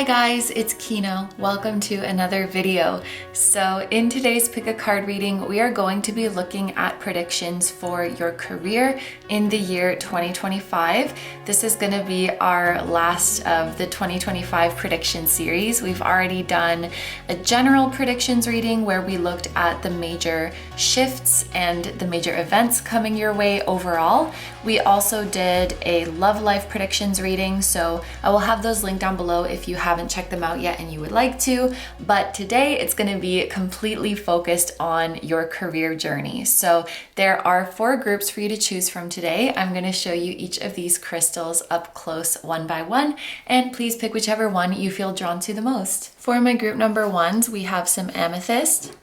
Hi guys, it's Kino. Welcome to another video. So in today's Pick a Card reading, we are going to be looking at predictions for your career in the year 2025. This is going to be our last of the 2025 prediction series. We've already done a general predictions reading where we looked at the major shifts and the major events coming your way overall. We also did a love life predictions reading, so I will have those linked down below if you haven't checked them out yet and you would like to. But today it's going to be completely focused on your career journey. So there are 4 groups for you to choose from today. I'm going to show you each of these crystals up close one by one, and please pick whichever one you feel drawn to the most. For my group number 1s, we have some Amethyst.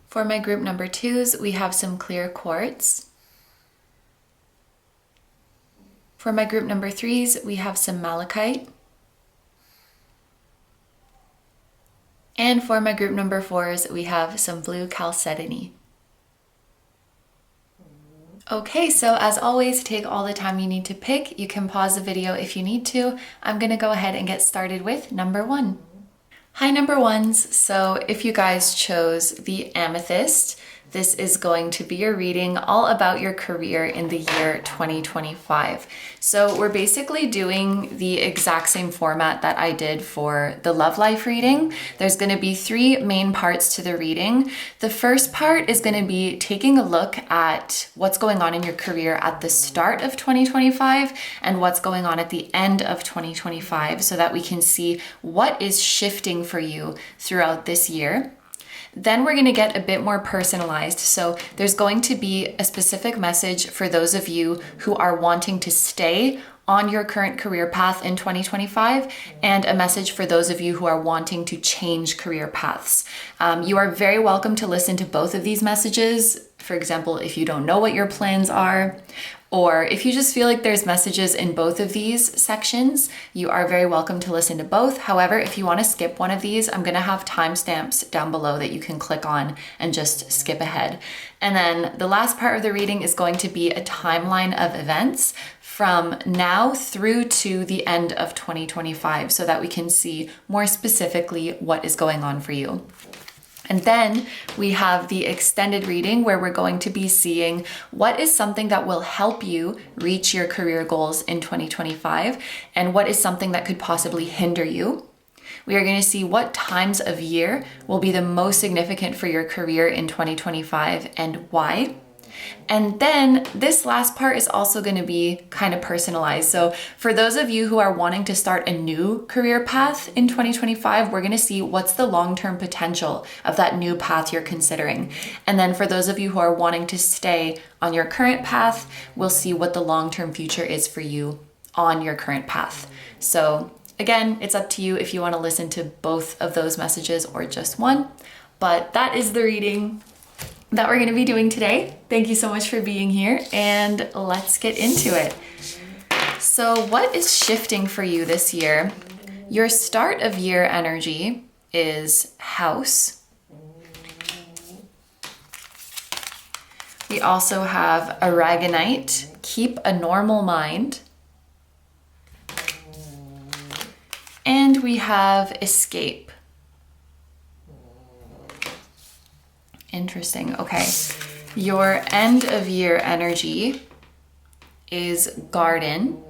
For my group number 2s, we have some clear Quartz. For my group number 3s, we have some Malachite. And for my group number 4s, we have some blue Chalcedony. Okay, so as always, take all the time you need to pick. You can pause the video if you need to. I'm gonna go ahead and get started with number 1. Hi number 1s, so if you guys chose the Amethyst, this is going to be your reading all about your career in the year 2025. So we're basically doing the exact same format that I did for the love life reading. There's going to be 3 main parts to the reading. The first part is going to be taking a look at what's going on in your career at the start of 2025 and what's going on at the end of 2025 so that we can see what is shifting for you throughout this year. Then we're going to get a bit more personalized. So there's going to be a specific message for those of you who are wanting to stay on your current career path in 2025, and a message for those of you who are wanting to change career paths. You are very welcome to listen to both of these messages. For example, if you don't know what your plans are, or if you just feel like there's messages in both of these sections, you are very welcome to listen to both. However, if you want to skip one of these, I'm going to have timestamps down below that you can click on and just skip ahead. And then the last part of the reading is going to be a timeline of events from now through to the end of 2025 so that we can see more specifically what is going on for you. And then we have the extended reading where we're going to be seeing what is something that will help you reach your career goals in 2025 and what is something that could possibly hinder you. We are going to see what times of year will be the most significant for your career in 2025 and why. And then this last part is also going to be kind of personalized. So for those of you who are wanting to start a new career path in 2025, we're going to see what's the long-term potential of that new path you're considering. And then for those of you who are wanting to stay on your current path, we'll see what the long-term future is for you on your current path. So again, it's up to you if you want to listen to both of those messages or just one. But that is the reading that we're going to be doing today. Thank you so much for being here, and let's get into it. So what is shifting for you this year? Your start of year energy is house. We also have aragonite, keep a normal mind. And we have escape. Interesting. Okay. Your end of year energy is garden.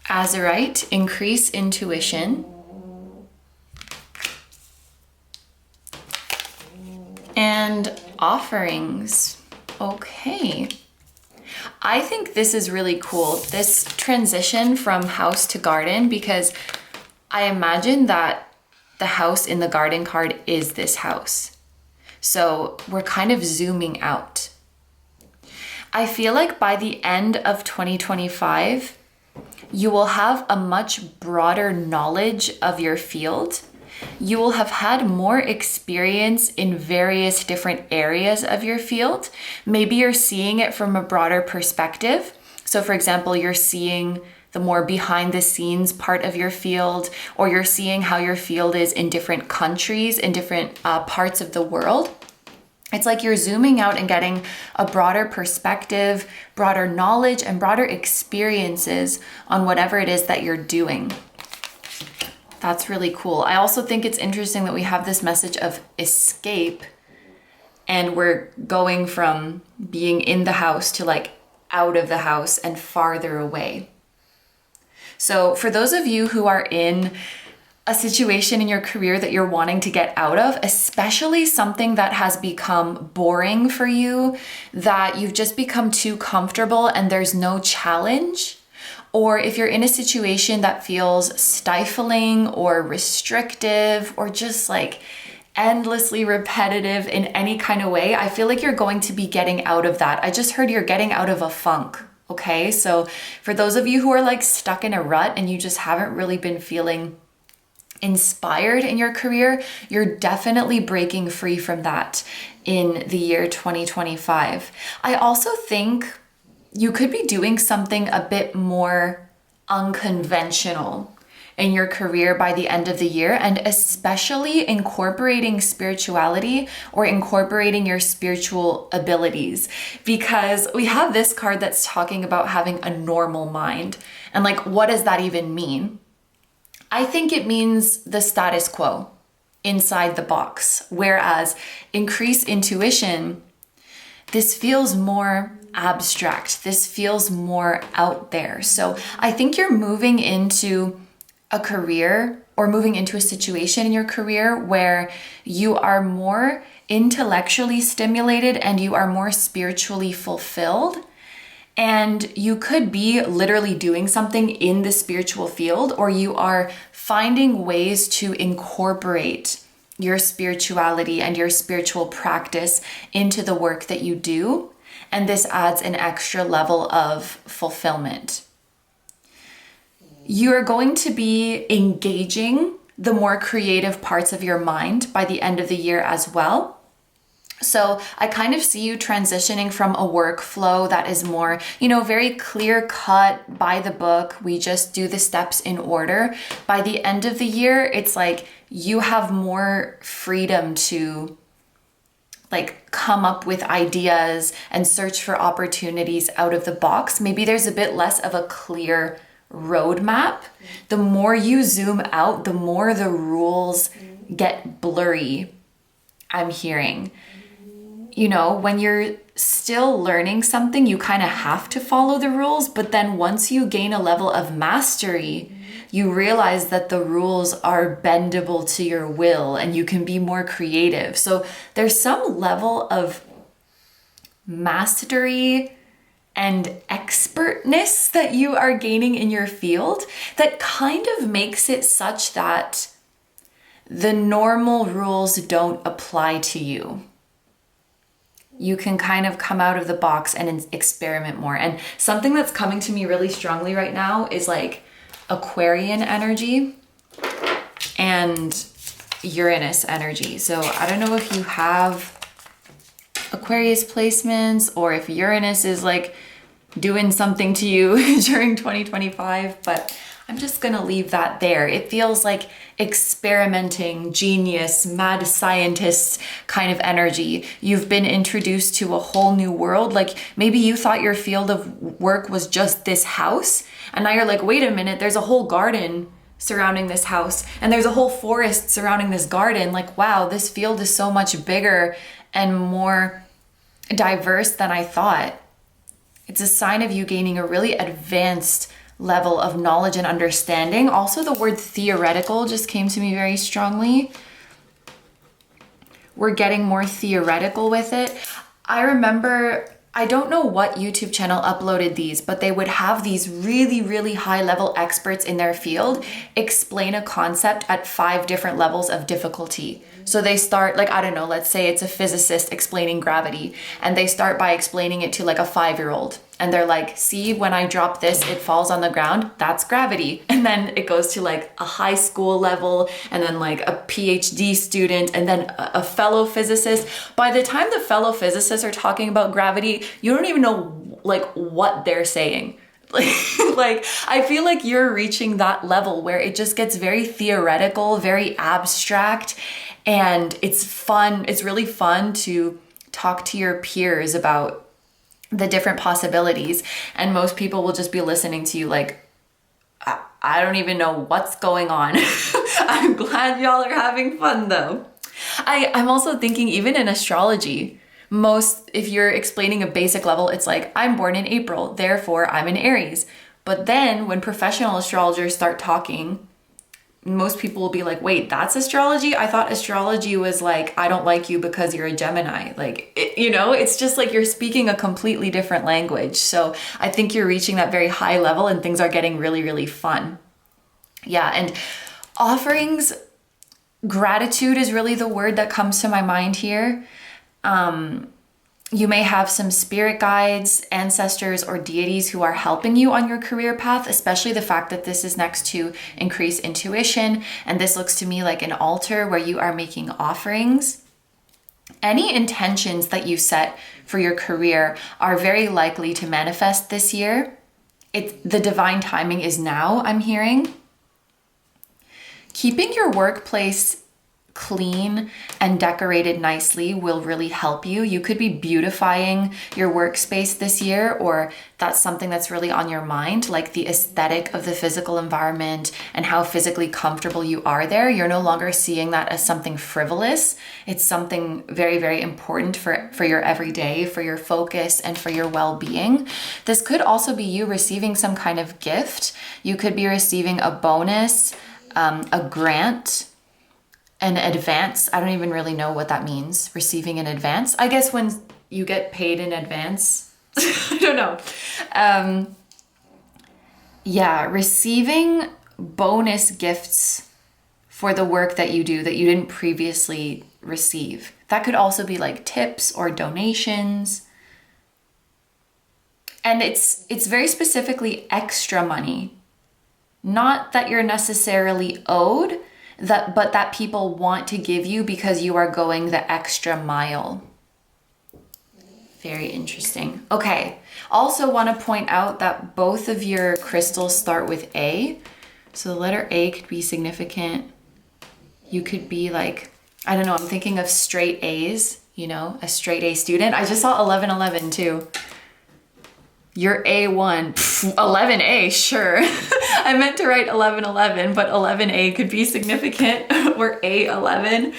Azurite, increase intuition. And offerings. Okay. I think this is really cool, this transition from house to garden, because I imagine that the house in the garden card is this house. So we're kind of zooming out. I feel like by the end of 2025, you will have a much broader knowledge of your field. You will have had more experience in various different areas of your field. Maybe you're seeing it from a broader perspective. So for example, you're seeing the more behind the scenes part of your field, or you're seeing how your field is in different countries, in different parts of the world. It's like you're zooming out and getting a broader perspective, broader knowledge, and broader experiences on whatever it is that you're doing. That's really cool. I also think it's interesting that we have this message of escape, and we're going from being in the house to like out of the house and farther away. So for those of you who are in a situation in your career that you're wanting to get out of, especially something that has become boring for you, that you've just become too comfortable and there's no challenge, or if you're in a situation that feels stifling or restrictive or just like endlessly repetitive in any kind of way, I feel like you're going to be getting out of that. I just heard you're getting out of a funk. Okay, so for those of you who are like stuck in a rut and you just haven't really been feeling inspired in your career, you're definitely breaking free from that in the year 2025. I also think you could be doing something a bit more unconventional in your career by the end of the year, and especially incorporating spirituality or incorporating your spiritual abilities, because we have this card that's talking about having a normal mind. And like, what does that even mean? I think it means the status quo inside the box, whereas increased intuition, this feels more abstract. This feels more out there. So I think you're moving into a career or moving into a situation in your career where you are more intellectually stimulated and you are more spiritually fulfilled. And you could be literally doing something in the spiritual field, or you are finding ways to incorporate your spirituality and your spiritual practice into the work that you do. And this adds an extra level of fulfillment. You are going to be engaging the more creative parts of your mind by the end of the year as well. So I kind of see you transitioning from a workflow that is more, very clear cut by the book. We just do the steps in order. By the end of the year, it's like you have more freedom to like come up with ideas and search for opportunities out of the box. Maybe there's a bit less of a clear roadmap. The more you zoom out, the more the rules get blurry, I'm hearing. When you're still learning something, you kind of have to follow the rules, but then once you gain a level of mastery, you realize that the rules are bendable to your will and you can be more creative. So there's some level of mastery and expertness that you are gaining in your field that kind of makes it such that the normal rules don't apply to you. You can kind of come out of the box and experiment more. And something that's coming to me really strongly right now is like Aquarian energy and Uranus energy. So I don't know if you have Aquarius placements or if Uranus is like doing something to you during 2025, but I'm just gonna leave that there. It feels like experimenting, genius, mad scientist kind of energy. You've been introduced to a whole new world. Like maybe you thought your field of work was just this house, and now you're like, wait a minute, there's a whole garden surrounding this house, and there's a whole forest surrounding this garden. Like, wow, this field is so much bigger and more diverse than I thought. It's a sign of you gaining a really advanced level of knowledge and understanding. Also, the word theoretical just came to me very strongly. We're getting more theoretical with it. I remember, I don't know what YouTube channel uploaded these, but they would have these really, really high level experts in their field explain a concept at 5 different levels of difficulty. So they start like, I don't know, let's say it's a physicist explaining gravity, and they start by explaining it to like a 5-year-old. And they're like, see, when I drop this, it falls on the ground. That's gravity. And then it goes to like a high school level, and then like a PhD student, and then a fellow physicist. By the time the fellow physicists are talking about gravity, you don't even know like what they're saying. Like, I feel like you're reaching that level where it just gets very theoretical, very abstract, and it's fun. It's really fun to talk to your peers about the different possibilities. And most people will just be listening to you like, I don't even know what's going on. I'm glad y'all are having fun though. I'm also thinking even in astrology, if you're explaining a basic level, it's like, I'm born in April, therefore I'm an Aries. But then when professional astrologers start talking, most people will be like, wait, that's astrology? I thought astrology was like, I don't like you because you're a Gemini. Like, it's just like you're speaking a completely different language. So I think you're reaching that very high level and things are getting really, really fun. Yeah, and offerings, gratitude is really the word that comes to my mind here. You may have some spirit guides, ancestors, or deities who are helping you on your career path, especially the fact that this is next to increase intuition. And this looks to me like an altar where you are making offerings. Any intentions that you set for your career are very likely to manifest this year. The divine timing is now, I'm hearing. Keeping your workplace clean and decorated nicely will really help you. You could be beautifying your workspace this year, or that's something that's really on your mind, like the aesthetic of the physical environment and how physically comfortable you are there. You're no longer seeing that as something frivolous. It's something very, very important for your everyday, for your focus, and for your well-being. This could also be you receiving some kind of gift. You could be receiving a bonus, a grant, an advance. I don't even really know what that means. Receiving an advance. I guess when you get paid in advance. I don't know. Yeah, receiving bonus gifts for the work that you do that you didn't previously receive. That could also be like tips or donations. And it's very specifically extra money. Not that you're necessarily owed, but that people want to give you because you are going the extra mile. Very interesting. Okay. Also want to point out that both of your crystals start with A. So the letter A could be significant. You could be like, I don't know, I'm thinking of straight A's, a straight A student. I just saw 1111 too. You're A1, 11A, sure. I meant to write 1111, but 11A could be significant, or A11.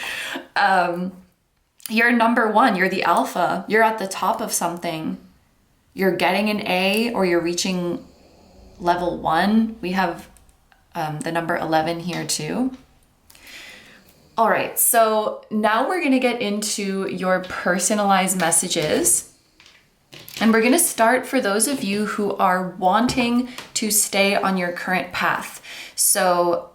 You're number one, you're the alpha. You're at the top of something. You're getting an A, or you're reaching level 1. We have the number 11 here too. All right, so now we're gonna get into your personalized messages. And we're going to start for those of you who are wanting to stay on your current path. So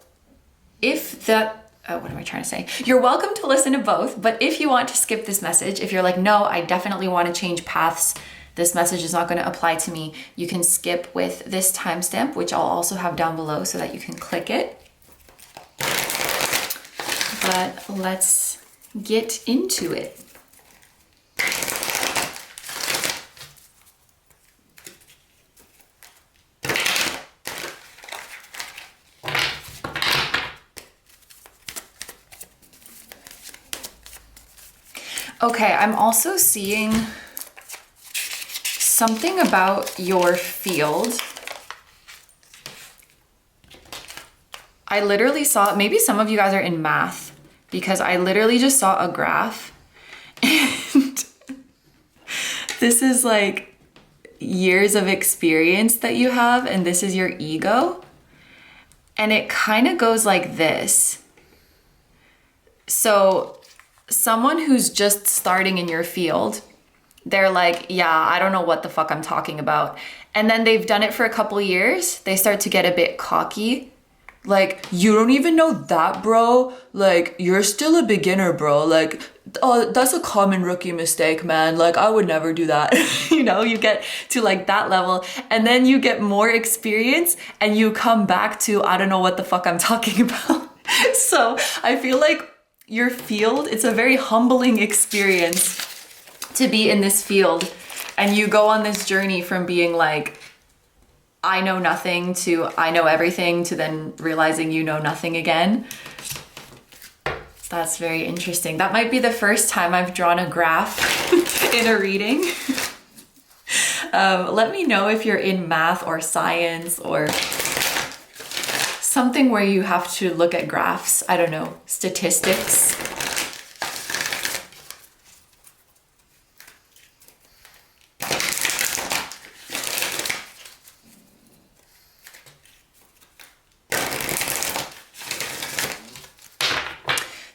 what am I trying to say? You're welcome to listen to both, but if you want to skip this message, if you're like, no, I definitely want to change paths, this message is not going to apply to me, you can skip with this timestamp, which I'll also have down below so that you can click it. But let's get into it. Okay, I'm also seeing something about your field. I literally saw, maybe some of you guys are in math, because I literally just saw a graph and this is like years of experience that you have, and this is your ego. And it kind of goes like this. So someone who's just starting in your field, they're like, yeah, I don't know what the fuck I'm talking about. And then they've done it for a couple years. They start to get a bit cocky. Like, you don't even know that, bro. Like, you're still a beginner, bro. Like, oh, that's a common rookie mistake, man. Like, I would never do that. You get to like that level, and then you get more experience and you come back to, I don't know what the fuck I'm talking about. So I feel like your field, it's a very humbling experience to be in this field, and you go on this journey from being like, I know nothing, to I know everything, to then realizing you know nothing again. That's very interesting. That might be the first time I've drawn a graph in a reading. Let me know if you're in math or science or something where you have to look at graphs. I don't know, statistics.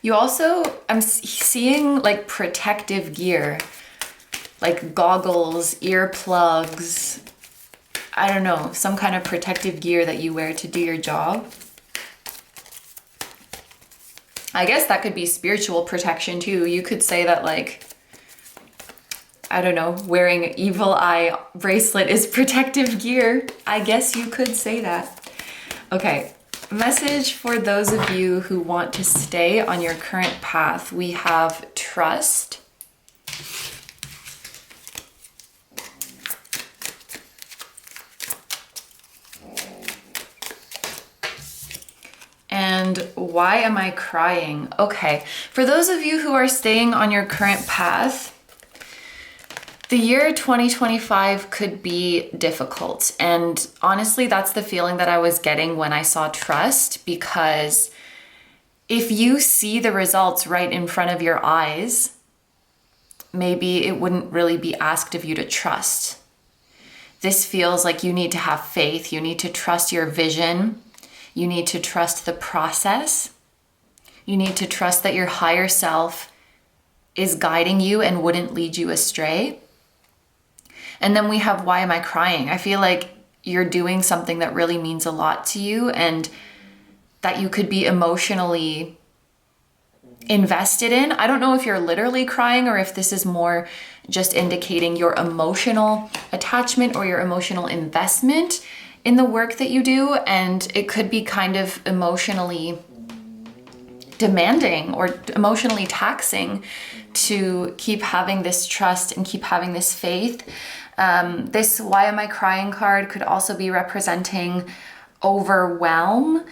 You also, I'm seeing like protective gear, like goggles, earplugs, I don't know, some kind of protective gear that you wear to do your job. I guess that could be spiritual protection too. You could say that like, I don't know, wearing an evil eye bracelet is protective gear. I guess you could say that. Okay. Message for those of you who want to stay on your current path. We have trust. And why am I crying? Okay, for those of you who are staying on your current path, the year 2025 could be difficult. And honestly, that's the feeling that I was getting when I saw trust, because if you see the results right in front of your eyes, maybe it wouldn't really be asked of you to trust. This feels like you need to have faith. You need to trust your vision. You need to trust the process. You need to trust that your higher self is guiding you and wouldn't lead you astray. And then we have, why am I crying? I feel like you're doing something that really means a lot to you and that you could be emotionally invested in. I don't know if you're literally crying or if this is more just indicating your emotional attachment or your emotional investment in the work that you do. And it could be kind of emotionally demanding or emotionally taxing to keep having this trust and keep having this faith. This why am I crying card could also be representing overwhelm.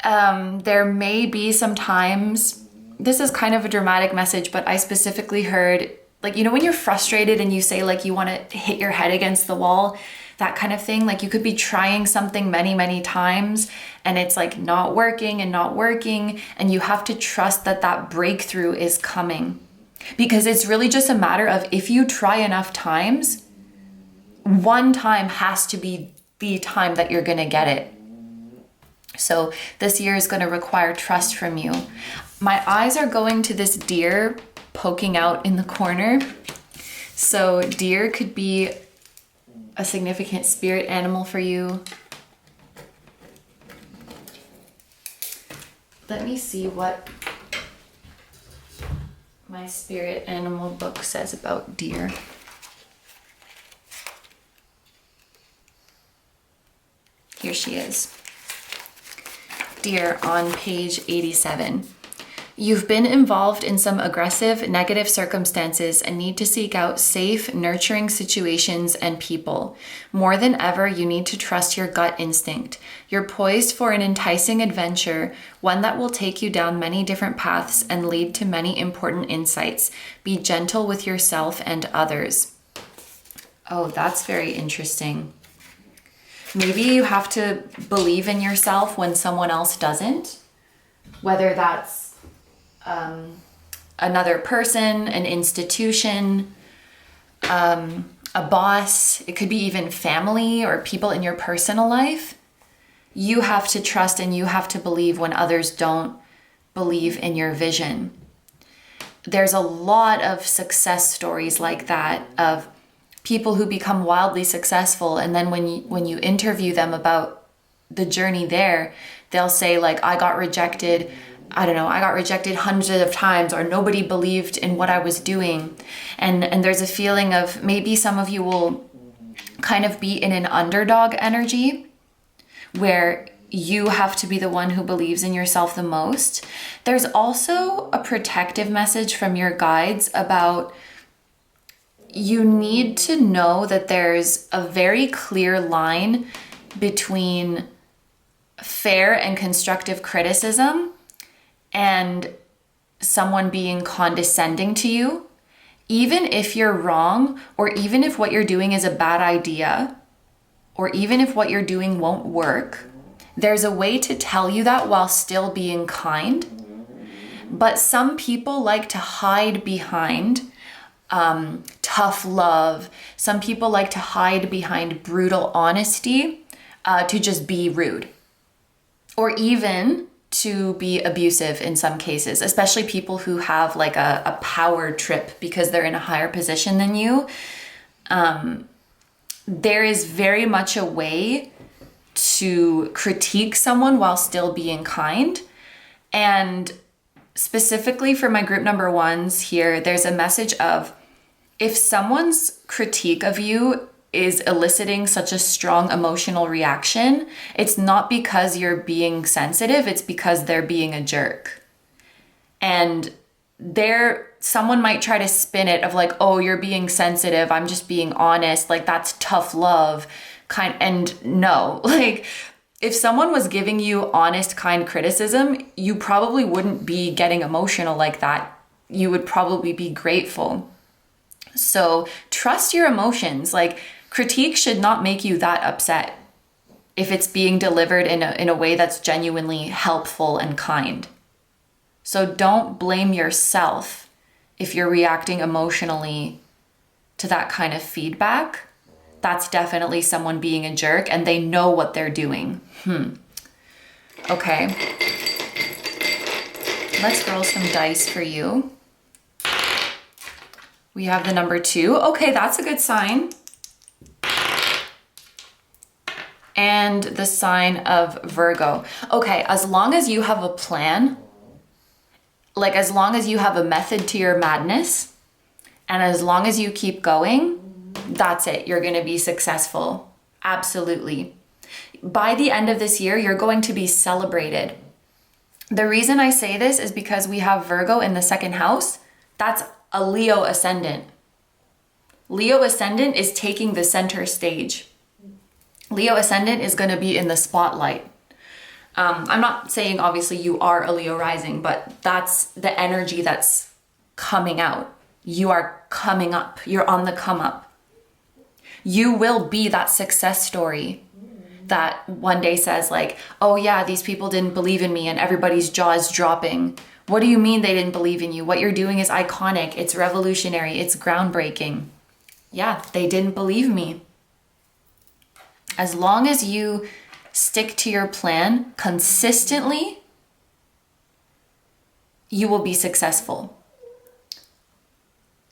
There may be some times, this is kind of a dramatic message, but I specifically heard, like, you know, when you're frustrated and you say like you want to hit your head against the wall, that kind of thing, like you could be trying something many, many times and it's like not working and you have to trust that that breakthrough is coming, because it's really just a matter of if you try enough times, one time has to be the time that you're going to get it. So this year is going to require trust from you. My eyes are going to this deer poking out in the corner. So deer could be a significant spirit animal for you. Let me see what my spirit animal book says about deer. Here she is. Deer on page 87. You've been involved in some aggressive, negative circumstances and need to seek out safe, nurturing situations and people. More than ever, you need to trust your gut instinct. You're poised for an enticing adventure, one that will take you down many different paths and lead to many important insights. Be gentle with yourself and others. Oh, that's very interesting. Maybe you have to believe in yourself when someone else doesn't, whether that's another person, an institution, a boss. It could be even family or people in your personal life. You have to trust and you have to believe when others don't believe in your vision. There's a lot of success stories like that of people who become wildly successful, and then when you interview them about the journey there, they'll say like, I got rejected hundreds of times, or nobody believed in what I was doing. And there's a feeling of maybe some of you will kind of be in an underdog energy where you have to be the one who believes in yourself the most. There's also a protective message from your guides about you need to know that there's a very clear line between fair and constructive criticism and someone being condescending to you, even if you're wrong, or even if what you're doing is a bad idea, or even if what you're doing won't work, there's a way to tell you that while still being kind. But some people like to hide behind tough love. Some people like to hide behind brutal honesty to just be rude, or even to be abusive in some cases, especially people who have like a power trip because they're in a higher position than you. There is very much a way to critique someone while still being kind. And specifically for my group number ones here, there's a message of, if someone's critique of you is eliciting such a strong emotional reaction, it's not because you're being sensitive, it's because they're being a jerk. And someone might try to spin it of like, oh, you're being sensitive, I'm just being honest, like that's tough love and no, like if someone was giving you honest, kind criticism, you probably wouldn't be getting emotional like that. You would probably be grateful. So trust your emotions. Like, critique should not make you that upset if it's being delivered in a way that's genuinely helpful and kind. So don't blame yourself if you're reacting emotionally to that kind of feedback. That's definitely someone being a jerk and they know what they're doing. Okay. Let's roll some dice for you. We have the number 2. Okay, that's a good sign. And the sign of Virgo. Okay, as long as you have a plan, like as long as you have a method to your madness, and as long as you keep going, that's it. You're going to be successful. Absolutely. By the end of this year, you're going to be celebrated. The reason I say this is because we have Virgo in the 2nd house. That's a Leo ascendant. Leo ascendant is taking the center stage. Leo ascendant is going to be in the spotlight. I'm not saying obviously you are a Leo rising, but that's the energy that's coming out. You are coming up. You're on the come up. You will be that success story that one day says like, oh yeah, these people didn't believe in me, and everybody's jaw is dropping. What do you mean they didn't believe in you? What you're doing is iconic. It's revolutionary. It's groundbreaking. Yeah, they didn't believe me. As long as you stick to your plan consistently, you will be successful.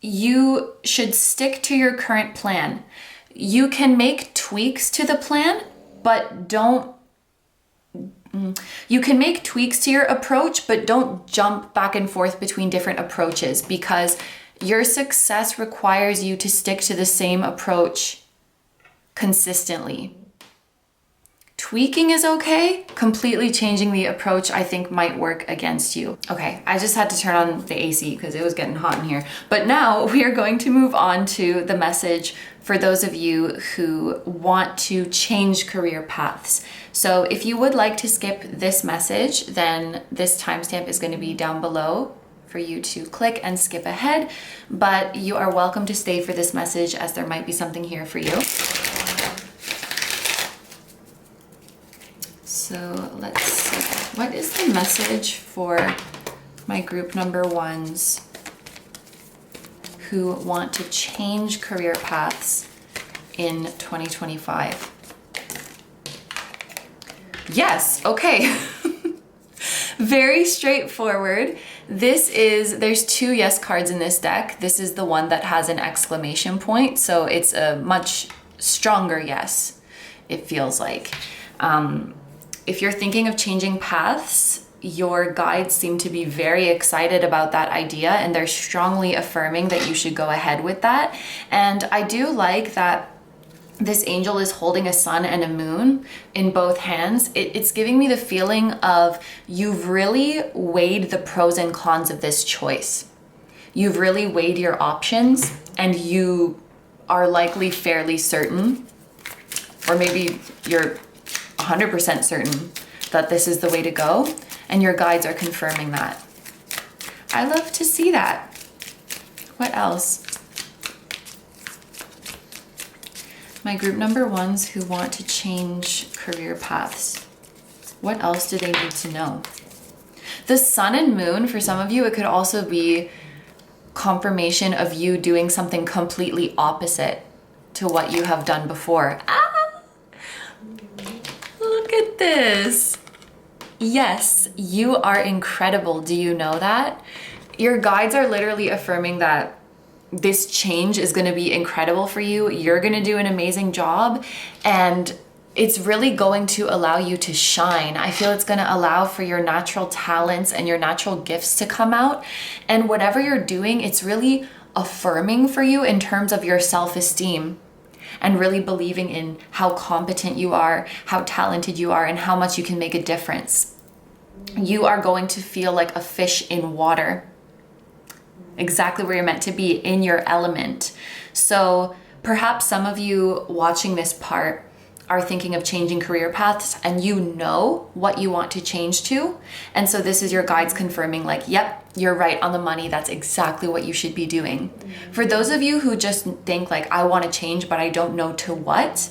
You should stick to your current plan. You can make tweaks to the plan, but you can make tweaks to your approach, but don't jump back and forth between different approaches, because your success requires you to stick to the same approach consistently. Tweaking is okay. Completely changing the approach, I think, might work against you. Okay, I just had to turn on the AC because it was getting hot in here. But now we are going to move on to the message for those of you who want to change career paths. So if you would like to skip this message, then this timestamp is going to be down below for you to click and skip ahead. But you are welcome to stay for this message, as there might be something here for you. So let's see, what is the message for my group number ones who want to change career paths in 2025? Yes, okay. Very straightforward. There's 2 yes cards in this deck. This is the one that has an exclamation point, so it's a much stronger yes, it feels like. If you're thinking of changing paths, your guides seem to be very excited about that idea, and they're strongly affirming that you should go ahead with that. And I do like that this angel is holding a sun and a moon in both hands. It's giving me the feeling of you've really weighed the pros and cons of this choice. You've really weighed your options, and you are likely fairly certain, or maybe you're 100% certain that this is the way to go, and your guides are confirming that. I love to see that. What else? My group number ones who want to change career paths. What else do they need to know? The sun and moon, for some of you, it could also be confirmation of you doing something completely opposite to what you have done before. Ah! Look at this. Yes, you are incredible. Do you know that? Your guides are literally affirming that this change is going to be incredible for you. You're going to do an amazing job, and it's really going to allow you to shine. I feel it's going to allow for your natural talents and your natural gifts to come out. And whatever you're doing, it's really affirming for you in terms of your self-esteem and really believing in how competent you are, how talented you are, and how much you can make a difference. You are going to feel like a fish in water. Exactly where you're meant to be, in your element. So perhaps some of you watching this part are thinking of changing career paths, and you know what you want to change to. And so this is your guides confirming like, yep, you're right on the money. That's exactly what you should be doing. For those of you who just think like, I want to change, but I don't know to what,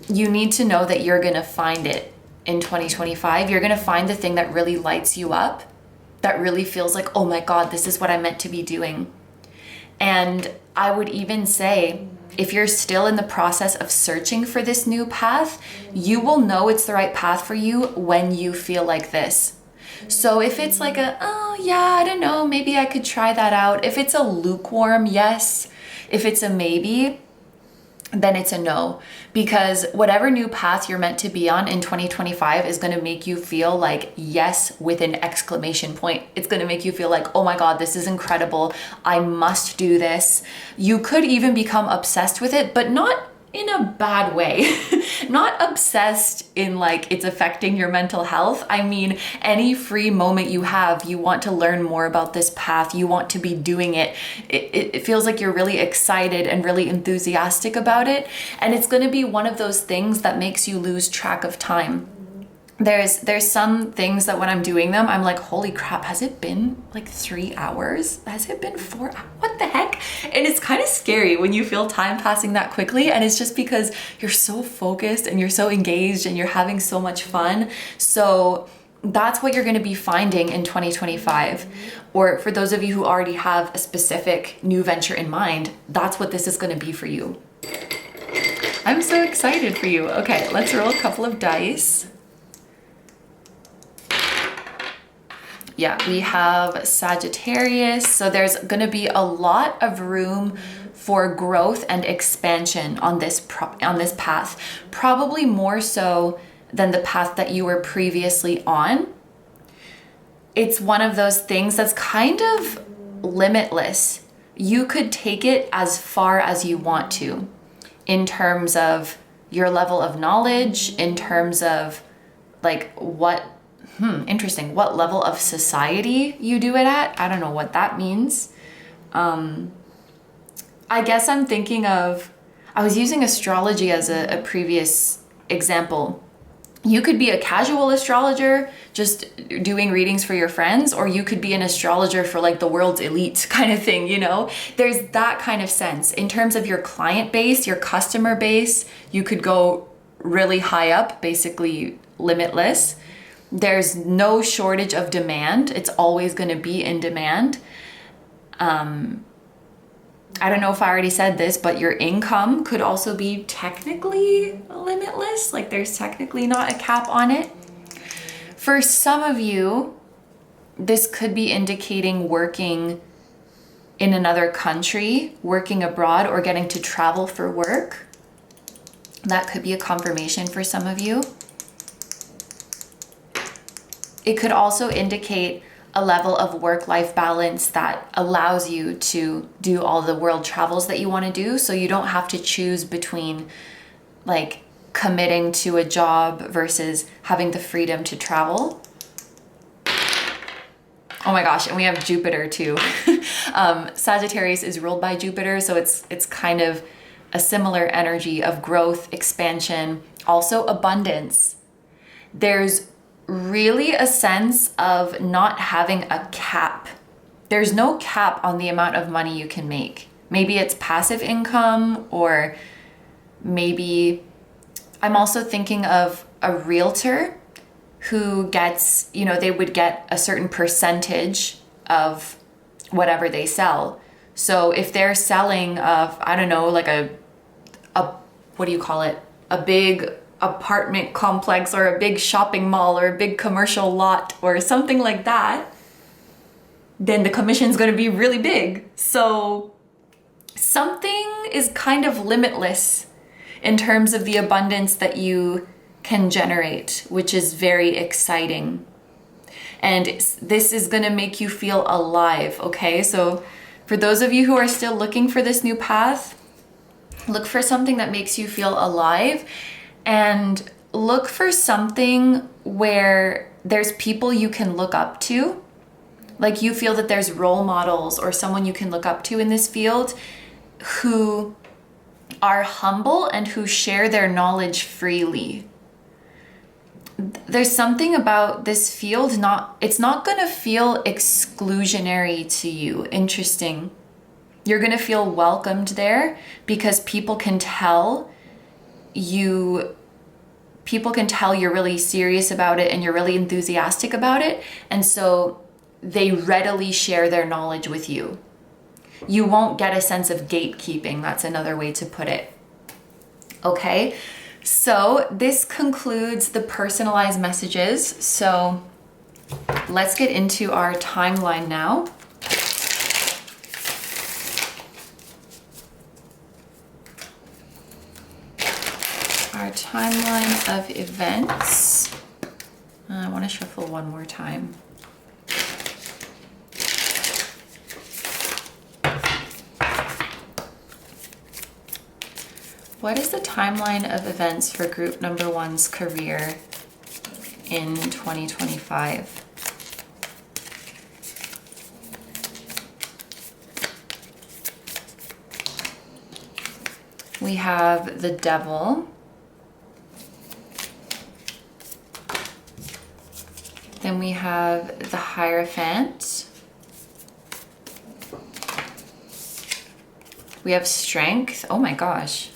you need to know that you're going to find it in 2025. You're going to find the thing that really lights you up, that really feels like, oh my God, this is what I'm meant to be doing. And I would even say, if you're still in the process of searching for this new path, you will know it's the right path for you when you feel like this. So if it's like oh yeah, I don't know, maybe I could try that out. If it's a lukewarm yes, if it's a maybe, then it's a no. Because whatever new path you're meant to be on in 2025 is going to make you feel like yes with an exclamation point. It's going to make you feel like, oh my God, this is incredible. I must do this. You could even become obsessed with it, but not in a bad way. Not obsessed in like it's affecting your mental health. I mean, any free moment you have, you want to learn more about this path. You want to be doing it. It feels like you're really excited and really enthusiastic about it. And it's going to be one of those things that makes you lose track of time. There's some things that when I'm doing them, I'm like, holy crap, has it been like 3 hours? Has it been 4 hours? What the heck? And it's kind of scary when you feel time passing that quickly. And it's just because you're so focused and you're so engaged and you're having so much fun. So that's what you're going to be finding in 2025. Or for those of you who already have a specific new venture in mind, that's what this is going to be for you. I'm so excited for you. Okay, let's roll a couple of dice. Yeah, we have Sagittarius. So there's going to be a lot of room for growth and expansion on this path. Probably more so than the path that you were previously on. It's one of those things that's kind of limitless. You could take it as far as you want to in terms of your level of knowledge, in terms of like what level of society you do it at. I don't know what that means. I guess I'm thinking of, I was using astrology as a previous example. You could be a casual astrologer just doing readings for your friends, or you could be an astrologer for like the world's elite kind of thing, you know? There's that kind of sense. In terms of your client base, your customer base, you could go really high up, basically limitless. There's no shortage of demand. It's always going to be in demand. I don't know if I already said this, but your income could also be technically limitless. Like there's technically not a cap on it. For some of you, this could be indicating working in another country, working abroad, or getting to travel for work. That could be a confirmation for some of you. It could also indicate a level of work-life balance that allows you to do all the world travels that you want to do. So you don't have to choose between like committing to a job versus having the freedom to travel. Oh my gosh, and we have Jupiter too. Sagittarius is ruled by Jupiter, so it's kind of a similar energy of growth, expansion, also abundance. There's really a sense of not having a cap. there's no cap on the amount of money you can make. Maybe it's passive income, or maybe I'm also thinking of a realtor who gets, you know, they would get a certain percentage of whatever they sell. So if they're selling I don't know, like a what do you call it? A big apartment complex or a big shopping mall or a big commercial lot or something like that, then the commission is going to be really big. So something is kind of limitless in terms of the abundance that you can generate, which is very exciting. And this is going to make you feel alive, okay? So for those of you who are still looking for this new path, look for something that makes you feel alive, and look for something where there's people you can look up to. Like you feel that there's role models or someone you can look up to in this field who are humble and who share their knowledge freely. There's something about this field, it's not going to feel exclusionary to you. Interesting. You're going to feel welcomed there because people can tell you're really serious about it and you're really enthusiastic about it. And so they readily share their knowledge with you. You won't get a sense of gatekeeping. That's another way to put it. Okay, so this concludes the personalized messages. So let's get into our timeline now. Our timeline of events. I want to shuffle one more time. What is the timeline of events for group number one's career in 2025? We have the Devil. Then we have the Hierophant. We have Strength. Oh my gosh.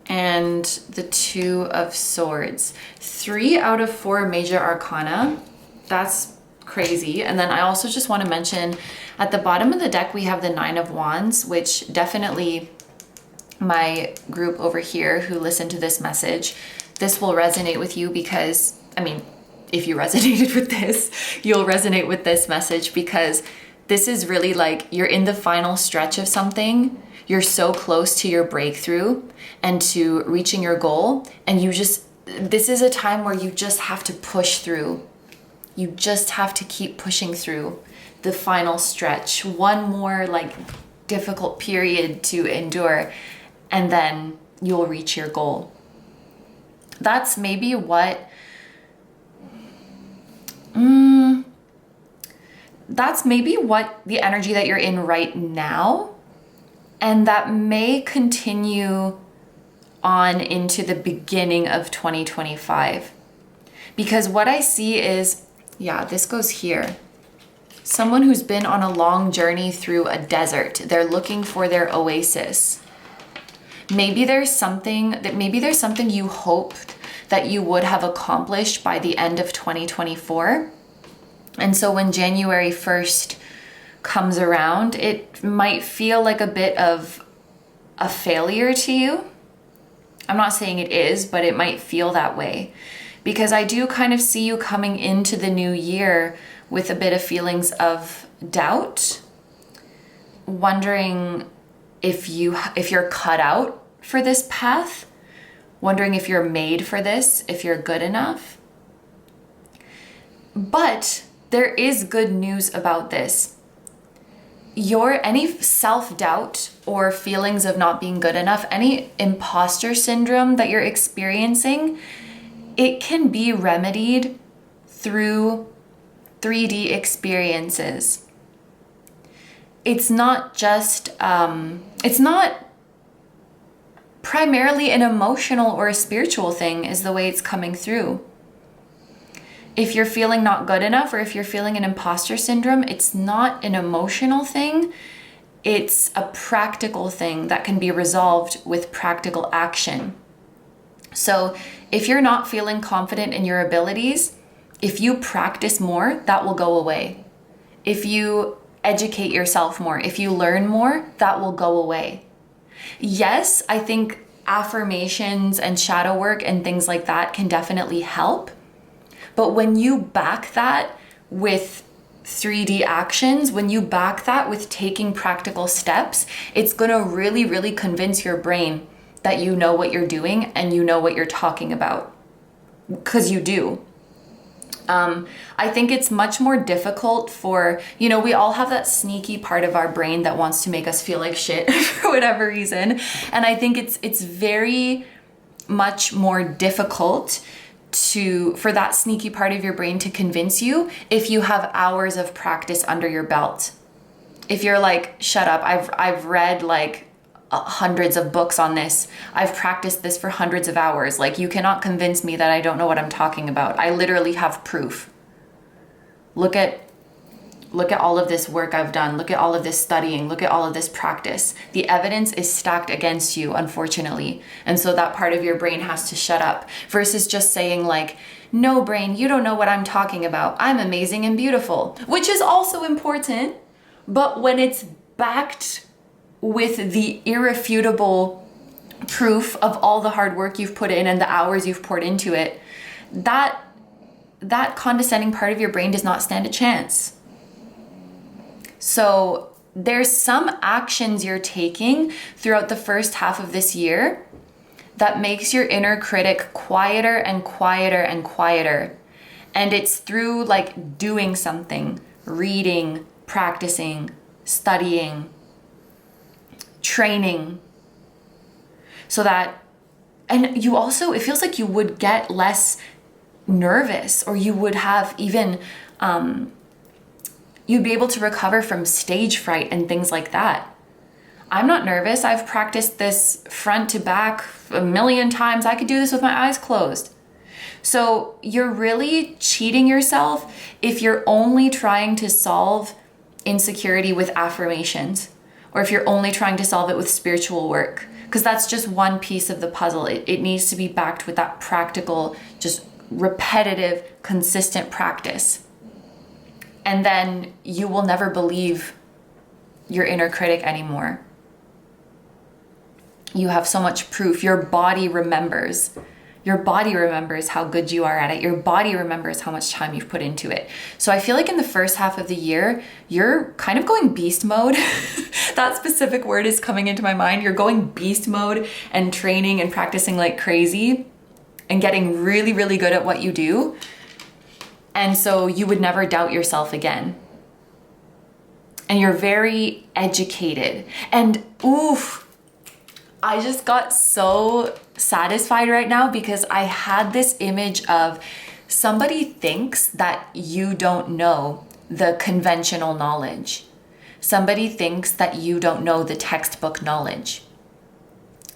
And the Two of Swords. 3 out of 4 major arcana. That's crazy. And then I also just want to mention at the bottom of the deck, we have the 9 of Wands, which definitely my group over here who listened to this message, this will resonate with you because, I mean, if you resonated with this, you'll resonate with this message because this is really like you're in the final stretch of something. You're so close to your breakthrough and to reaching your goal. And this is a time where you just have to push through. You just have to keep pushing through the final stretch. One more like difficult period to endure, and then you'll reach your goal. That's maybe what, that's maybe what the energy that you're in right now. And that may continue on into the beginning of 2025. Because what I see is, yeah, this goes here. Someone who's been on a long journey through a desert. They're looking for their oasis. Maybe there's something you hoped that you would have accomplished by the end of 2024. And so when January 1st comes around, it might feel like a bit of a failure to you. I'm not saying it is, but it might feel that way because I do kind of see you coming into the new year with a bit of feelings of doubt, wondering if you're cut out for this path, wondering if you're made for this, if you're good enough. But there is good news about this. Any self-doubt or feelings of not being good enough, any imposter syndrome that you're experiencing, it can be remedied through 3D experiences. It's not just, it's not primarily an emotional or a spiritual thing is the way it's coming through. If you're feeling not good enough, or if you're feeling an imposter syndrome, it's not an emotional thing. It's a practical thing that can be resolved with practical action. So if you're not feeling confident in your abilities, if you practice more, that will go away. If you educate yourself more, if you learn more, that will go away. Yes, I think affirmations and shadow work and things like that can definitely help. But when you back that with 3D actions, when you back that with taking practical steps, it's gonna really, really convince your brain that you know what you're doing and you know what you're talking about. Because you do. I think it's much more difficult for, we all have that sneaky part of our brain that wants to make us feel like shit for whatever reason. And I think it's very much more difficult for that sneaky part of your brain to convince you if you have hours of practice under your belt. If you're like, shut up, I've read like hundreds of books on this. I've practiced this for hundreds of hours. Like, you cannot convince me that I don't know what I'm talking about. I literally have proof. Look at all of this work I've done. Look at all of this studying. Look at all of this practice. The evidence is stacked against you, unfortunately. And so that part of your brain has to shut up, versus just saying like, no, brain, you don't know what I'm talking about. I'm amazing and beautiful, which is also important. But when it's backed with the irrefutable proof of all the hard work you've put in and the hours you've poured into it, that condescending part of your brain does not stand a chance. So there's some actions you're taking throughout the first half of this year that makes your inner critic quieter and quieter and quieter. And it's through like doing something, reading, practicing, studying, training, so that, and you also, it feels like you would get less nervous, or you would have even, you'd be able to recover from stage fright and things like that. I'm not nervous. I've practiced this front to back a million times. I could do this with my eyes closed. So you're really cheating yourself if you're only trying to solve insecurity with affirmations, or if you're only trying to solve it with spiritual work, because that's just one piece of the puzzle. It needs to be backed with that practical, just repetitive, consistent practice. And then you will never believe your inner critic anymore. You have so much proof. Your body remembers. Your body remembers how good you are at it. Your body remembers how much time you've put into it. So I feel like in the first half of the year, you're kind of going beast mode. That specific word is coming into my mind. You're going beast mode and training and practicing like crazy and getting really, really good at what you do. And so you would never doubt yourself again. And you're very educated. And oof, I just got so satisfied right now, because I had this image of somebody thinks that you don't know the conventional knowledge. Somebody thinks that you don't know the textbook knowledge,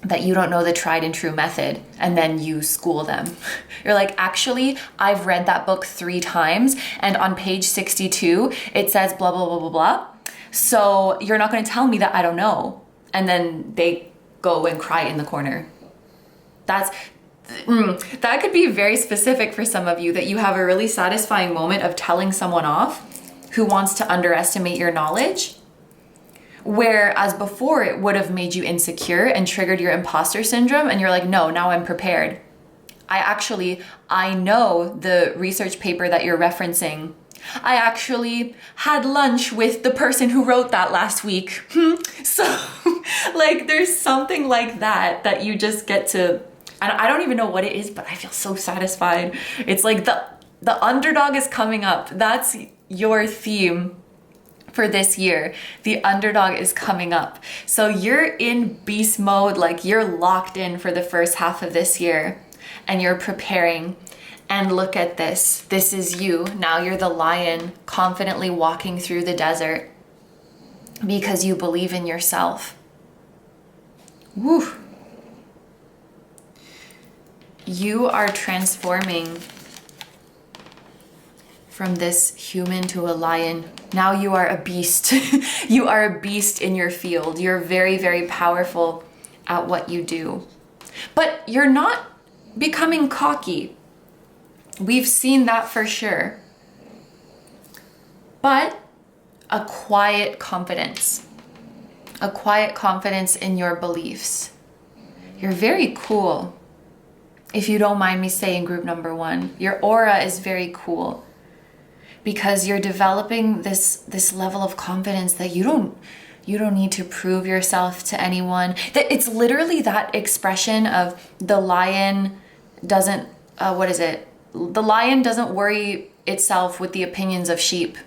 that you don't know the tried and true method, and then you school them. You're like, actually, I've read that book 3 times, and on page 62, it says blah, blah, blah, blah, blah. So you're not going to tell me that I don't know. And then they go and cry in the corner. That could be very specific for some of you, that you have a really satisfying moment of telling someone off who wants to underestimate your knowledge. Whereas before it would have made you insecure and triggered your imposter syndrome, and you're like, no, now I'm prepared. I know the research paper that you're referencing. I actually had lunch with the person who wrote that last week. So like there's something like that you just get to, I don't even know what it is, but I feel so satisfied. It's like the underdog is coming up. That's your theme for this year. The underdog is coming up. So you're in beast mode, like you're locked in for the first half of this year and you're preparing. And look at this. This is you. Now you're the lion confidently walking through the desert because you believe in yourself. Woo. You are transforming from this human to a lion. Now you are a beast. You are a beast in your field. You're very, very powerful at what you do. But you're not becoming cocky. We've seen that for sure. But a quiet confidence in your beliefs. You're very cool. If you don't mind me saying, group number one, your aura is very cool because you're developing this level of confidence that you don't need to prove yourself to anyone. That it's literally that expression of the lion doesn't, The lion doesn't worry itself with the opinions of sheep.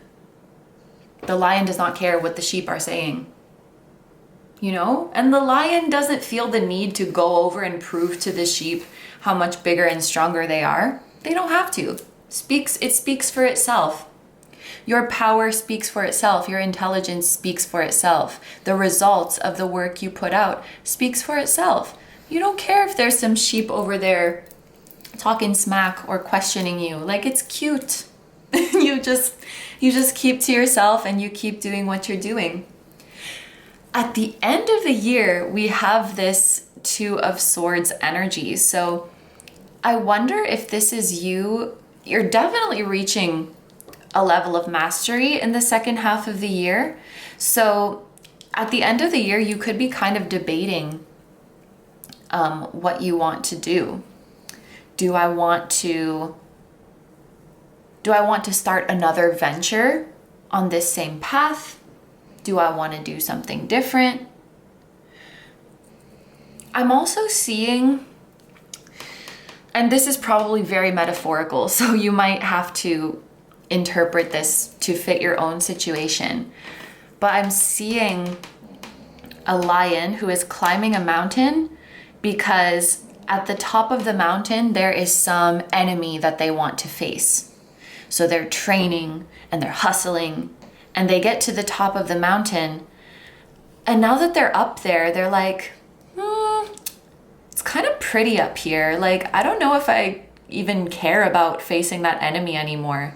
The lion does not care what the sheep are saying. You know? And the lion doesn't feel the need to go over and prove to the sheep how much bigger and stronger they are. They don't have to. It speaks for itself. Your power speaks for itself. Your intelligence speaks for itself. The results of the work you put out speaks for itself. You don't care if there's some sheep over there talking smack or questioning you. Like, it's cute. You just keep to yourself and you keep doing what you're doing. At the end of the year, we have this Two of Swords energy. So I wonder if this is you. You're definitely reaching a level of mastery in the second half of the year. So at the end of the year, you could be kind of debating what you want to do. Do I want to start another venture on this same path? Do I want to do something different? I'm also seeing, and this is probably very metaphorical, so you might have to interpret this to fit your own situation. But I'm seeing a lion who is climbing a mountain because at the top of the mountain, there is some enemy that they want to face. So they're training and they're hustling and they get to the top of the mountain. And now that they're up there, they're like, it's kind of pretty up here. Like, I don't know if I even care about facing that enemy anymore.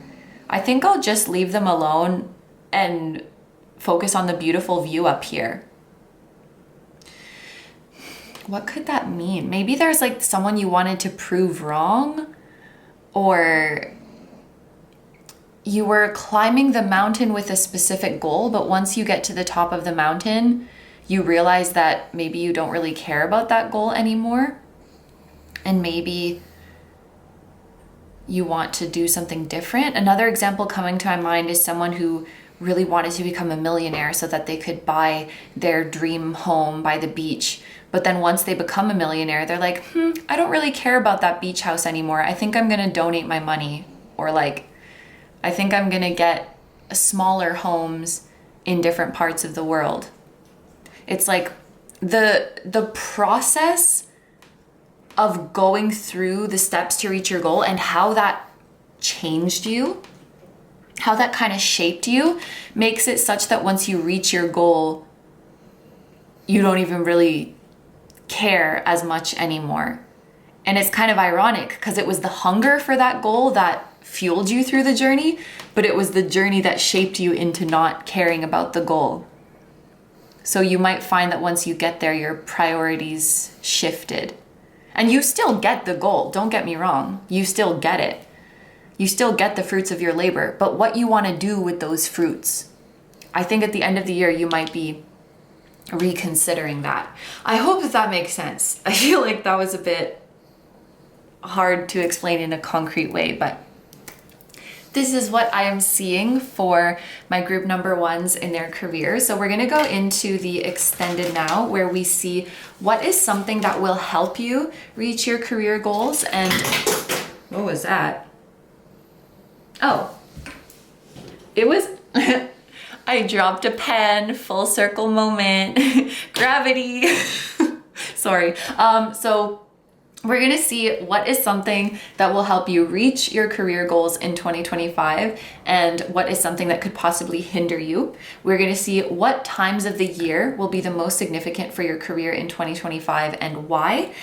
I think I'll just leave them alone and focus on the beautiful view up here. What could that mean? Maybe there's like someone you wanted to prove wrong, or you were climbing the mountain with a specific goal, but once you get to the top of the mountain, you realize that maybe you don't really care about that goal anymore. And maybe you want to do something different. Another example coming to my mind is someone who really wanted to become a millionaire so that they could buy their dream home by the beach. But then once they become a millionaire, they're like, I don't really care about that beach house anymore. I think I'm going to donate my money. Or like, I think I'm going to get smaller homes in different parts of the world. It's like the process of going through the steps to reach your goal and how that changed you, how that kind of shaped you, makes it such that once you reach your goal, you don't even really care as much anymore. And it's kind of ironic because it was the hunger for that goal that fueled you through the journey, but it was the journey that shaped you into not caring about the goal. So you might find that once you get there, your priorities shifted. And you still get the goal, don't get me wrong. You still get it. You still get the fruits of your labor, but what you want to do with those fruits. I think at the end of the year, you might be reconsidering that. I hope that makes sense. I feel like that was a bit hard to explain in a concrete way, but this is what I am seeing for my group number ones in their career. So we're gonna go into the extended now, where we see what is something that will help you reach your career goals. And what was that? Oh, it was, I dropped a pen, full circle moment, gravity. Sorry. So we're gonna see what is something that will help you reach your career goals in 2025 and what is something that could possibly hinder you. We're gonna see what times of the year will be the most significant for your career in 2025 and why.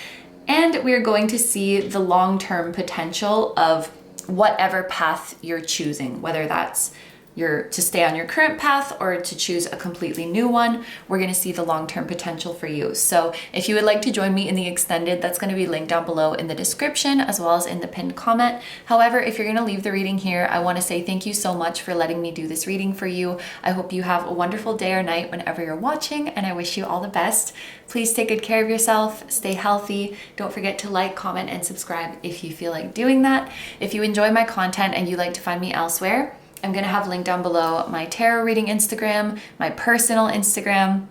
And we're going to see the long-term potential of whatever path you're choosing, whether that's to stay on your current path or to choose a completely new one. We're going to see the long-term potential for you. So if you would like to join me in the extended, that's going to be linked down below in the description as well as in the pinned comment. However, if you're going to leave the reading here, I want to say thank you so much for letting me do this reading for you. I hope you have a wonderful day or night whenever you're watching, and I wish you all the best. Please take good care of yourself, stay healthy. Don't forget to like, comment, and subscribe if you feel like doing that. If you enjoy my content and you'd like to find me elsewhere, I'm going to have linked down below my tarot reading Instagram, my personal Instagram,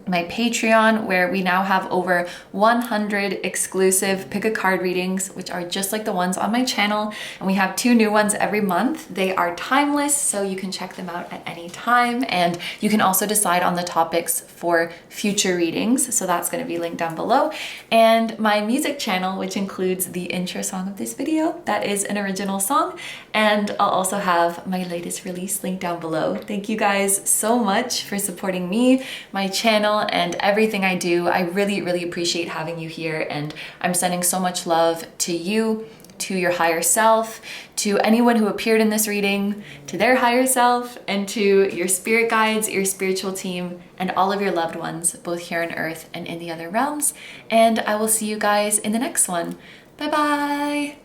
my Patreon, where we now have over 100 exclusive pick a card readings, which are just like the ones on my channel. And we have 2 new ones every month. They are timeless, so you can check them out at any time. And you can also decide on the topics for future readings. So that's going to be linked down below. And my music channel, which includes the intro song of this video, that is an original song. And I'll also have my latest release linked down below. Thank you guys so much for supporting me, my channel, and everything I do. I really, really appreciate having you here, and I'm sending so much love to you, to your higher self, to anyone who appeared in this reading, to their higher self, and to your spirit guides, your spiritual team, and all of your loved ones, both here on earth and in the other realms. And I will see you guys in the next one. Bye-bye.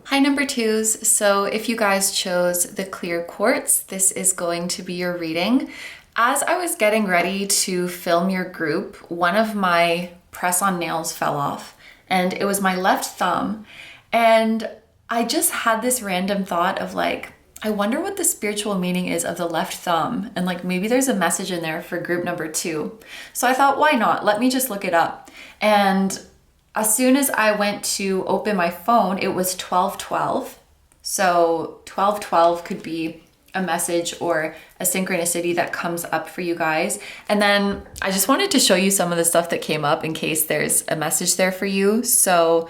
Hi number 2s. So if you guys chose the clear quartz, this is going to be your reading. As I was getting ready to film your group, one of my press-on nails fell off, and it was my left thumb. And I just had this random thought of like, I wonder what the spiritual meaning is of the left thumb, and like maybe there's a message in there for group number 2. So I thought, why not? Let me just look it up. And as soon as I went to open my phone, it was 12:12. So 12:12 could be a message or a synchronicity that comes up for you guys. And then I just wanted to show you some of the stuff that came up in case there's a message there for you. So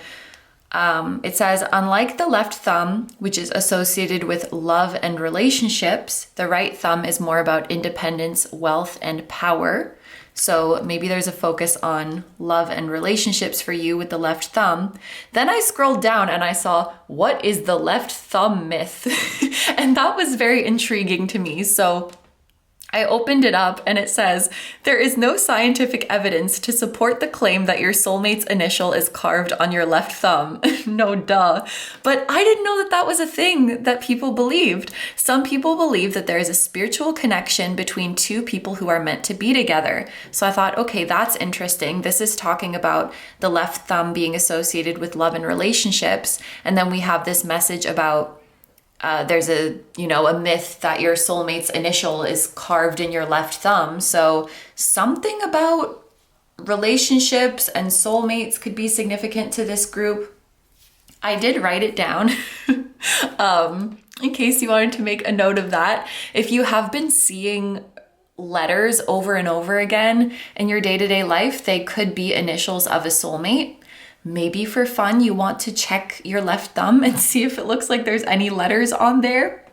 it says, unlike the left thumb, which is associated with love and relationships, the right thumb is more about independence, wealth, and power. So maybe there's a focus on love and relationships for you with the left thumb. Then I scrolled down and I saw, what is the left thumb myth? And that was very intriguing to me. So I opened it up and it says, there is no scientific evidence to support the claim that your soulmate's initial is carved on your left thumb. No duh. But I didn't know that that was a thing that people believed. Some people believe that there is a spiritual connection between 2 people who are meant to be together. So I thought, okay, that's interesting. This is talking about the left thumb being associated with love and relationships. And then we have this message about there's a myth that your soulmate's initial is carved in your left thumb. So something about relationships and soulmates could be significant to this group. I did write it down in case you wanted to make a note of that. If you have been seeing letters over and over again in your day-to-day life, they could be initials of a soulmate. Maybe for fun, you want to check your left thumb and see if it looks like there's any letters on there.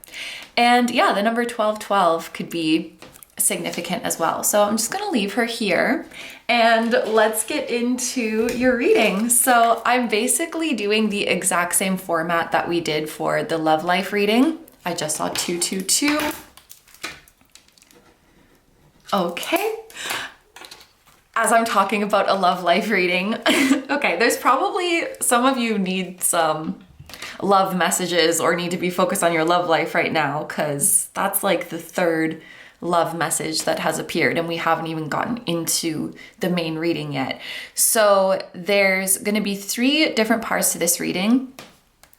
And yeah, the number 1212 could be significant as well. So I'm just gonna leave her here and let's get into your reading. So I'm basically doing the exact same format that we did for the love life reading. I just saw 222. Okay. As I'm talking about a love life reading, okay, there's probably some of you need some love messages or need to be focused on your love life right now, because that's like the 3rd love message that has appeared and we haven't even gotten into the main reading yet. So there's going to be 3 different parts to this reading.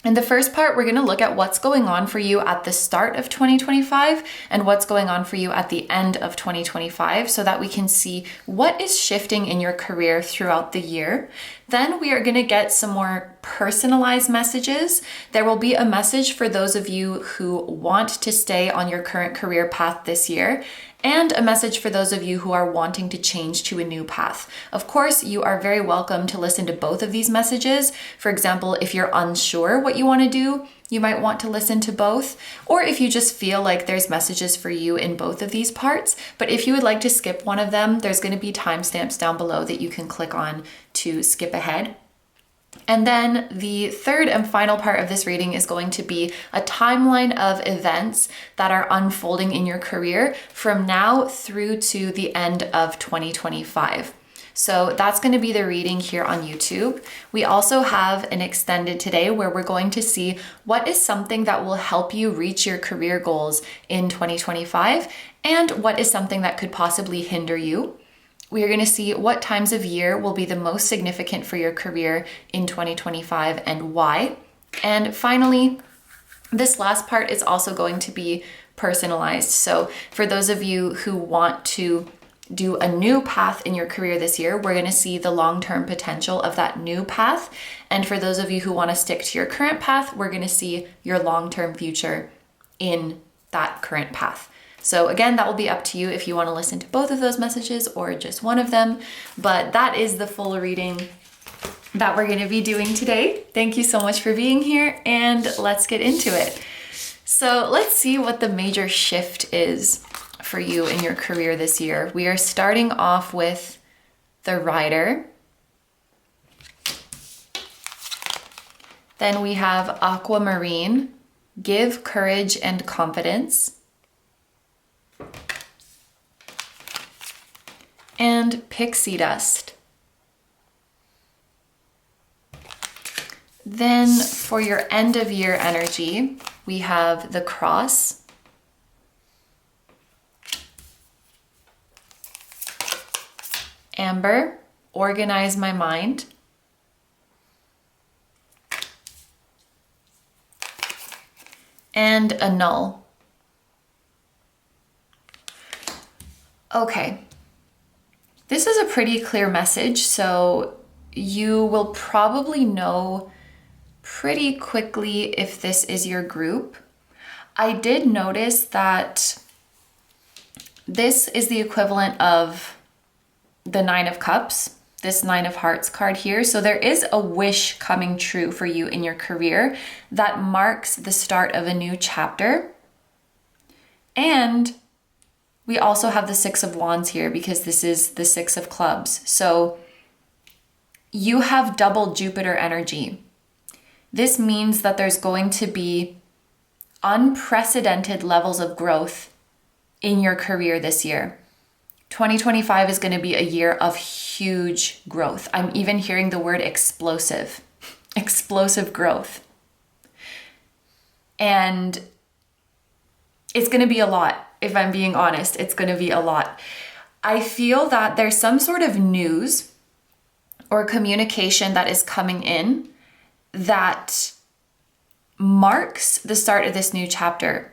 In the first part, we're going to look at what's going on for you at the start of 2025 and what's going on for you at the end of 2025 so that we can see what is shifting in your career throughout the year. Then we are going to get some more personalized messages. There will be a message for those of you who want to stay on your current career path this year, and a message for those of you who are wanting to change to a new path. Of course, you are very welcome to listen to both of these messages. For example, if you're unsure what you want to do, you might want to listen to both, or if you just feel like there's messages for you in both of these parts. But if you would like to skip one of them, there's going to be timestamps down below that you can click on to skip ahead. And then the third and final part of this reading is going to be a timeline of events that are unfolding in your career from now through to the end of 2025. So that's going to be the reading here on YouTube. We also have an extended today where we're going to see what is something that will help you reach your career goals in 2025 and what is something that could possibly hinder you. We are going to see what times of year will be the most significant for your career in 2025 and why. And finally, this last part is also going to be personalized. So for those of you who want to do a new path in your career this year, we're going to see the long-term potential of that new path. And for those of you who want to stick to your current path, we're going to see your long-term future in that current path. So again, that will be up to you if you want to listen to both of those messages or just one of them. But that is the full reading that we're going to be doing today. Thank you so much for being here, and let's get into it. So let's see what the major shift is for you in your career this year. We are starting off with the Rider. Then we have Aquamarine, Give Courage and Confidence. And Pixie Dust. Then for your end of year energy, we have the Cross, Amber, Organize My Mind, and Annul. Okay. This is a pretty clear message, so you will probably know pretty quickly if this is your group. I did notice that this is the equivalent of the Nine of Cups, this Nine of Hearts card here. So there is a wish coming true for you in your career that marks the start of a new chapter. And we also have the Six of Wands here because this is the Six of Clubs. So you have double Jupiter energy. This means that there's going to be unprecedented levels of growth in your career this year. 2025 is going to be a year of huge growth. I'm even hearing the word explosive growth. And it's going to be a lot. If I'm being honest, it's going to be a lot. I feel that there's some sort of news or communication that is coming in that marks the start of this new chapter.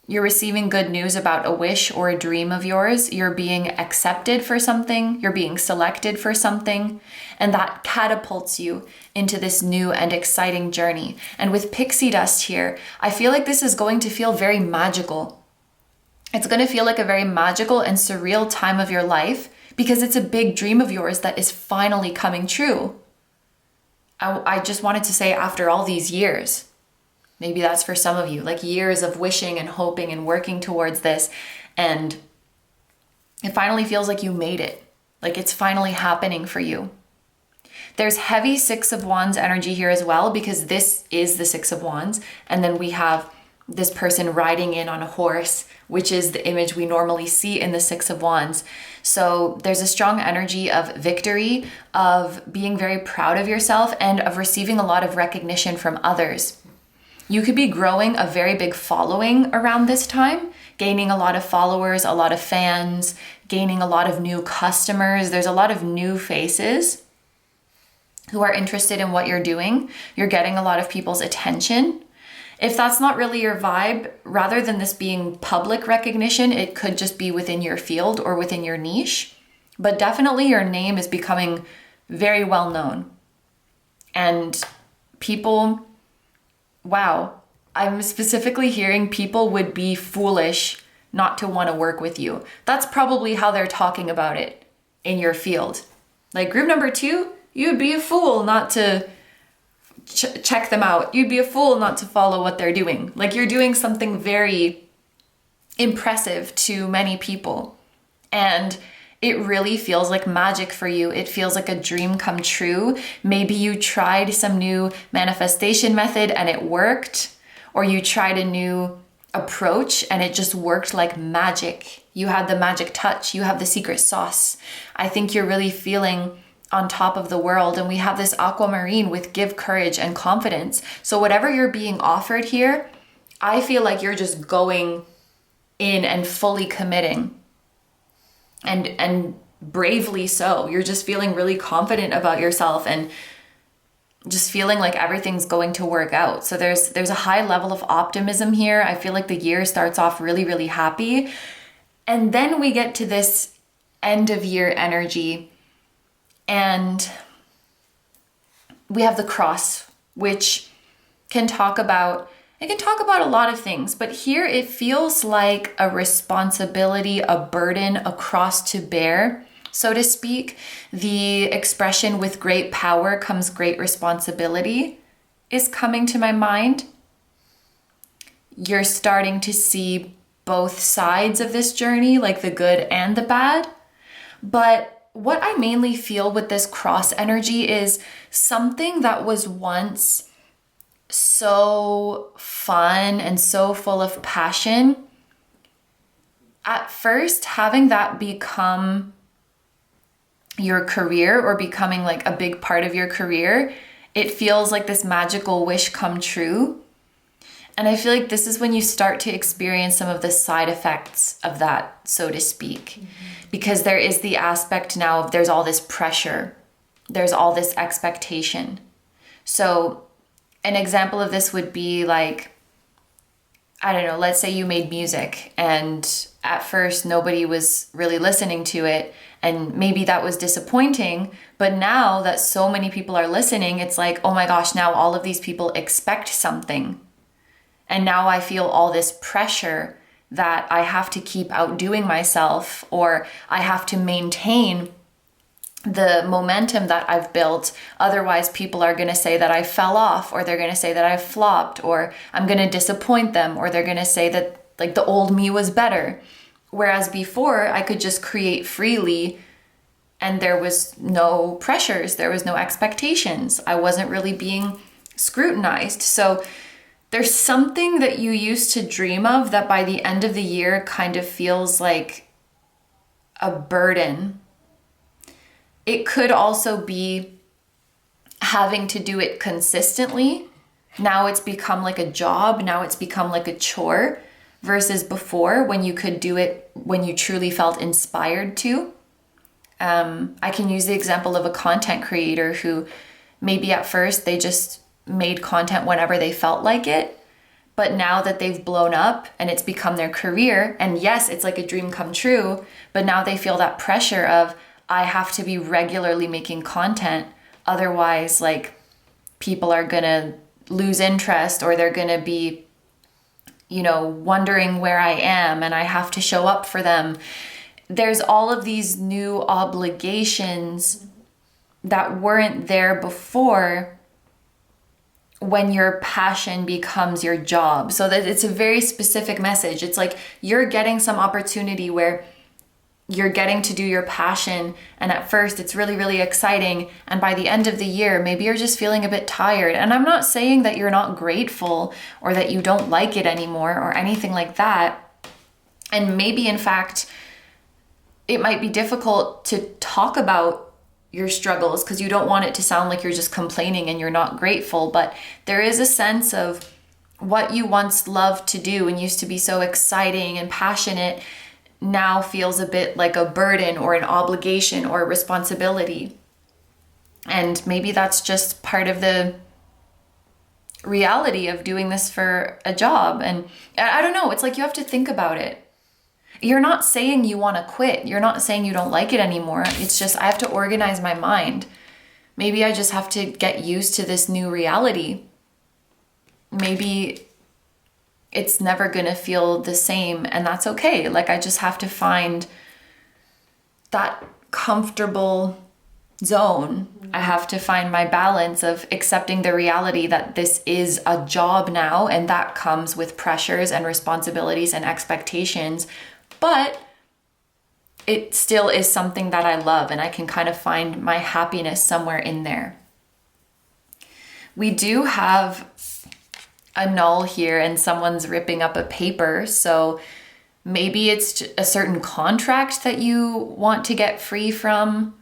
You're receiving good news about a wish or a dream of yours. You're being accepted for something. You're being selected for something. And that catapults you into this new and exciting journey. And with Pixie Dust here, I feel like this is going to feel very magical. It's going to feel like a very magical and surreal time of your life because it's a big dream of yours that is finally coming true. I just wanted to say after all these years, maybe that's for some of you, like years of wishing and hoping and working towards this, and it finally feels like you made it, like it's finally happening for you. There's heavy Six of Wands energy here as well because this is the Six of Wands, and then we have this person riding in on a horse, which is the image we normally see in the Six of Wands. So there's a strong energy of victory, of being very proud of yourself, and of receiving a lot of recognition from others. You could be growing a very big following around this time, gaining a lot of followers, a lot of fans, gaining a lot of new customers. There's a lot of new faces who are interested in what you're doing. You're getting a lot of people's attention. If that's not really your vibe, rather than this being public recognition, it could just be within your field or within your niche. But definitely your name is becoming very well known. And people, wow, I'm specifically hearing people would be foolish not to want to work with you. That's probably how they're talking about it in your field. Like group number 2, you'd be a fool not to check them out. You'd be a fool not to follow what they're doing. Like you're doing something very impressive to many people. And it really feels like magic for you. It feels like a dream come true. Maybe you tried some new manifestation method and it worked, or you tried a new approach and it just worked like magic. You had the magic touch, you have the secret sauce. I think you're really feeling on top of the world, and we have this aquamarine with give, courage, and confidence. So whatever you're being offered here, I feel like you're just going in and fully committing, and bravely so. You're just feeling really confident about yourself and just feeling like everything's going to work out. So there's a high level of optimism here. I feel like the year starts off really, really happy. And then we get to this end of year energy, and we have the cross, which can talk about a lot of things, but here it feels like a responsibility, a burden, a cross to bear, so to speak. The expression with great power comes great responsibility is coming to my mind. You're starting to see both sides of this journey, like the good and the bad. But what I mainly feel with this cross energy is something that was once so fun and so full of passion. At first, having that become your career, or becoming like a big part of your career, it feels like this magical wish come true. And I feel like this is when you start to experience some of the side effects of that, so to speak. Mm-hmm. Because there is the aspect now of there's all this pressure, there's all this expectation. So an example of this would be like, I don't know, let's say you made music and at first nobody was really listening to it, and maybe that was disappointing, but now that so many people are listening, it's like, oh my gosh, now all of these people expect something. And now I feel all this pressure that I have to keep outdoing myself, or I have to maintain the momentum that I've built. Otherwise, people are going to say that I fell off, or they're going to say that I flopped, or I'm going to disappoint them, or they're going to say that like the old me was better. Whereas before, I could just create freely and there was no pressures, there was no expectations. I wasn't really being scrutinized. So there's something that you used to dream of that by the end of the year kind of feels like a burden. It could also be having to do it consistently. Now it's become like a job. Now it's become like a chore, versus before when you could do it when you truly felt inspired to. I can use the example of a content creator who maybe at first they just made content whenever they felt like it. But now that they've blown up and it's become their career, and yes, it's like a dream come true, but now they feel that pressure of, I have to be regularly making content. Otherwise, like, people are going to lose interest, or they're going to be, wondering where I am, and I have to show up for them. There's all of these new obligations that weren't there before when your passion becomes your job. So that it's a very specific message. It's like you're getting some opportunity where you're getting to do your passion, and at first it's really, really exciting, and by the end of the year maybe you're just feeling a bit tired. And I'm not saying that you're not grateful or that you don't like it anymore or anything like that. And maybe in fact it might be difficult to talk about your struggles because you don't want it to sound like you're just complaining and you're not grateful, but there is a sense of what you once loved to do and used to be so exciting and passionate now feels a bit like a burden or an obligation or a responsibility. And maybe that's just part of the reality of doing this for a job. And I don't know, it's like you have to think about it. You're not saying you want to quit. You're not saying you don't like it anymore. It's just I have to organize my mind. Maybe I just have to get used to this new reality. Maybe it's never going to feel the same, and that's okay. Like, I just have to find that comfortable zone. I have to find my balance of accepting the reality that this is a job now, and that comes with pressures and responsibilities and expectations. But it still is something that I love and I can kind of find my happiness somewhere in there. We do have a null here and someone's ripping up a paper. So maybe it's a certain contract that you want to get free from.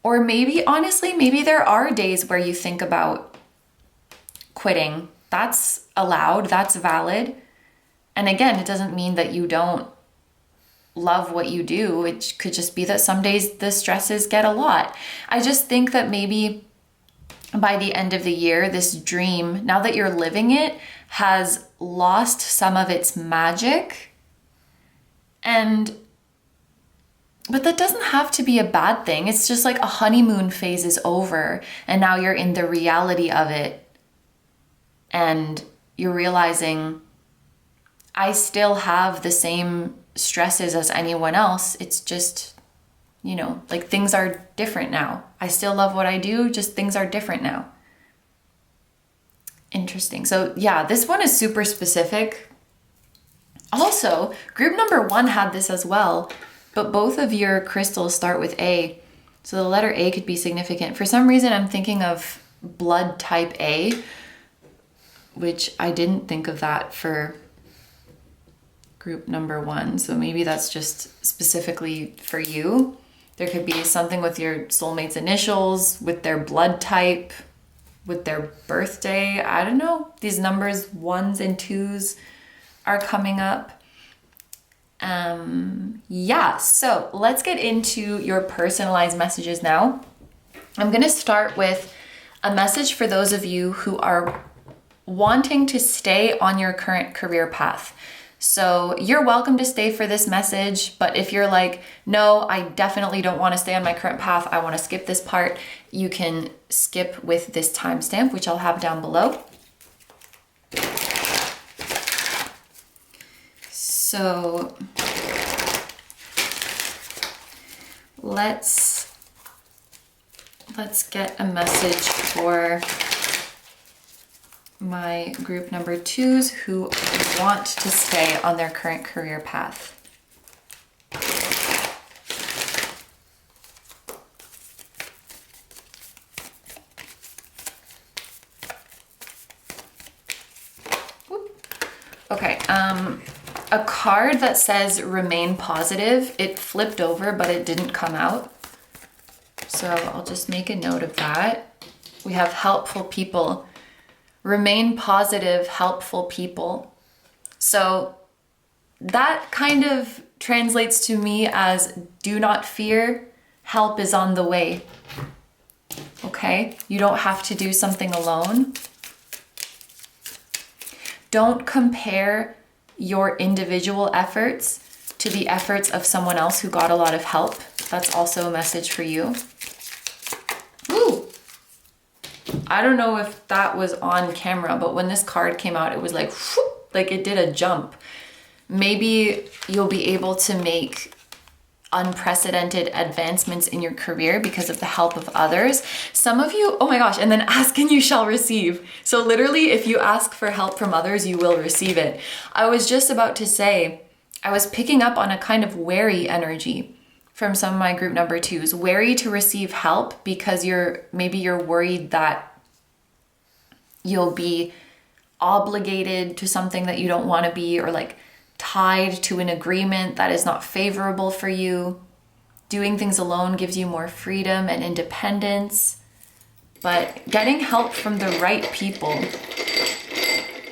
Or maybe, honestly, maybe there are days where you think about quitting. That's allowed, that's valid. And again, it doesn't mean that you don't love what you do. It could just be that some days the stresses get a lot. I just think that maybe by the end of the year, this dream, now that you're living it, has lost some of its magic. But that doesn't have to be a bad thing. It's just like a honeymoon phase is over and now you're in the reality of it. And you're realizing I still have the same stresses as anyone else. It's just, like things are different now. I still love what I do, just things are different now. Interesting. So yeah, this one is super specific. Also, group number 1 had this as well, but both of your crystals start with A. So the letter A could be significant. For some reason, I'm thinking of blood type A, which I didn't think of that for group number 1. So maybe that's just specifically for you. There could be something with your soulmate's initials, with their blood type, with their birthday. I don't know. These numbers, 1s and 2s, are coming up. Yeah, so let's get into your personalized messages now. I'm going to start with a message for those of you who are wanting to stay on your current career path. So you're welcome to stay for this message, but if you're like, no, I definitely don't want to stay on my current path, I want to skip this part, you can skip with this timestamp, which I'll have down below. So let's get a message for my group number 2s who want to stay on their current career path. Okay, a card that says remain positive, it flipped over, but it didn't come out. So I'll just make a note of that. We have helpful people. Remain positive, helpful people. So that kind of translates to me as do not fear, help is on the way. Okay? You don't have to do something alone. Don't compare your individual efforts to the efforts of someone else who got a lot of help. That's also a message for you. Ooh! I don't know if that was on camera, but when this card came out, it was like, whoop, like it did a jump. Maybe you'll be able to make unprecedented advancements in your career because of the help of others. Some of you, oh my gosh, and then ask and you shall receive. So literally, if you ask for help from others, you will receive it. I was just about to say, I was picking up on a kind of wary energy from some of my group number 2s, wary to receive help because maybe you're worried that you'll be obligated to something that you don't want to be, or like tied to an agreement that is not favorable for you. Doing things alone gives you more freedom and independence, but getting help from the right people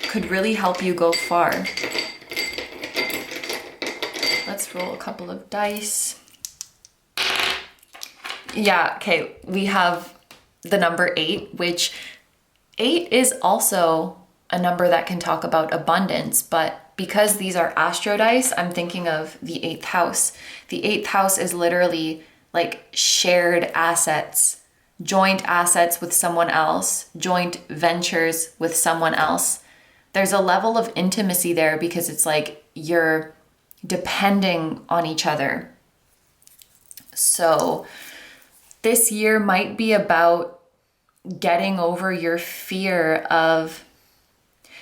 could really help you go far. Let's roll a couple of dice. Yeah, okay, we have the number 8, which 8 is also a number that can talk about abundance, but because these are astro dice, I'm thinking of the 8th house. The 8th house is literally like shared assets, joint assets with someone else, joint ventures with someone else. There's a level of intimacy there because it's like you're depending on each other. So this year might be about getting over your fear of,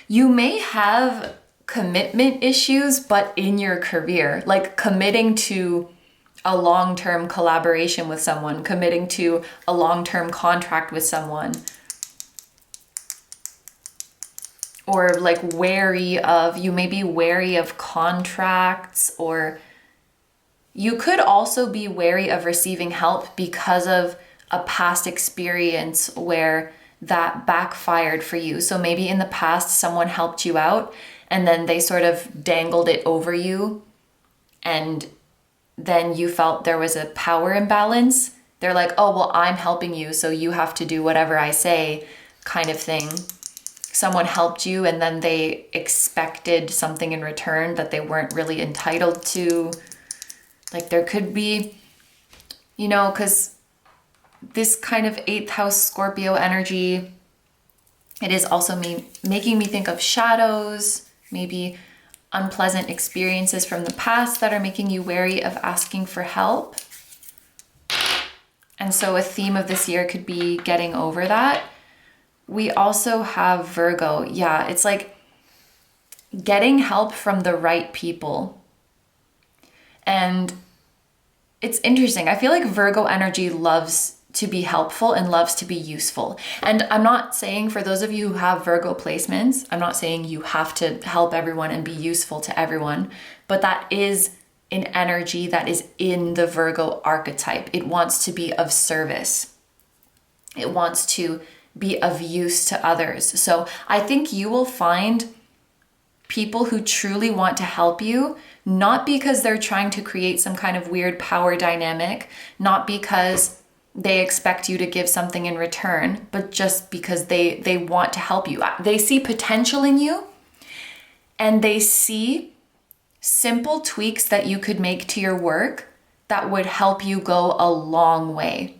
you may have commitment issues, but in your career, like committing to a long-term collaboration with someone, committing to a long-term contract with someone. Or like you may be wary of contracts, or you could also be wary of receiving help because of a past experience where that backfired for you. So maybe in the past someone helped you out and then they sort of dangled it over you, and then you felt there was a power imbalance. They're like, oh, well, I'm helping you, so you have to do whatever I say, kind of thing. Someone helped you and then they expected something in return that they weren't really entitled to. Like there could be, because this kind of 8th house Scorpio energy, it is also making me think of shadows, maybe unpleasant experiences from the past that are making you wary of asking for help. And so a theme of this year could be getting over that. We also have Virgo. Yeah, it's like getting help from the right people. And it's interesting. I feel like Virgo energy loves to be helpful and loves to be useful. And I'm not saying, for those of you who have Virgo placements, I'm not saying you have to help everyone and be useful to everyone, but that is an energy that is in the Virgo archetype. It wants to be of service. It wants to be of use to others. So I think you will find people who truly want to help you, not because they're trying to create some kind of weird power dynamic, not because they expect you to give something in return, but just because they want to help you. They see potential in you, and they see simple tweaks that you could make to your work that would help you go a long way.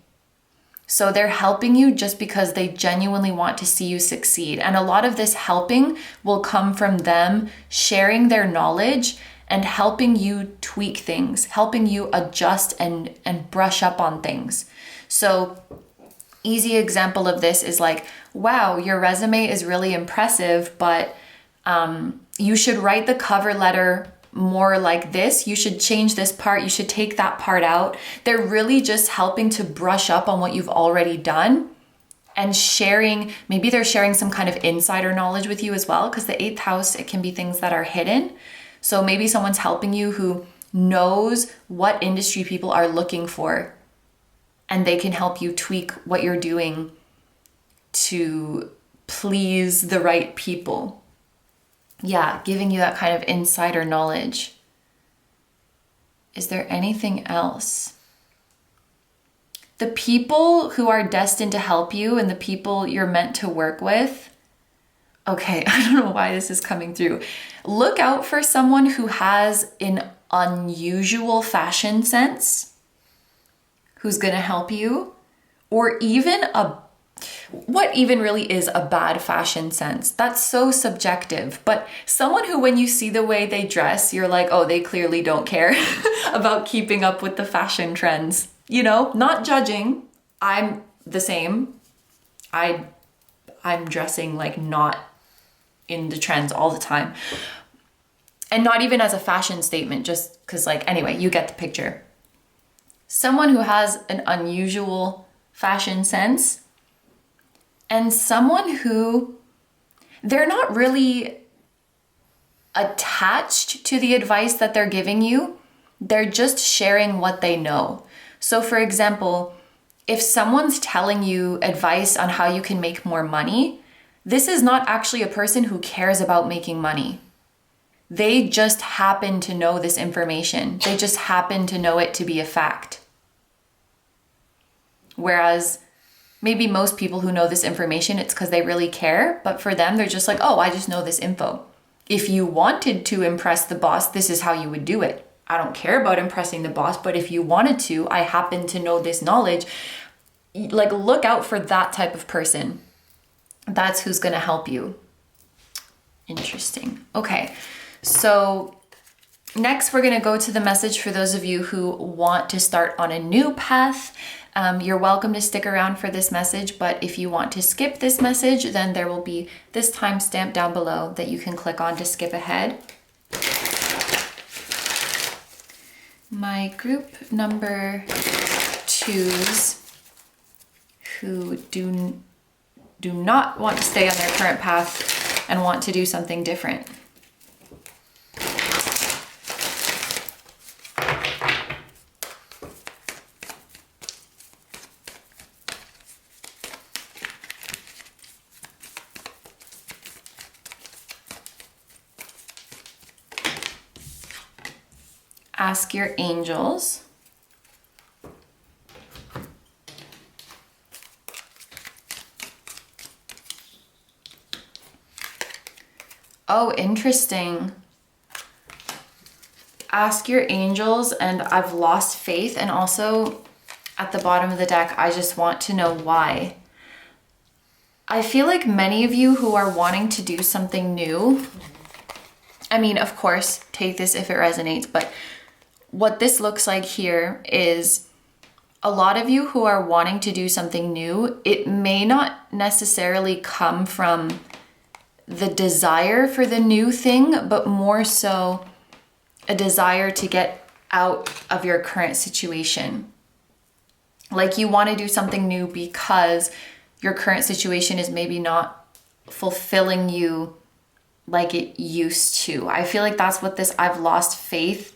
So they're helping you just because they genuinely want to see you succeed. And a lot of this helping will come from them sharing their knowledge and helping you tweak things, helping you adjust and brush up on things. So easy example of this is like, wow, your resume is really impressive, but you should write the cover letter more like this. You should change this part. You should take that part out. They're really just helping to brush up on what you've already done and sharing. Maybe they're sharing some kind of insider knowledge with you as well, because the 8th house, it can be things that are hidden. So maybe someone's helping you who knows what industry people are looking for, and they can help you tweak what you're doing to please the right people. Yeah, giving you that kind of insider knowledge. Is there anything else? The people who are destined to help you and the people you're meant to work with. Okay, I don't know why this is coming through. Look out for someone who has an unusual fashion sense, who's going to help you, or even what even really is a bad fashion sense? That's so subjective. But someone who, when you see the way they dress, you're like, oh, they clearly don't care about keeping up with the fashion trends. Not judging. I'm the same. I'm dressing like not in the trends all the time. And not even as a fashion statement, just because anyway, you get the picture. Someone who has an unusual fashion sense, and someone who they're not really attached to the advice that they're giving you. They're just sharing what they know. So for example, if someone's telling you advice on how you can make more money, this is not actually a person who cares about making money. They just happen to know this information. They just happen to know it to be a fact. Whereas maybe most people who know this information, it's because they really care. But for them, they're just like, oh, I just know this info. If you wanted to impress the boss, this is how you would do it. I don't care about impressing the boss, but if you wanted to, I happen to know this knowledge. Look out for that type of person. That's who's going to help you. Interesting. Okay, so next we're going to go to the message for those of you who want to start on a new path. You're welcome to stick around for this message, but if you want to skip this message, then there will be this timestamp down below that you can click on to skip ahead. my group number twos who do not want to stay on their current path and want to do something different. Ask your angels. Oh, interesting. Ask your angels, and I've lost faith, and also at the bottom of the deck, I just want to know why. I feel like many of you who are wanting to do something new, I mean, of course, take this if it resonates, but what this looks like here is a lot of you who are wanting to do something new, it may not necessarily come from the desire for the new thing, but more so a desire to get out of your current situation. Like you want to do something new because your current situation is maybe not fulfilling you like it used to. I feel like that's what this I've lost faith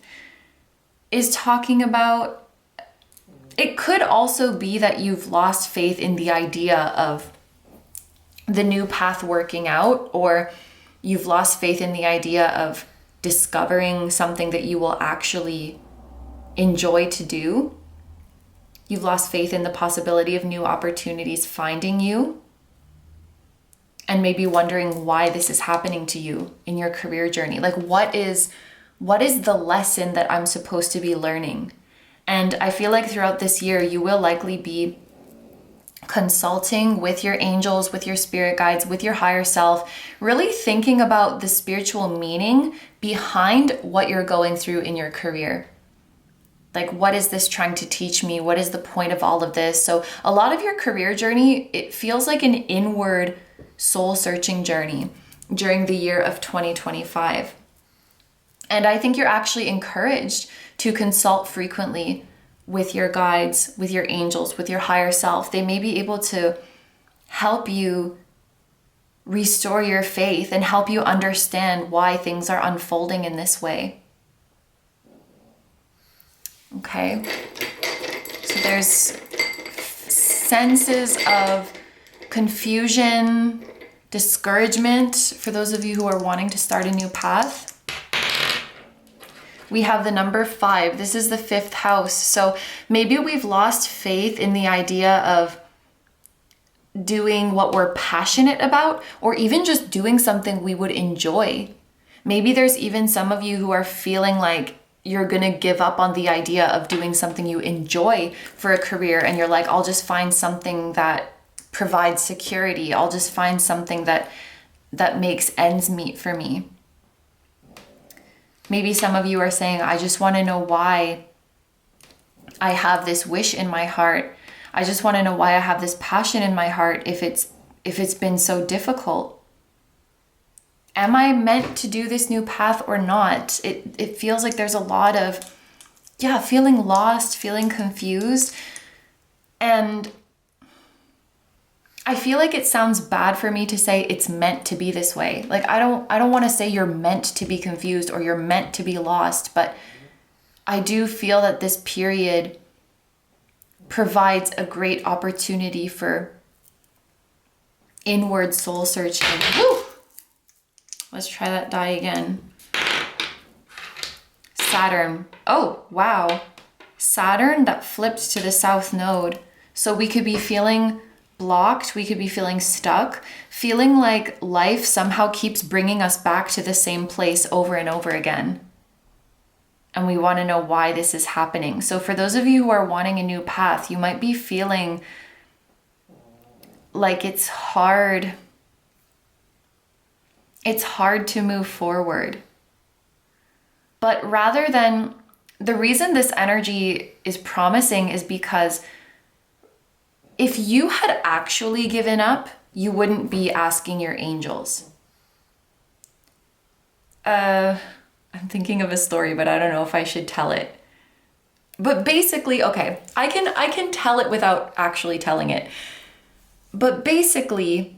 is talking about. It could also be that you've lost faith in the idea of the new path working out, or you've lost faith in the idea of discovering something that you will actually enjoy to do. You've lost faith in the possibility of new opportunities finding you, and maybe wondering why this is happening to you in your career journey. Like, what is the lesson that I'm supposed to be learning? And I feel like throughout this year, you will likely be consulting with your angels, with your spirit guides, with your higher self, really thinking about the spiritual meaning behind what you're going through in your career. Like, what is this trying to teach me? What is the point of all of this? So a lot of your career journey, it feels like an inward soul-searching journey during the year of 2025. And I think you're actually encouraged to consult frequently with your guides, with your angels, with your higher self. They may be able to help you restore your faith and help you understand why things are unfolding in this way. Okay, so there's senses of confusion, discouragement for those of you who are wanting to start a new path. We have the number 5. This is the 5th house. So maybe we've lost faith in the idea of doing what we're passionate about, or even just doing something we would enjoy. Maybe there's even some of you who are feeling like you're gonna give up on the idea of doing something you enjoy for a career, and you're like, I'll just find something that provides security. I'll just find something that makes ends meet for me. Maybe some of you are saying, I just want to know why I have this wish in my heart. I just want to know why I have this passion in my heart if it's been so difficult. Am I meant to do this new path or not? It feels like there's a lot of, feeling lost, feeling confused. And I feel like it sounds bad for me to say it's meant to be this way. Like, I don't want to say you're meant to be confused or you're meant to be lost, but I do feel that this period provides a great opportunity for inward soul searching. Woo! Let's try that die again. Saturn. Oh, wow. Saturn that flipped to the south node. So we could be feeling blocked, we could be feeling stuck, feeling like life somehow keeps bringing us back to the same place over and over again. And we want to know why this is happening. So for those of you who are wanting a new path, you might be feeling like it's hard. It's hard to move forward. But rather than, the reason this energy is promising is because if you had actually given up, you wouldn't be asking your angels. I'm thinking of a story, but I don't know if I should tell it. But basically, okay, I can tell it without actually telling it. But basically,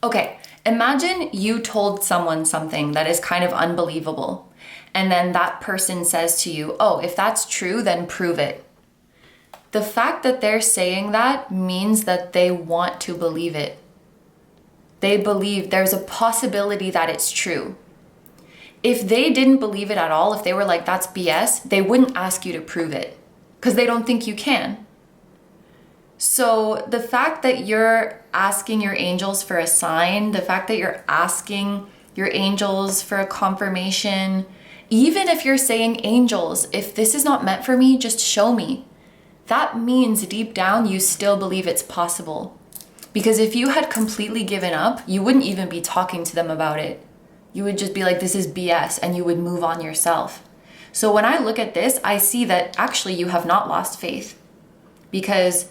okay, imagine you told someone something that is kind of unbelievable. And then that person says to you, oh, if that's true, then prove it. The fact that they're saying that means that they want to believe it. They believe there's a possibility that it's true. If they didn't believe it at all, if they were like, that's BS, they wouldn't ask you to prove it because they don't think you can. So the fact that you're asking your angels for a sign, the fact that you're asking your angels for a confirmation, even if you're saying, angels, if this is not meant for me, just show me. That means deep down you still believe it's possible. Because if you had completely given up, you wouldn't even be talking to them about it. You would just be like, this is BS, and you would move on yourself. So when I look at this, I see that actually you have not lost faith. Because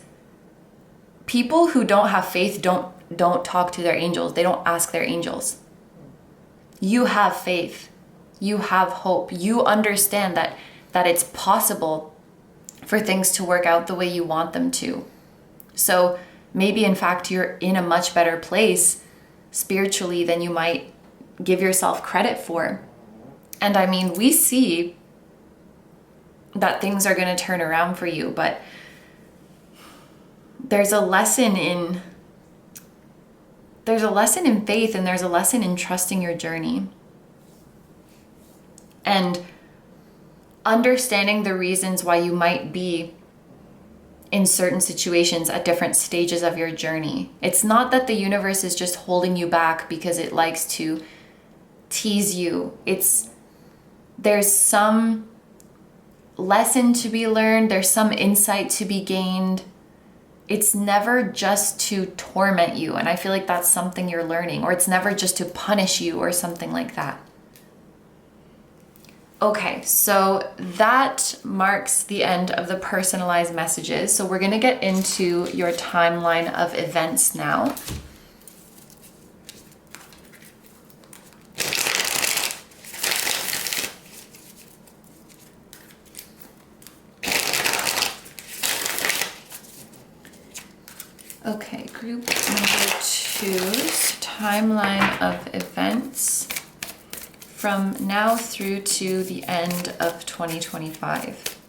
people who don't have faith don't talk to their angels. They don't ask their angels. You have faith. You have hope. You understand that it's possible for things to work out the way you want them to. So maybe in fact you're in a much better place spiritually than you might give yourself credit for. And I mean, we see that things are going to turn around for you, but there's a lesson in faith, and there's a lesson in trusting your journey and understanding the reasons why you might be in certain situations at different stages of your journey. It's not that the universe is just holding you back because it likes to tease you. There's some lesson to be learned, there's some insight to be gained. It's never just to torment you, and I feel like that's something you're learning, or it's never just to punish you or something like that. Okay, so that marks the end of the personalized messages. So we're going to get into your timeline of events now. Okay, group number 2's timeline of events from now through to the end of 2025.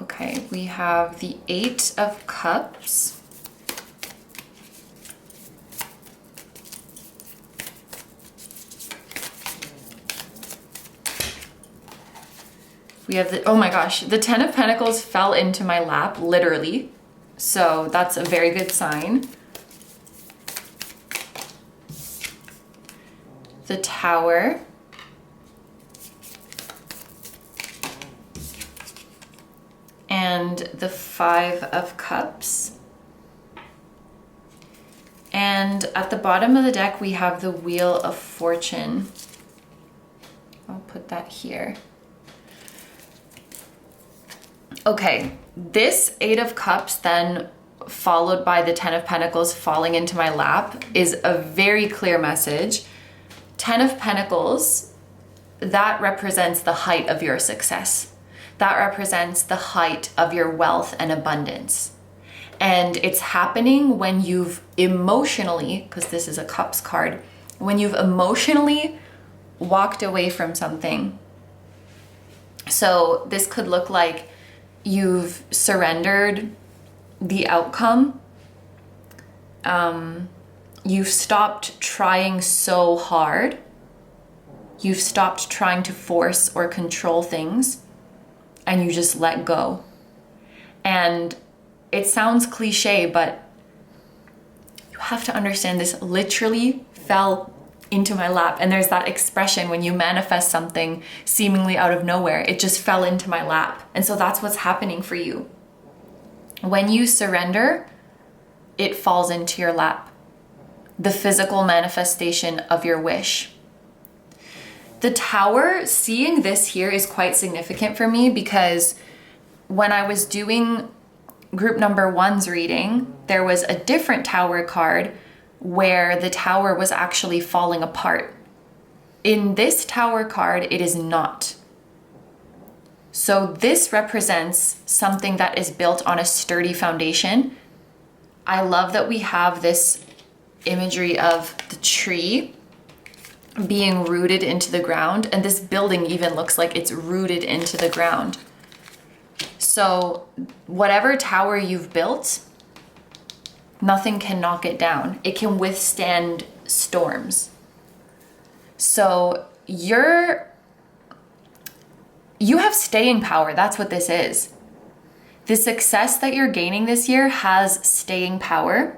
Okay, we have the 8 of Cups. We have the, oh my gosh, the 10 of Pentacles fell into my lap, literally. So that's a very good sign. The Tower. And the 5 of Cups. And at the bottom of the deck, we have the Wheel of Fortune. I'll put that here. Okay, this 8 of Cups then followed by the 10 of Pentacles falling into my lap is a very clear message. 10 of Pentacles, that represents the height of your success. That represents the height of your wealth and abundance. And it's happening when you've emotionally, because this is a Cups card, when you've emotionally walked away from something. So this could look like you've surrendered the outcome. You've stopped trying so hard. You've stopped trying to force or control things, and you just let go. And it sounds cliche, but you have to understand this literally fell into my lap. And there's that expression when you manifest something seemingly out of nowhere, it just fell into my lap. And so that's what's happening for you. When you surrender, it falls into your lap. The physical manifestation of your wish. The Tower, seeing this here is quite significant for me because when I was doing group number 1's reading, there was a different Tower card where the tower was actually falling apart. In this tower card, it is not. So this represents something that is built on a sturdy foundation. I love that we have this imagery of the tree being rooted into the ground, and this building even looks like it's rooted into the ground. So whatever tower you've built, nothing can knock it down. It can withstand storms. So you have staying power. That's what this is. The success that you're gaining this year has staying power.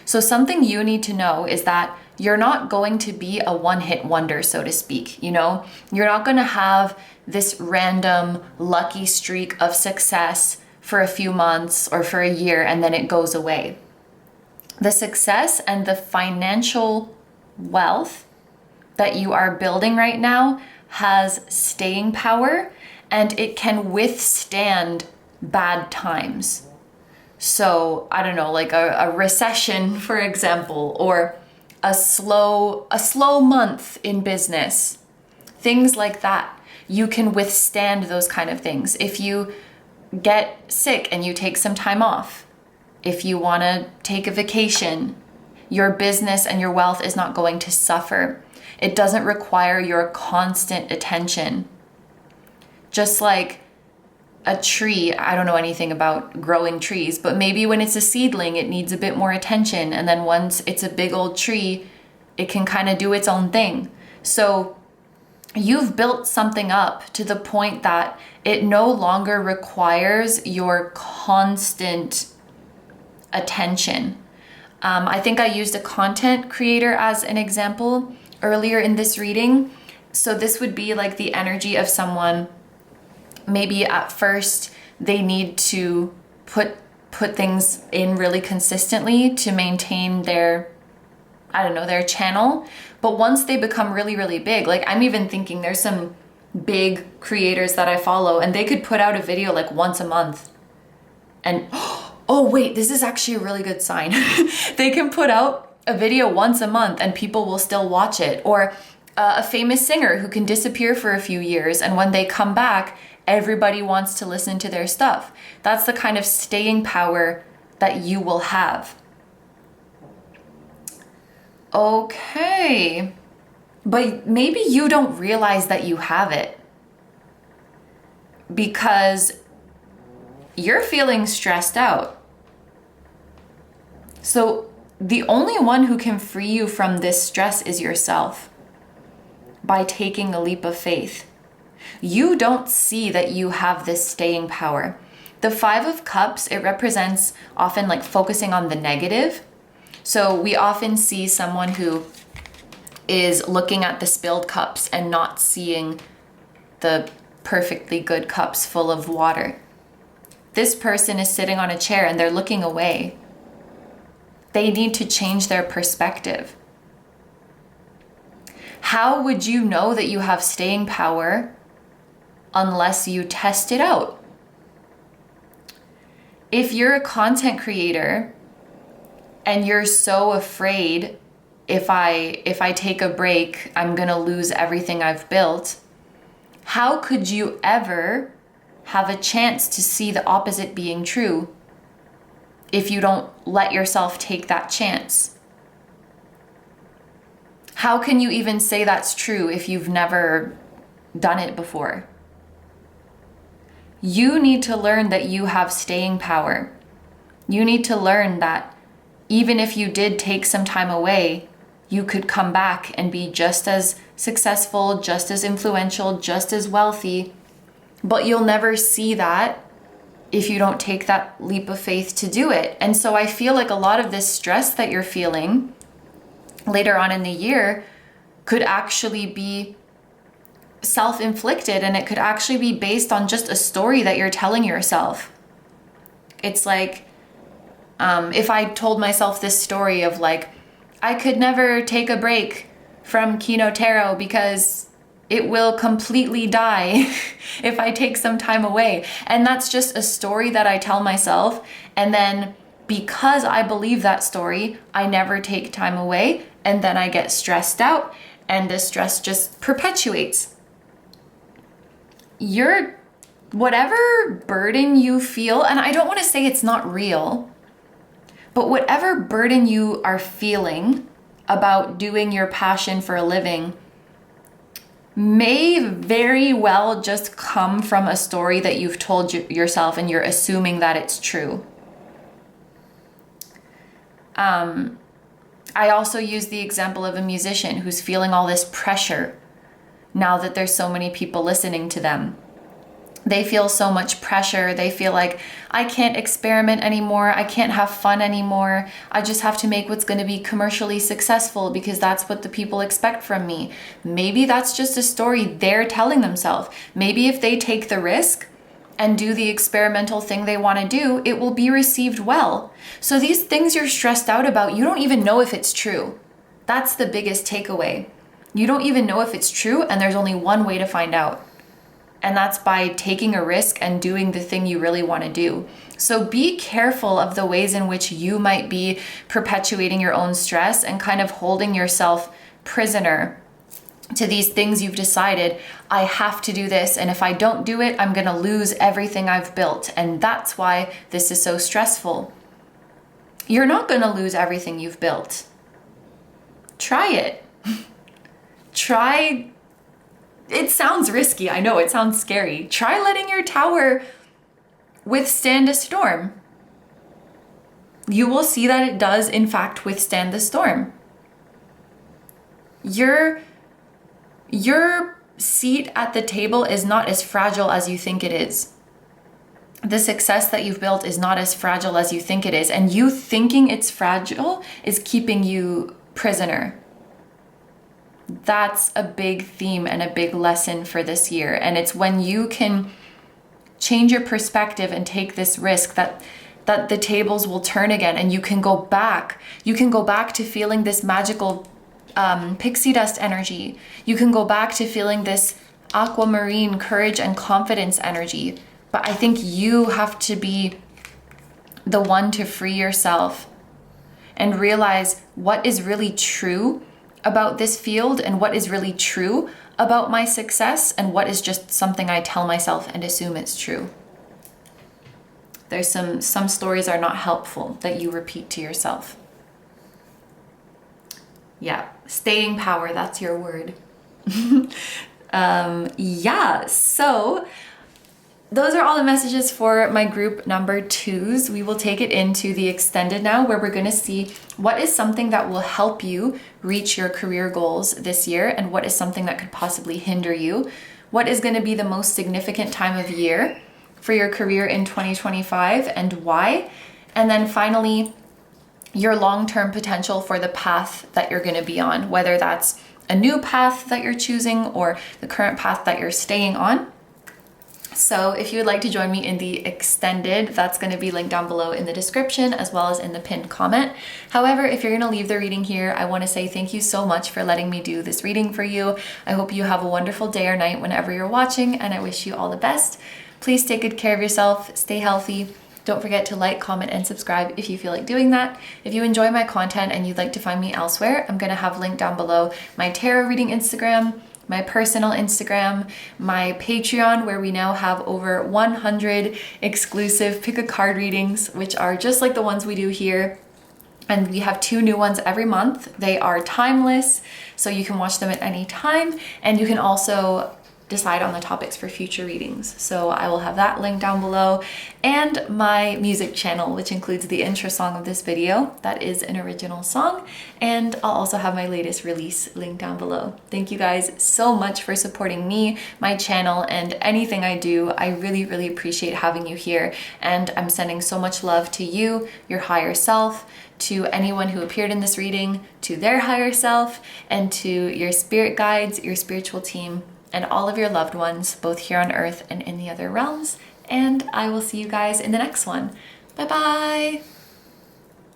So something you need to know is that you're not going to be a one-hit wonder, so to speak. You know, you're not going to have this random lucky streak of success for a few months or for a year and then it goes away. The success and the financial wealth that you are building right now has staying power, and it can withstand bad times. So I don't know, like a recession, for example, or a slow month in business, things like that. You can withstand those kind of things. If you get sick and you take some time off, if you want to take a vacation, your business and your wealth is not going to suffer. It doesn't require your constant attention. Just like a tree, I don't know anything about growing trees, but maybe when it's a seedling, it needs a bit more attention. And then once it's a big old tree, it can kind of do its own thing. So you've built something up to the point that it no longer requires your constant attention. I think I used a content creator as an example earlier in this reading. So this would be like the energy of someone. Maybe at first they need to put things in really consistently to maintain their, I don't know, their channel. But once they become really, really big, like I'm even thinking there's some big creators that I follow and they could put out a video like once a month. And oh wait, this is actually a really good sign. They can put out a video once a month and people will still watch it. Or a famous singer who can disappear for a few years, and when they come back, everybody wants to listen to their stuff. That's the kind of staying power that you will have. Okay. But maybe you don't realize that you have it because you're feeling stressed out. So the only one who can free you from this stress is yourself by taking a leap of faith. You don't see that you have this staying power. The 5 of Cups, it represents often like focusing on the negative. So we often see someone who is looking at the spilled cups and not seeing the perfectly good cups full of water. This person is sitting on a chair and they're looking away. They need to change their perspective. How would you know that you have staying power unless you test it out? If you're a content creator and you're so afraid, if I take a break, I'm gonna lose everything I've built, how could you ever have a chance to see the opposite being true if you don't let yourself take that chance? How can you even say that's true if you've never done it before? You need to learn that you have staying power. You need to learn that even if you did take some time away, you could come back and be just as successful, just as influential, just as wealthy. But you'll never see that if you don't take that leap of faith to do it. And so I feel like a lot of this stress that you're feeling later on in the year could actually be self-inflicted, and it could actually be based on just a story that you're telling yourself. It's like, if I told myself this story of like, I could never take a break from KINO Tarot because it will completely die if I take some time away. And that's just a story that I tell myself. And then because I believe that story, I never take time away, and then I get stressed out, and the stress just perpetuates. Whatever burden you feel, and I don't want to say it's not real, but whatever burden you are feeling about doing your passion for a living may very well just come from a story that you've told yourself and you're assuming that it's true. I also use the example of a musician who's feeling all this pressure now that there's so many people listening to them. They feel so much pressure. They feel like, I can't experiment anymore. I can't have fun anymore. I just have to make what's going to be commercially successful because that's what the people expect from me. Maybe that's just a story they're telling themselves. Maybe if they take the risk and do the experimental thing they want to do, it will be received well. So these things you're stressed out about, you don't even know if it's true. That's the biggest takeaway. You don't even know if it's true, and there's only one way to find out. And that's by taking a risk and doing the thing you really want to do. So be careful of the ways in which you might be perpetuating your own stress and kind of holding yourself prisoner to these things you've decided, I have to do this, and if I don't do it, I'm going to lose everything I've built. And that's why this is so stressful. You're not going to lose everything you've built. Try it. Try. It sounds risky. I know, it sounds scary. Try letting your tower withstand a storm. You will see that it does, in fact, withstand the storm. Your seat at the table is not as fragile as you think it is. The success that you've built is not as fragile as you think it is. And you thinking it's fragile is keeping you prisoner. That's a big theme and a big lesson for this year. And it's when you can change your perspective and take this risk that the tables will turn again, and you can go back. You can go back to feeling this magical pixie dust energy. You can go back to feeling this aquamarine courage and confidence energy. But I think you have to be the one to free yourself and realize what is really true about this field and what is really true about my success and what is just something I tell myself and assume it's true. There's some stories are not helpful that you repeat to yourself. Yeah, staying power, that's your word. So those are all the messages for my group number 2s. We will take it into the extended now, where we're going to see what is something that will help you reach your career goals this year and what is something that could possibly hinder you. What is going to be the most significant time of year for your career in 2025 and why? And then finally, your long-term potential for the path that you're going to be on, whether that's a new path that you're choosing or the current path that you're staying on. So if you would like to join me in the extended, that's going to be linked down below in the description as well as in the pinned comment. However, if you're going to leave the reading here, I want to say thank you so much for letting me do this reading for you. I hope you have a wonderful day or night whenever you're watching, and I wish you all the best. Please take good care of yourself, stay healthy. Don't forget to like, comment, and subscribe if you feel like doing that. If you enjoy my content and you'd like to find me elsewhere, I'm going to have linked down below my tarot reading Instagram, my personal Instagram, my Patreon, where we now have over 100 exclusive pick a card readings, which are just like the ones we do here. And we have 2 new ones every month. They are timeless, so you can watch them at any time. And you can also decide on the topics for future readings. So I will have that linked down below, and my music channel, which includes the intro song of this video. That is an original song, and I'll also have my latest release linked down below. Thank you guys so much for supporting me, my channel, and anything I do. I really, really appreciate having you here, and I'm sending so much love to you, your higher self, to anyone who appeared in this reading, to their higher self, and to your spirit guides, your spiritual team, and all of your loved ones, both here on earth and in the other realms. And I will see you guys in the next one. Bye-bye.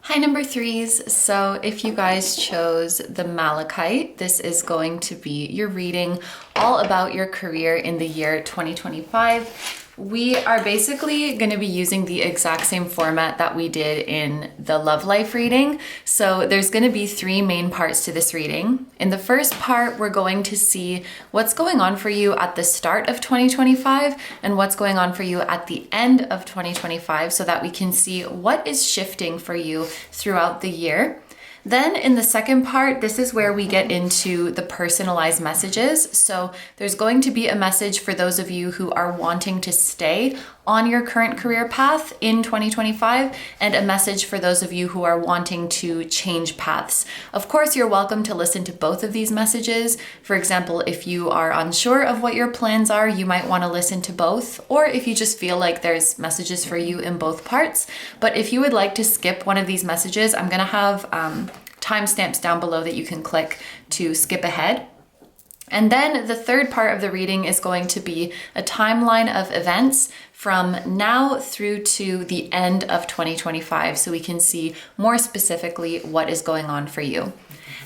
Hi, number 3s. So if you guys chose the Malachite, this is going to be your reading all about your career in the year 2025. We are basically going to be using the exact same format that we did in the Love Life reading. So there's going to be 3 main parts to this reading. In the first part, we're going to see what's going on for you at the start of 2025 and what's going on for you at the end of 2025 so that we can see what is shifting for you throughout the year. Then in the second part, this is where we get into the personalized messages. So there's going to be a message for those of you who are wanting to stay on your current career path in 2025, and a message for those of you who are wanting to change paths. Of course, you're welcome to listen to both of these messages. For example, if you are unsure of what your plans are, you might want to listen to both, or if you just feel like there's messages for you in both parts. But if you would like to skip one of these messages, I'm going to have timestamps down below that you can click to skip ahead. And then the third part of the reading is going to be a timeline of events from now through to the end of 2025, so we can see more specifically what is going on for you.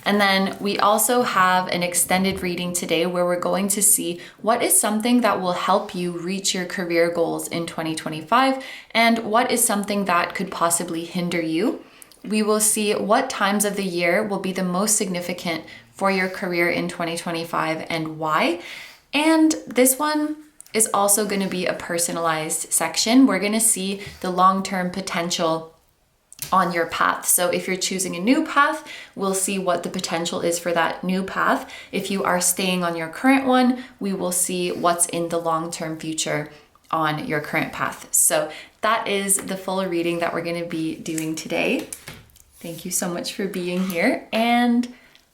And then we also have an extended reading today where we're going to see what is something that will help you reach your career goals in 2025 and what is something that could possibly hinder you. We will see what times of the year will be the most significant for your career in 2025 and why. And this one is also going to be a personalized section. We're going to see the long-term potential on your path. So if you're choosing a new path, we'll see what the potential is for that new path. If you are staying on your current one, we will see what's in the long-term future on your current path. So that is the full reading that we're going to be doing today. Thank you so much for being here, and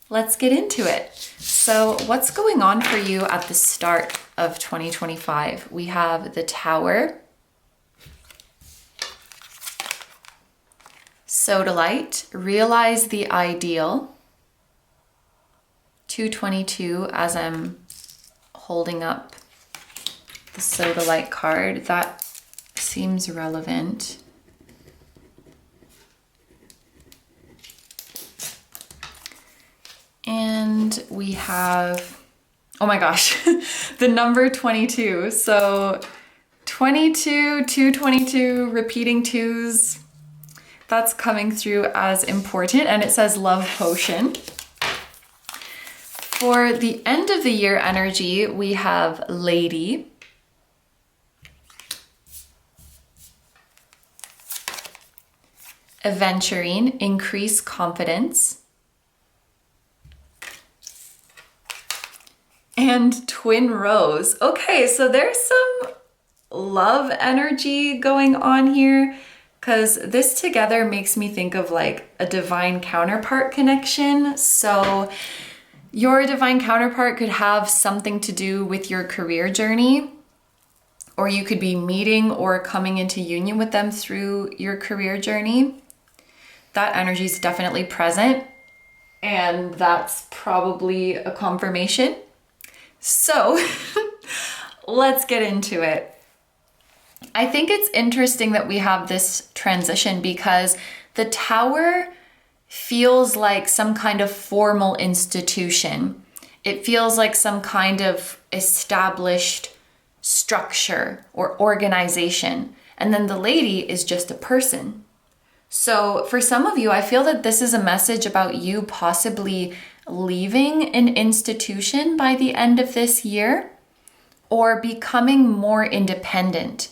let's get into it. So what's going on for you at the start of 2025? We have the Tower, Sodalite, Realize the Ideal, 222 as I'm holding up the Sodalite card. That seems relevant. And we have, oh my gosh, the number 22. So 22, 222, repeating twos, that's coming through as important. And it says Love Potion. For the end of the year energy, we have Lady, Aventurine, Increase Confidence, and Twin Rose. Okay, so there's some love energy going on here, because this together makes me think of like a divine counterpart connection. So your divine counterpart could have something to do with your career journey, or you could be meeting or coming into union with them through your career journey. That energy is definitely present, and that's probably a confirmation. So let's get into it. I think it's interesting that we have this transition because the Tower feels like some kind of formal institution. It feels like some kind of established structure or organization. And then the Lady is just a person. So for some of you, I feel that this is a message about you possibly leaving an institution by the end of this year, or becoming more independent,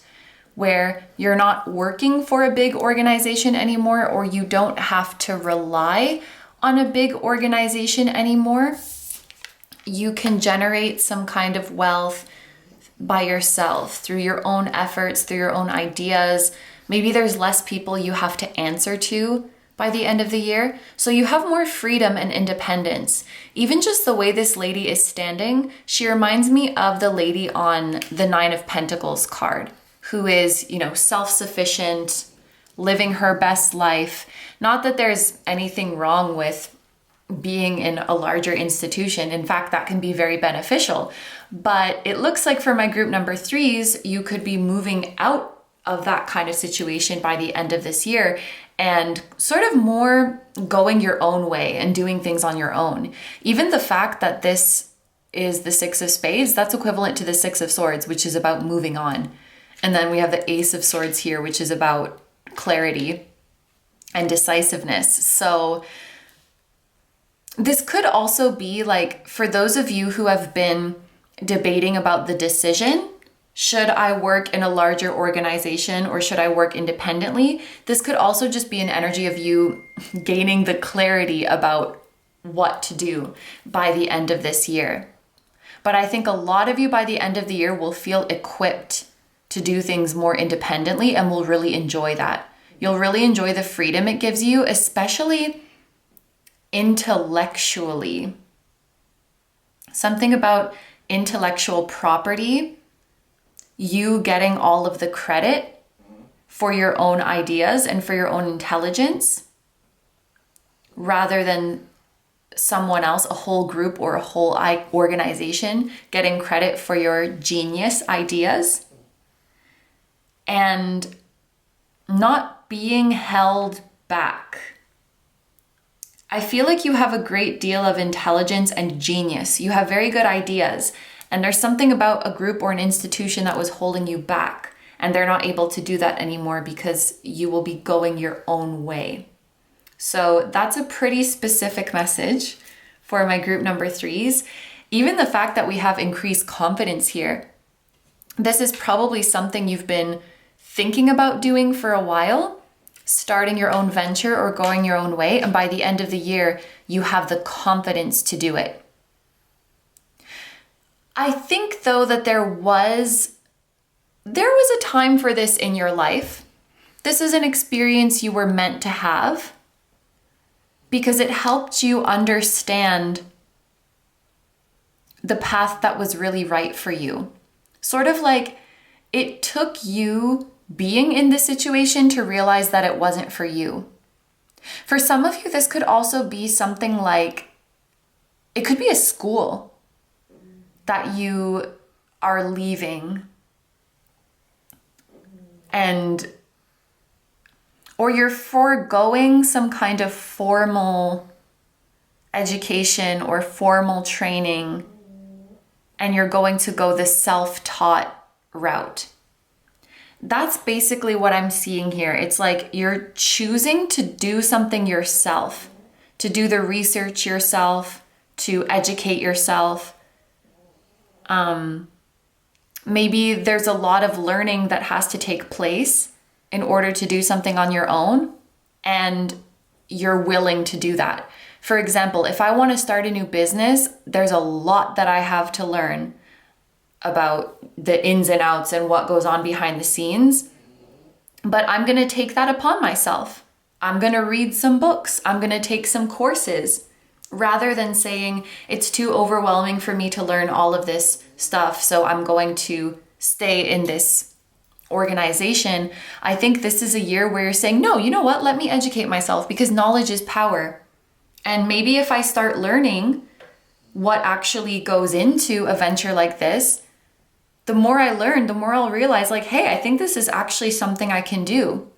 where you're not working for a big organization anymore, or you don't have to rely on a big organization anymore. You can generate some kind of wealth by yourself through your own efforts, through your own ideas. Maybe there's less people you have to answer to by the end of the year. So you have more freedom and independence. Even just the way this lady is standing, she reminds me of the lady on the 9 of Pentacles card, who is, self-sufficient, living her best life. Not that there's anything wrong with being in a larger institution. In fact, that can be very beneficial. But it looks like for my group number 3s, you could be moving out of that kind of situation by the end of this year and sort of more going your own way and doing things on your own. Even the fact that this is the 6 of Spades, that's equivalent to the 6 of Swords, which is about moving on And then we have the Ace of Swords here, which is about clarity and decisiveness. So this could also be like, for those of you who have been debating about the decision, should I work in a larger organization or should I work independently? This could also just be an energy of you gaining the clarity about what to do by the end of this year. But I think a lot of you by the end of the year will feel equipped to do things more independently and will really enjoy that. You'll really enjoy the freedom it gives you, especially intellectually. Something about intellectual property, you getting all of the credit for your own ideas and for your own intelligence, rather than someone else, a whole group or a whole organization getting credit for your genius ideas, and not being held back. I feel like you have a great deal of intelligence and genius. You have very good ideas, and there's something about a group or an institution that was holding you back, and they're not able to do that anymore because you will be going your own way. So that's a pretty specific message for my group number 3s. Even the fact that we have increased confidence here, this is probably something you've been thinking about doing for a while, starting your own venture or going your own way, and by the end of the year, you have the confidence to do it. I think though that there was a time for this in your life. This is an experience you were meant to have because it helped you understand the path that was really right for you. Sort of like it took you being in this situation to realize that it wasn't for you. For some of you, this could also be something like, it could be a school that you are leaving, or you're foregoing some kind of formal education or formal training, and you're going to go the self-taught route. That's basically what I'm seeing here. It's like you're choosing to do something yourself, to do the research yourself, to educate yourself. Maybe there's a lot of learning that has to take place in order to do something on your own, and you're willing to do that. For example, if I want to start a new business, there's a lot that I have to learn about the ins and outs and what goes on behind the scenes. But I'm going to take that upon myself. I'm going to read some books. I'm going to take some courses, rather than saying it's too overwhelming for me to learn all of this stuff, so I'm going to stay in this organization. I think this is a year where you're saying, no, you know what? Let me educate myself, because knowledge is power. And maybe if I start learning what actually goes into a venture like this, the more I learn, the more I'll realize like, hey, I think this is actually something I can do.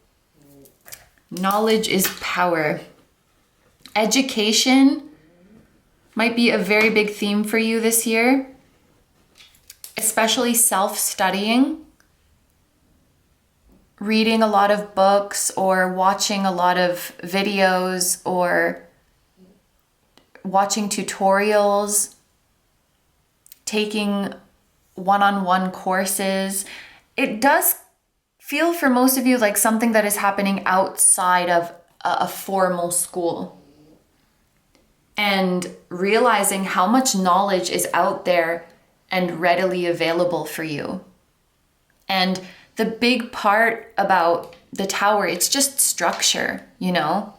Knowledge is power. Education might be a very big theme for you this year, especially self-studying, reading a lot of books or watching a lot of videos or watching tutorials, taking one-on-one courses. It does feel for most of you like something that is happening outside of a formal school. And realizing how much knowledge is out there and readily available for you. And the big part about the tower, it's just structure, you know?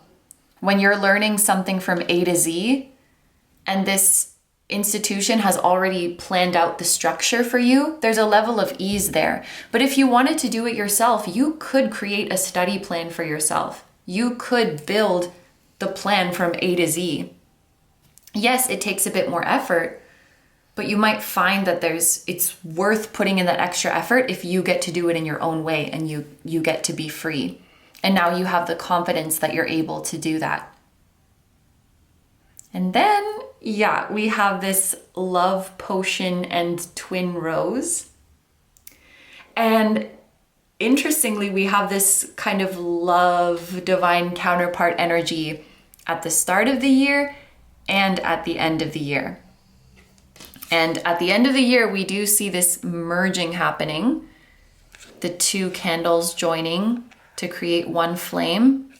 When you're learning something from A to Z, and this institution has already planned out the structure for you, there's a level of ease there. But if you wanted to do it yourself, you could create a study plan for yourself. You could build the plan from A to Z. Yes, it takes a bit more effort, but you might find that it's worth putting in that extra effort if you get to do it in your own way and you get to be free. And now you have the confidence that you're able to do that. And then, yeah, we have this love potion and twin rose. And interestingly, we have this kind of love, divine counterpart energy at the start of the year and at the end of the year. And at the end of the year, we do see this merging happening, the two candles joining to create one flame.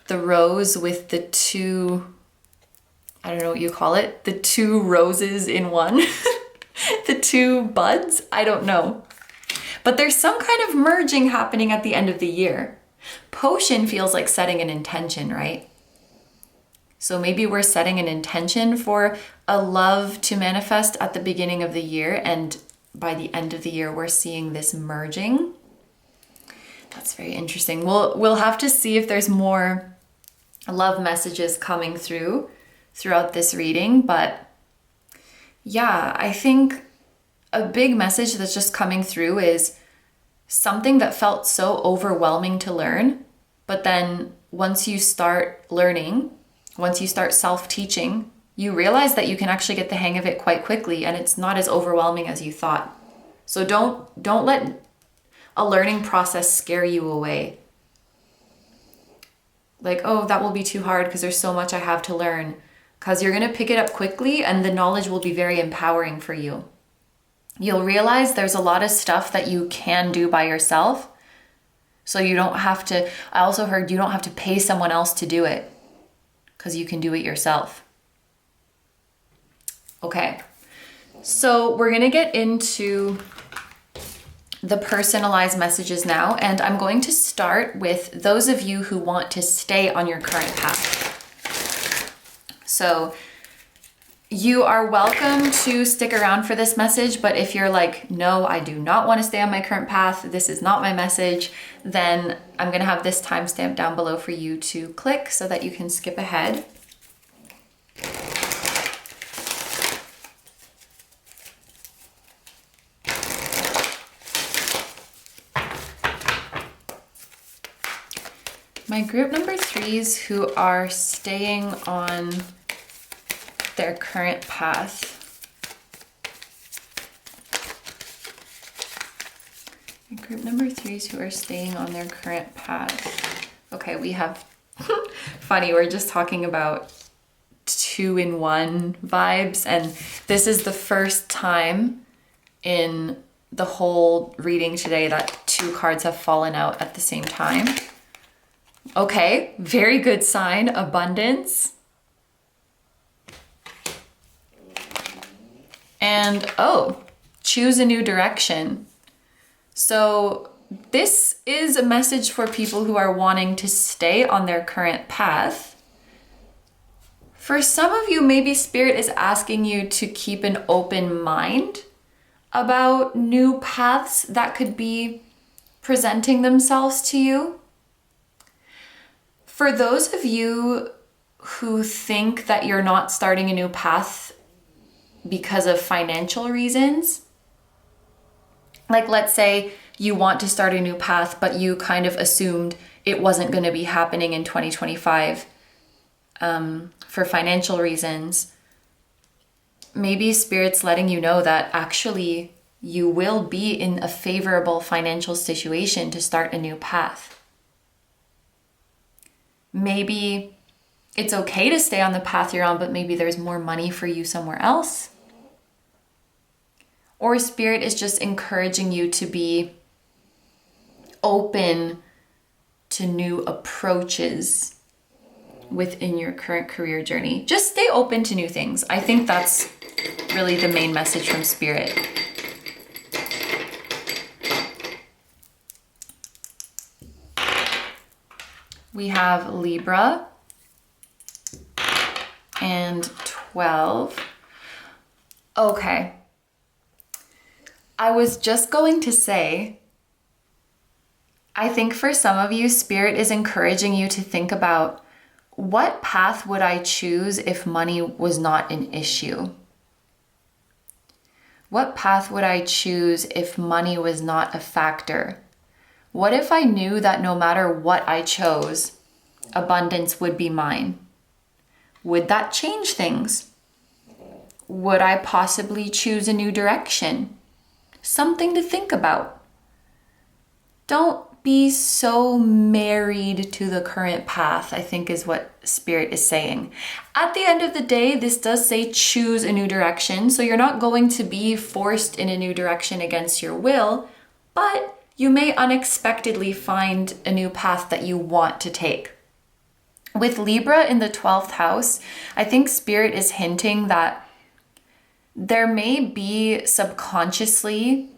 The rose with the two, I don't know what you call it, the two roses in one, the two buds, I don't know. But there's some kind of merging happening at the end of the year. Potion feels like setting an intention, right? So maybe we're setting an intention for a love to manifest at the beginning of the year, and by the end of the year, we're seeing this merging. That's very interesting. We'll have to see if there's more love messages coming throughout this reading, but yeah, I think a big message that's just coming through is something that felt so overwhelming to learn, but then once you start learning, once you start self-teaching, you realize that you can actually get the hang of it quite quickly, and it's not as overwhelming as you thought. So don't let a learning process scare you away. Like, oh, that will be too hard because there's so much I have to learn. Because you're going to pick it up quickly and the knowledge will be very empowering for you. You'll realize there's a lot of stuff that you can do by yourself. So you don't have to, I also heard you don't have to pay someone else to do it, because you can do it yourself. Okay, so we're going to get into the personalized messages now, and I'm going to start with those of you who want to stay on your current path. So you are welcome to stick around for this message, but if you're like, no, I do not want to stay on my current path, this is not my message, then I'm going to have this timestamp down below for you to click so that you can skip ahead. My group number 3s who are staying on their current path. My group number 3s who are staying on their current path. Okay, we have, funny, we're just talking about 2-in-1 vibes, and this is the first time in the whole reading today that 2 cards have fallen out at the same time. Okay, very good sign, abundance. And oh, choose a new direction. So this is a message for people who are wanting to stay on their current path. For some of you, maybe Spirit is asking you to keep an open mind about new paths that could be presenting themselves to you. For those of you who think that you're not starting a new path because of financial reasons, like let's say you want to start a new path, but you kind of assumed it wasn't going to be happening in 2025 for financial reasons, maybe Spirit's letting you know that actually you will be in a favorable financial situation to start a new path. Maybe it's okay to stay on the path you're on, but maybe there's more money for you somewhere else. Or Spirit is just encouraging you to be open to new approaches within your current career journey. Just stay open to new things. I think that's really the main message from Spirit. We have Libra and 12. Okay. I was just going to say, I think for some of you, Spirit is encouraging you to think about, what path would I choose if money was not an issue? What path would I choose if money was not a factor? What if I knew that no matter what I chose, abundance would be mine? Would that change things? Would I possibly choose a new direction? Something to think about. don't be so married to the current path, I think is what Spirit is saying. At the end of the day, this does say choose a new direction. So you're not going to be forced in a new direction against your will, but you may unexpectedly find a new path that you want to take. With Libra in the 12th house, I think Spirit is hinting that there may be subconsciously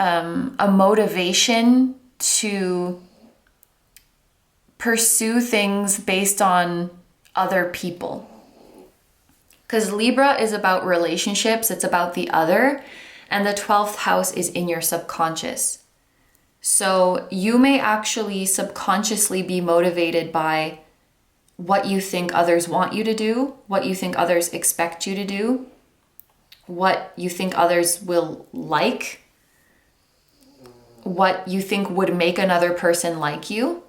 a motivation to pursue things based on other people. Because Libra is about relationships, it's about the other, and the 12th house is in your subconscious. So you may actually subconsciously be motivated by what you think others want you to do, what you think others expect you to do, what you think others will like, what you think would make another person like you.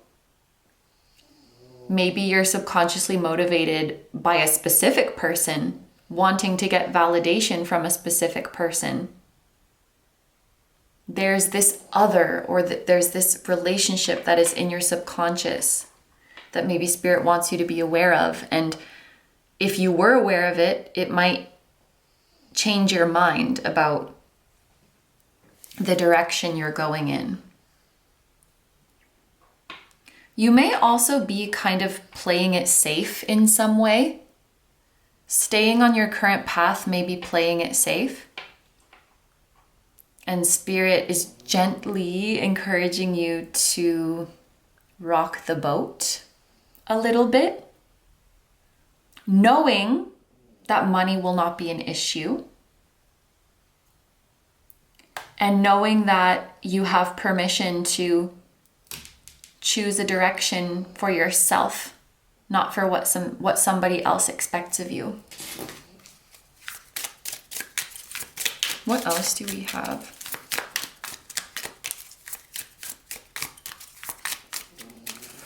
Maybe you're subconsciously motivated by a specific person, wanting to get validation from a specific person. There's this other, or there's this relationship that is in your subconscious that maybe Spirit wants you to be aware of. And if you were aware of it, it might change your mind about the direction you're going in. You may also be kind of playing it safe in some way. Staying on your current path may be playing it safe. And Spirit is gently encouraging you to rock the boat a little bit, knowing that money will not be an issue, and knowing that you have permission to choose a direction for yourself, not for what somebody else expects of you. What else do we have?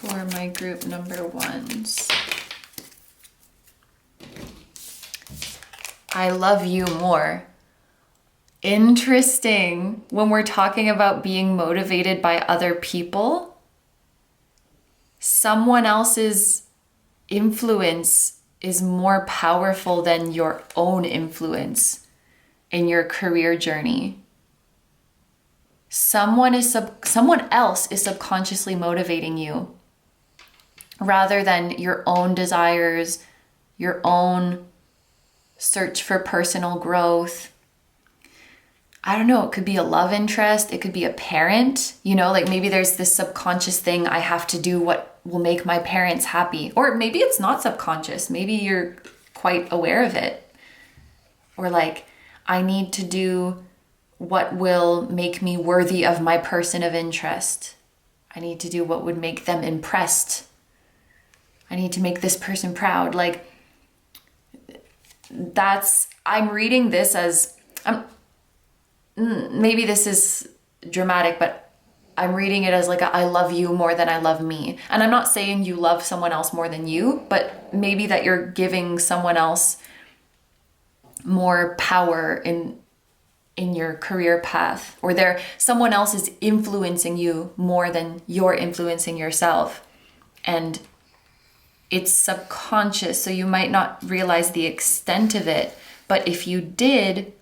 For my group number ones. I love you more. Interesting. When we're talking about being motivated by other people, someone else's influence is more powerful than your own influence in your career journey. Someone else is subconsciously motivating you rather than your own desires, your own search for personal growth. I don't know, it could be a love interest, it could be a parent, like maybe there's this subconscious thing, I have to do what will make my parents happy. Or maybe it's not subconscious, maybe you're quite aware of it. Or like, I need to do what will make me worthy of my person of interest. I need to do what would make them impressed. I need to make this person proud. Like, I'm reading this as, maybe this is dramatic, but I'm reading it as like I love you more than I love me. And I'm not saying you love someone else more than you, but maybe that you're giving someone else more power in your career path, or someone else is influencing you more than you're influencing yourself. And it's subconscious, so you might not realize the extent of it, but if you did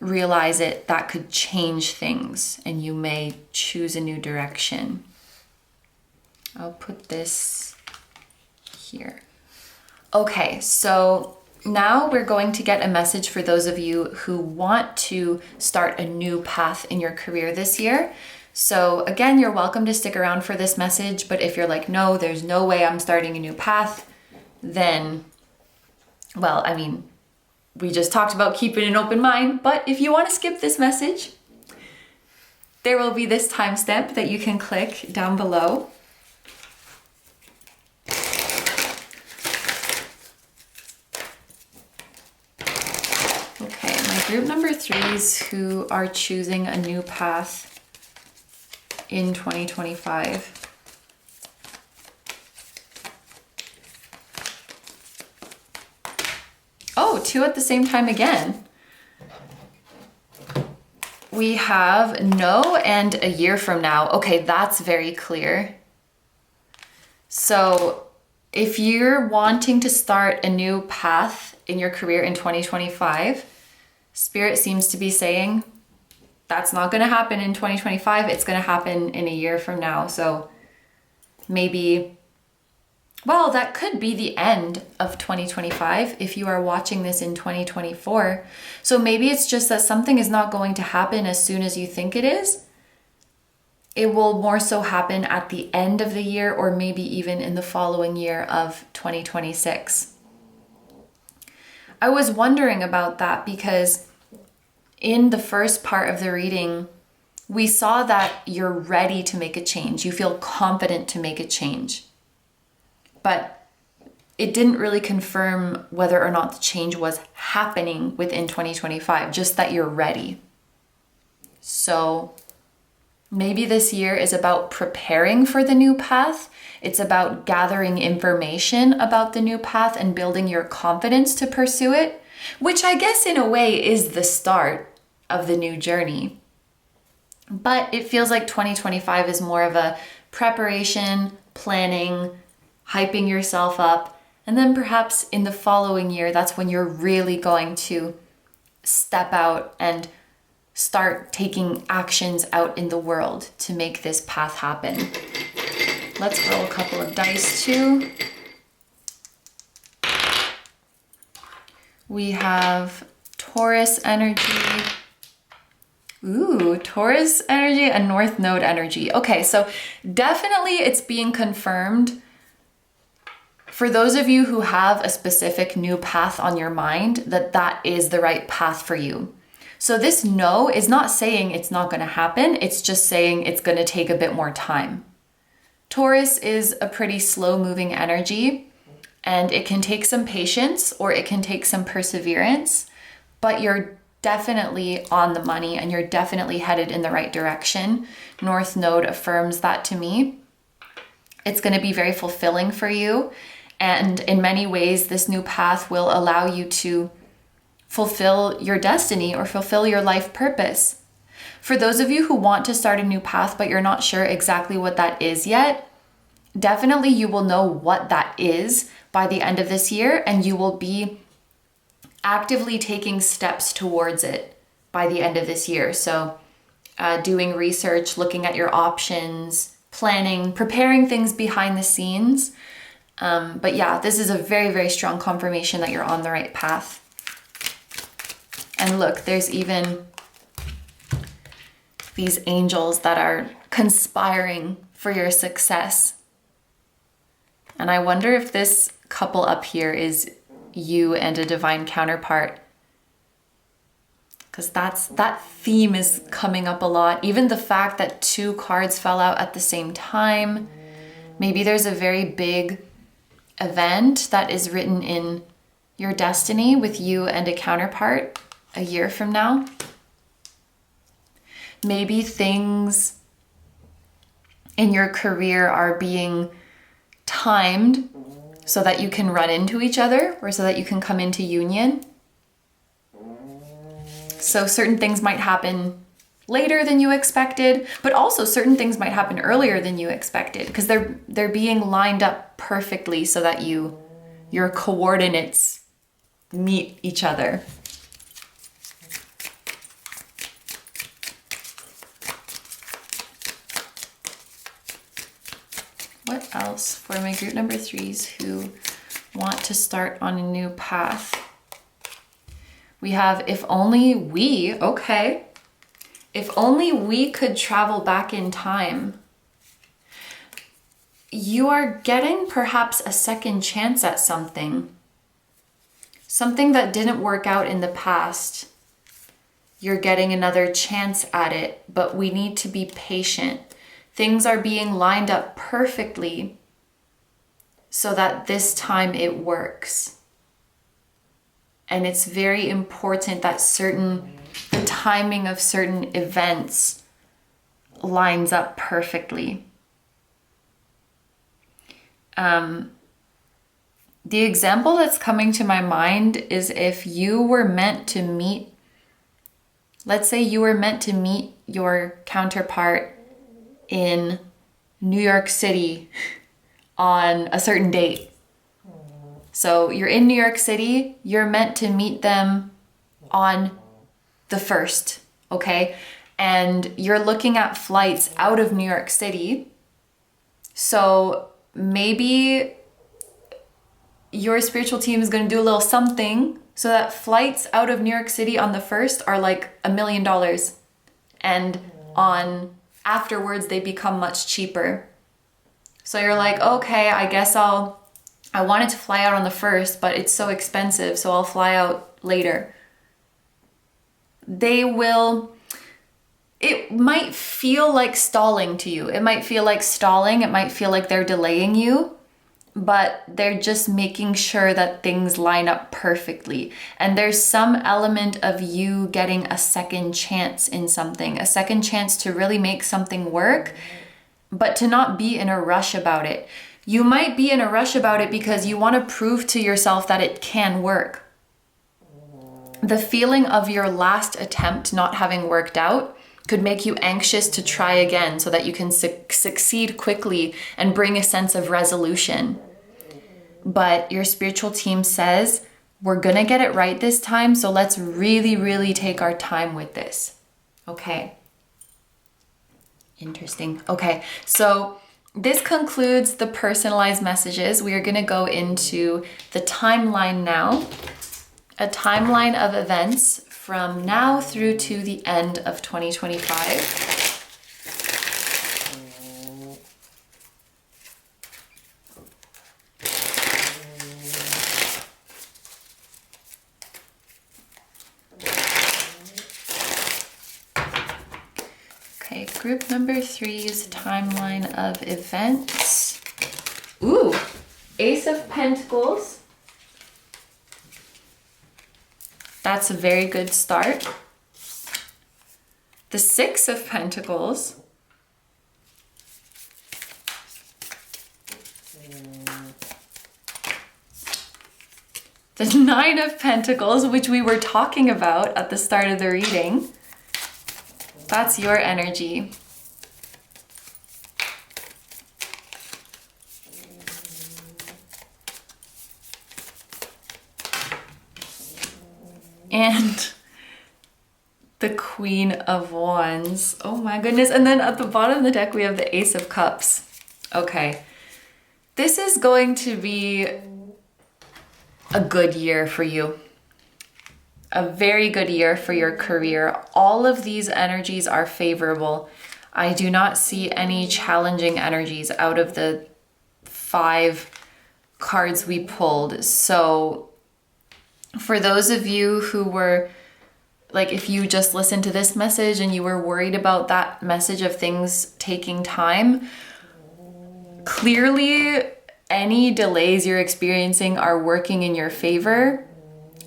realize it, that could change things and you may choose a new direction. I'll put this here. Okay, so now we're going to get a message for those of you who want to start a new path in your career this year. So again, you're welcome to stick around for this message, but if you're like, no, there's no way I'm starting a new path, then, well, I mean, we just talked about keeping an open mind, but if you want to skip this message, there will be this timestamp that you can click down below. Okay, my group number 3s who are choosing a new path in 2025. Oh, 2 at the same time again. We have no and a year from now. Okay, that's very clear. So if you're wanting to start a new path in your career in 2025, Spirit seems to be saying that's not going to happen in 2025. It's going to happen in a year from now. So maybe, well, that could be the end of 2025 if you are watching this in 2024. So maybe it's just that something is not going to happen as soon as you think it is. It will more so happen at the end of the year or maybe even in the following year of 2026. I was wondering about that because in the first part of the reading, we saw that you're ready to make a change. You feel confident to make a change. But it didn't really confirm whether or not the change was happening within 2025, just that you're ready. So maybe this year is about preparing for the new path. It's about gathering information about the new path and building your confidence to pursue it, which I guess in a way is the start of the new journey. But it feels like 2025 is more of a preparation, planning, hyping yourself up. And then perhaps in the following year, that's when you're really going to step out and start taking actions out in the world to make this path happen. Let's roll a couple of dice too. We have Taurus energy. Ooh, Taurus energy and North Node energy. Okay, so definitely it's being confirmed. For those of you who have a specific new path on your mind, that is the right path for you. So this no is not saying it's not going to happen. It's just saying it's going to take a bit more time. Taurus is a pretty slow moving energy and it can take some patience or it can take some perseverance, but you're definitely on the money and you're definitely headed in the right direction. North Node affirms that to me. It's going to be very fulfilling for you. And in many ways, this new path will allow you to fulfill your destiny or fulfill your life purpose. For those of you who want to start a new path, but you're not sure exactly what that is yet, definitely you will know what that is by the end of this year, and you will be actively taking steps towards it by the end of this year. So doing research, looking at your options, planning, preparing things behind the scenes. But yeah, this is a very, very strong confirmation that you're on the right path. And look, there's even these angels that are conspiring for your success. And I wonder if this couple up here is you and a divine counterpart. Because that theme is coming up a lot. Even the fact that two cards fell out at the same time. Maybe there's a very big event that is written in your destiny with you and a counterpart a year from now. Maybe things in your career are being timed so that you can run into each other or so that you can come into union. So certain things might happen later than you expected, but also certain things might happen earlier than you expected because they're being lined up perfectly so that your coordinates meet each other. What else for my group number 3s who want to start on a new path? We have if only we, okay. If only we could travel back in time. You are getting perhaps a second chance at something. Something that didn't work out in the past. You're getting another chance at it, but we need to be patient. Things are being lined up perfectly so that this time it works. And it's very important that the timing of certain events lines up perfectly. The example that's coming to my mind is if you were meant to meet Let's say you were meant to meet your counterpart in New York City on a certain date. So you're in New York City, you're meant to meet them on the 1st, okay? And you're looking at flights out of New York City. So maybe your spiritual team is going to do a little something so that flights out of New York City on the 1st are like $1 million. And on afterwards, they become much cheaper. So you're like, okay, I guess I wanted to fly out on the 1st, but it's so expensive, so I'll fly out later. It might feel like stalling to you. It might feel like stalling. It might feel like they're delaying you, but they're just making sure that things line up perfectly. And there's some element of you getting a second chance in something, a second chance to really make something work, but to not be in a rush about it. You might be in a rush about it because you want to prove to yourself that it can work. The feeling of your last attempt not having worked out could make you anxious to try again so that you can succeed quickly and bring a sense of resolution. But your spiritual team says, we're gonna get it right this time, so let's really, really take our time with this. Okay. Interesting. Okay, so this concludes the personalized messages. We are gonna go into the timeline now. A timeline of events from now through to the end of 2025. Okay, group number 3's timeline of events. Ooh, Ace of Pentacles. That's a very good start. The 6 of Pentacles. The 9 of Pentacles, which we were talking about at the start of the reading. That's your energy. And the Queen of Wands. Oh my goodness. And then at the bottom of the deck, we have the Ace of Cups. Okay. This is going to be a good year for you. A very good year for your career. All of these energies are favorable. I do not see any challenging energies out of the 5 cards we pulled. So for those of you who were, like, if you just listened to this message and you were worried about that message of things taking time, clearly any delays you're experiencing are working in your favor,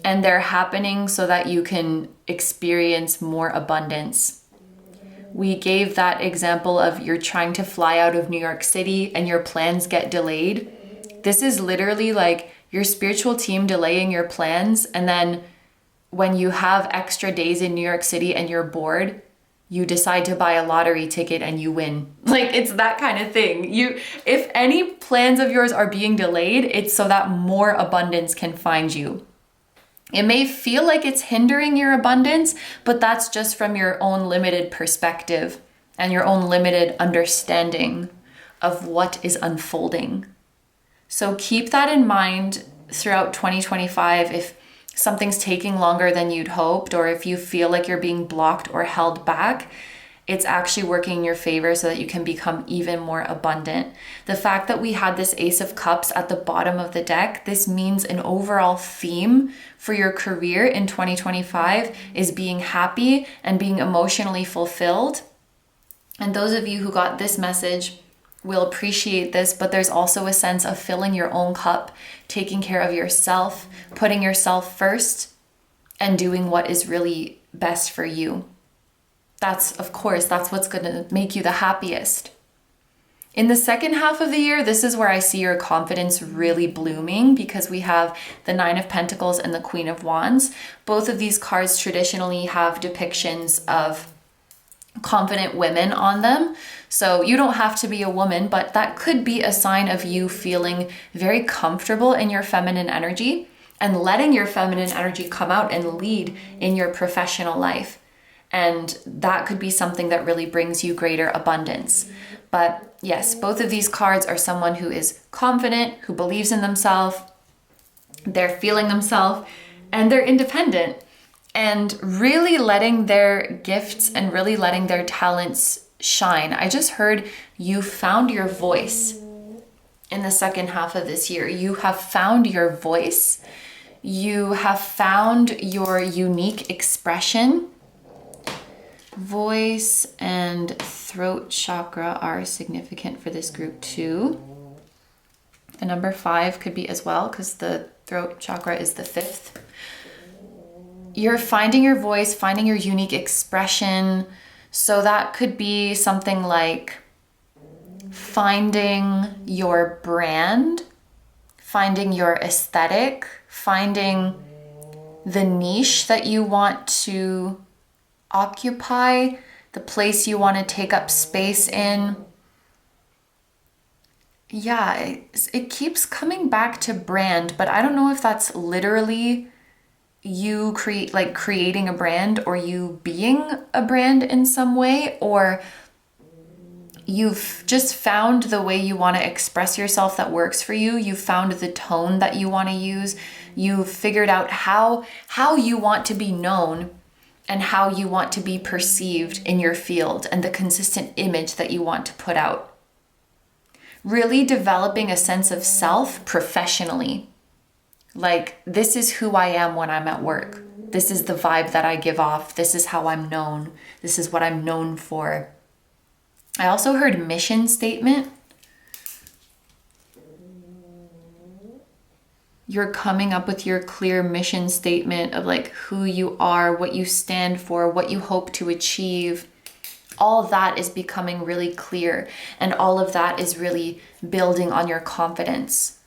and they're happening so that you can experience more abundance. We gave that example of you're trying to fly out of New York City and your plans get delayed. This is literally like your spiritual team delaying your plans, and then when you have extra days in New York City and you're bored, you decide to buy a lottery ticket and you win. Like, it's that kind of thing. If any plans of yours are being delayed, it's so that more abundance can find you. It may feel like it's hindering your abundance, but that's just from your own limited perspective and your own limited understanding of what is unfolding. So keep that in mind throughout 2025. If something's taking longer than you'd hoped, or if you feel like you're being blocked or held back, it's actually working in your favor so that you can become even more abundant. The fact that we had this Ace of Cups at the bottom of the deck, this means an overall theme for your career in 2025 is being happy and being emotionally fulfilled. And those of you who got this message will appreciate this, but there's also a sense of filling your own cup, taking care of yourself, putting yourself first, and doing what is really best for you. That's what's going to make you the happiest. In the second half of the year, this is where I see your confidence really blooming, because we have the Nine of Pentacles and the Queen of Wands. Both of these cards traditionally have depictions of confident women on them. So you don't have to be a woman, but that could be a sign of you feeling very comfortable in your feminine energy and letting your feminine energy come out and lead in your professional life. And that could be something that really brings you greater abundance. But yes, both of these cards are someone who is confident, who believes in themselves, they're feeling themselves, and they're independent. And really letting their gifts and really letting their talents shine. I just heard you found your voice in the second half of this year. You have found your voice. You have found your unique expression. Voice and throat chakra are significant for this group too. The number 5 could be as well, because the throat chakra is the 5th. You're finding your voice, finding your unique expression. So that could be something like finding your brand, finding your aesthetic, finding the niche that you want to occupy, the place you want to take up space in. Yeah, it keeps coming back to brand, but I don't know if that's literally you creating a brand, or you being a brand in some way, or you've just found the way you want to express yourself that works for you. You found the tone that you want to use. You've figured out how you want to be known and how you want to be perceived in your field, and the consistent image that you want to put out. Really developing a sense of self professionally. Like, this is who I am when I'm at work. This is the vibe that I give off. This is how I'm known. This is what I'm known for. I also heard mission statement. You're coming up with your clear mission statement of like who you are, what you stand for, what you hope to achieve. All that is becoming really clear, and all of that is really building on your confidence.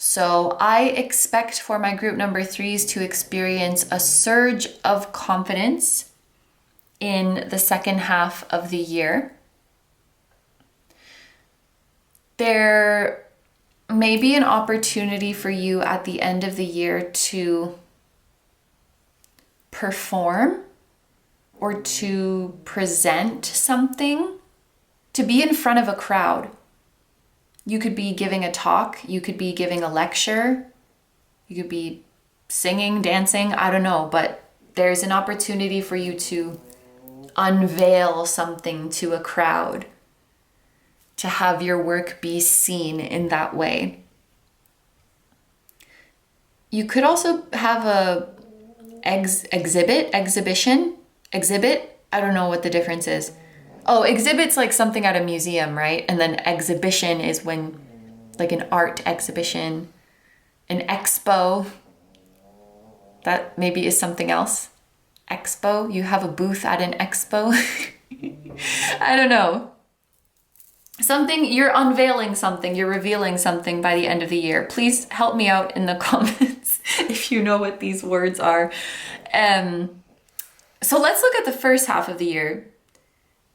So I expect for my group number 3s to experience a surge of confidence in the second half of the year. There may be an opportunity for you at the end of the year to perform or to present something, to be in front of a crowd. You could be giving a talk, you could be giving a lecture, you could be singing, dancing, I don't know, but there's an opportunity for you to unveil something to a crowd, to have your work be seen in that way. You could also have a exhibit, I don't know what the difference is. Oh, exhibit's like something at a museum, right? And then exhibition is when, like an art exhibition, an expo, that maybe is something else. Expo, you have a booth at an expo. I don't know. Something, you're unveiling something, you're revealing something by the end of the year. Please help me out in the comments if you know what these words are. So let's look at the first half of the year.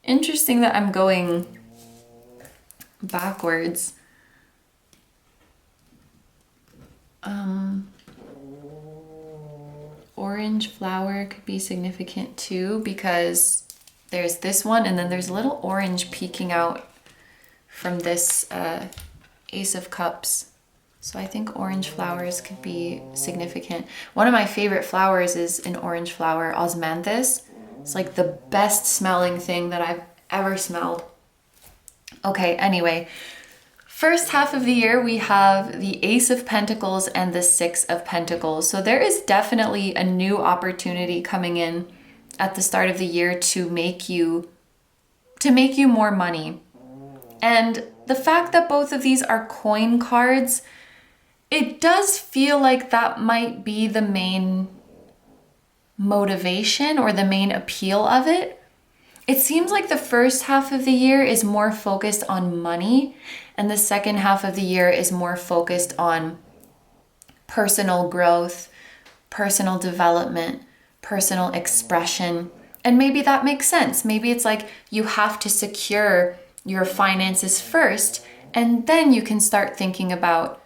Interesting that I'm going backwards. Orange flower could be significant too, because there's this one and then there's a little orange peeking out from this Ace of Cups. So I think orange flowers could be significant. One of my favorite flowers is an orange flower, Osmanthus. It's like the best smelling thing that I've ever smelled. Okay, anyway, first half of the year, we have the Ace of Pentacles and the Six of Pentacles. So there is definitely a new opportunity coming in at the start of the year to make you more money. And the fact that both of these are coin cards, it does feel like that might be the main motivation or the main appeal of it. it seems like the first half of the year is more focused on money, and the second half of the year is more focused on personal growth, personal development, personal expression. And maybe that makes sense. Maybe it's like you have to secure your finances first, and then you can start thinking about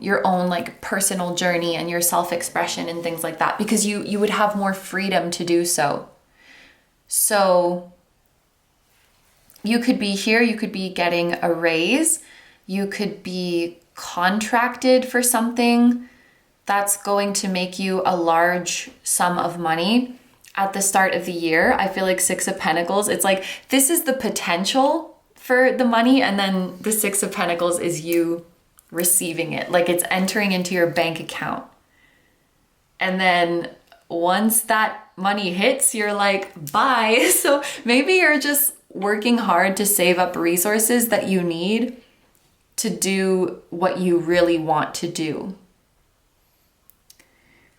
your own like personal journey and your self-expression and things like that, because you would have more freedom to do so. So you could be here, you could be getting a raise, you could be contracted for something that's going to make you a large sum of money at the start of the year. I feel like Six of Pentacles, it's like this is the potential for the money, and then the Six of Pentacles is you receiving it, like it's entering into your bank account. And then once that money hits, you're like, bye. So maybe you're just working hard to save up resources that you need to do what you really want to do.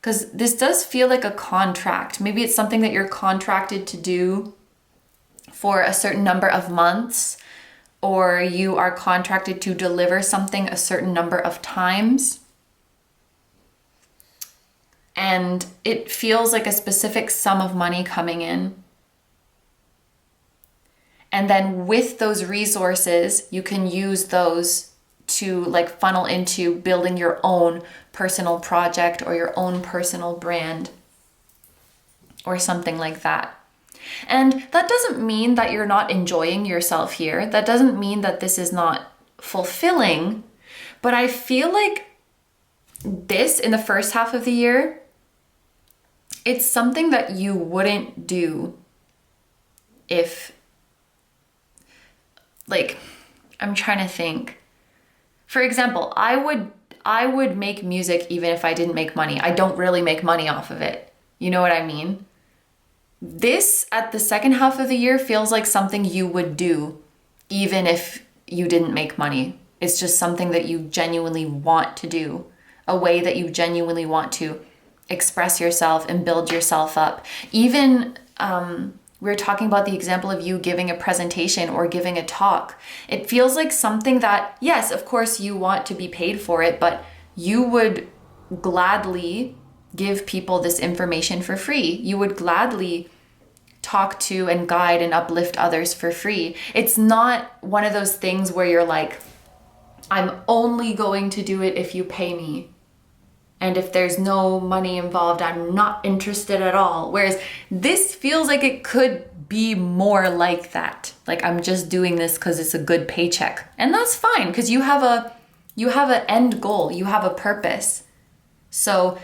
Because this does feel like a contract. Maybe it's something that you're contracted to do for a certain number of months, or you are contracted to deliver something a certain number of times. And it feels like a specific sum of money coming in. And then with those resources, you can use those to like funnel into building your own personal project or your own personal brand or something like that. And that doesn't mean that you're not enjoying yourself here. That doesn't mean that this is not fulfilling. But I feel like this in the first half of the year, it's something that you wouldn't do if, like, I'm trying to think. For example, I would make music even if I didn't make money. I don't really make money off of it. You know what I mean? This at the second half of the year feels like something you would do even if you didn't make money. It's just something that you genuinely want to do, a way that you genuinely want to express yourself and build yourself up. Even we're talking about the example of you giving a presentation or giving a talk. It feels like something that, yes, of course you want to be paid for it, but you would gladly give people this information for free. You would gladly talk to and guide and uplift others for free. It's not one of those things where you're like, I'm only going to do it if you pay me. And if there's no money involved, I'm not interested at all. Whereas this feels like it could be more like that. Like, I'm just doing this because it's a good paycheck. And that's fine, because you have an end goal, you have a purpose. So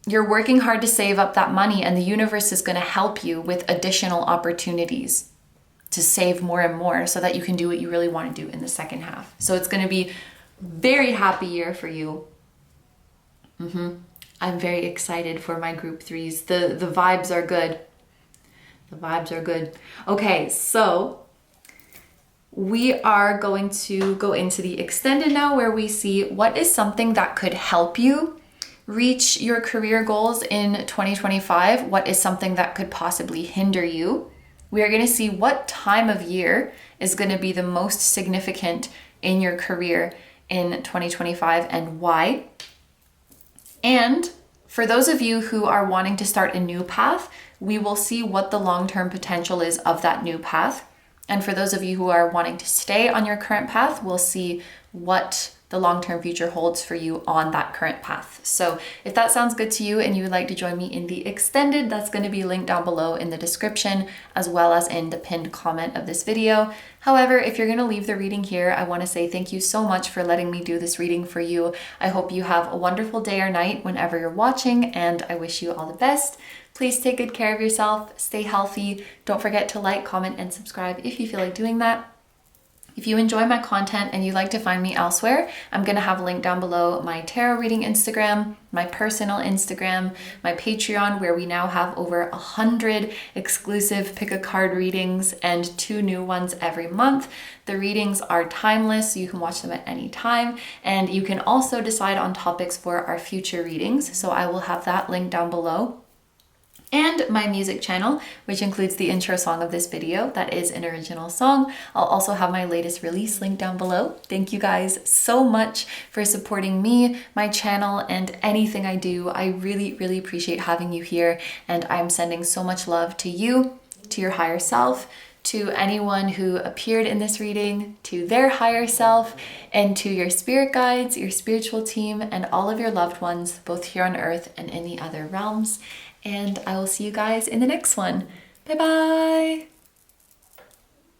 you're working hard to save up that money, and the universe is going to help you with additional opportunities to save more and more so that you can do what you really want to do in the second half. So it's going to be a very happy year for you. I'm very excited for my group threes. The vibes are good. The vibes are good. Okay, so we are going to go into the extended now, where we see what is something that could help you reach your career goals in 2025. What is something that could possibly hinder you? We are going to see what time of year is going to be the most significant in your career in 2025 and why. And for those of you who are wanting to start a new path, we will see what the long-term potential is of that new path. And for those of you who are wanting to stay on your current path, we'll see what the long-term future holds for you on that current path. So if that sounds good to you and you would like to join me in the extended, that's going to be linked down below in the description, as well as in the pinned comment of this video. However, if you're going to leave the reading here, I want to say thank you so much for letting me do this reading for you. I hope you have a wonderful day or night whenever you're watching, and I wish you all the best. Please take good care of yourself, stay healthy. Don't forget to like, comment, and subscribe if you feel like doing that. If you enjoy my content and you'd like to find me elsewhere, I'm going to have a link down below my tarot reading Instagram, my personal Instagram, my Patreon, where we now have over 100 exclusive pick a card readings and 2 new ones every month. The readings are timeless, so you can watch them at any time, and you can also decide on topics for our future readings. So I will have that link down below. and my music channel, which includes the intro song of this video. That is an original song. I'll also have my latest release linked down below. Thank you guys so much for supporting me, my channel, and anything I do. I really, really appreciate having you here, and I'm sending so much love to you, to your higher self, to anyone who appeared in this reading, to their higher self, and to your spirit guides, your spiritual team, and all of your loved ones, both here on earth and in the other realms. And I will see you guys in the next one. Bye bye.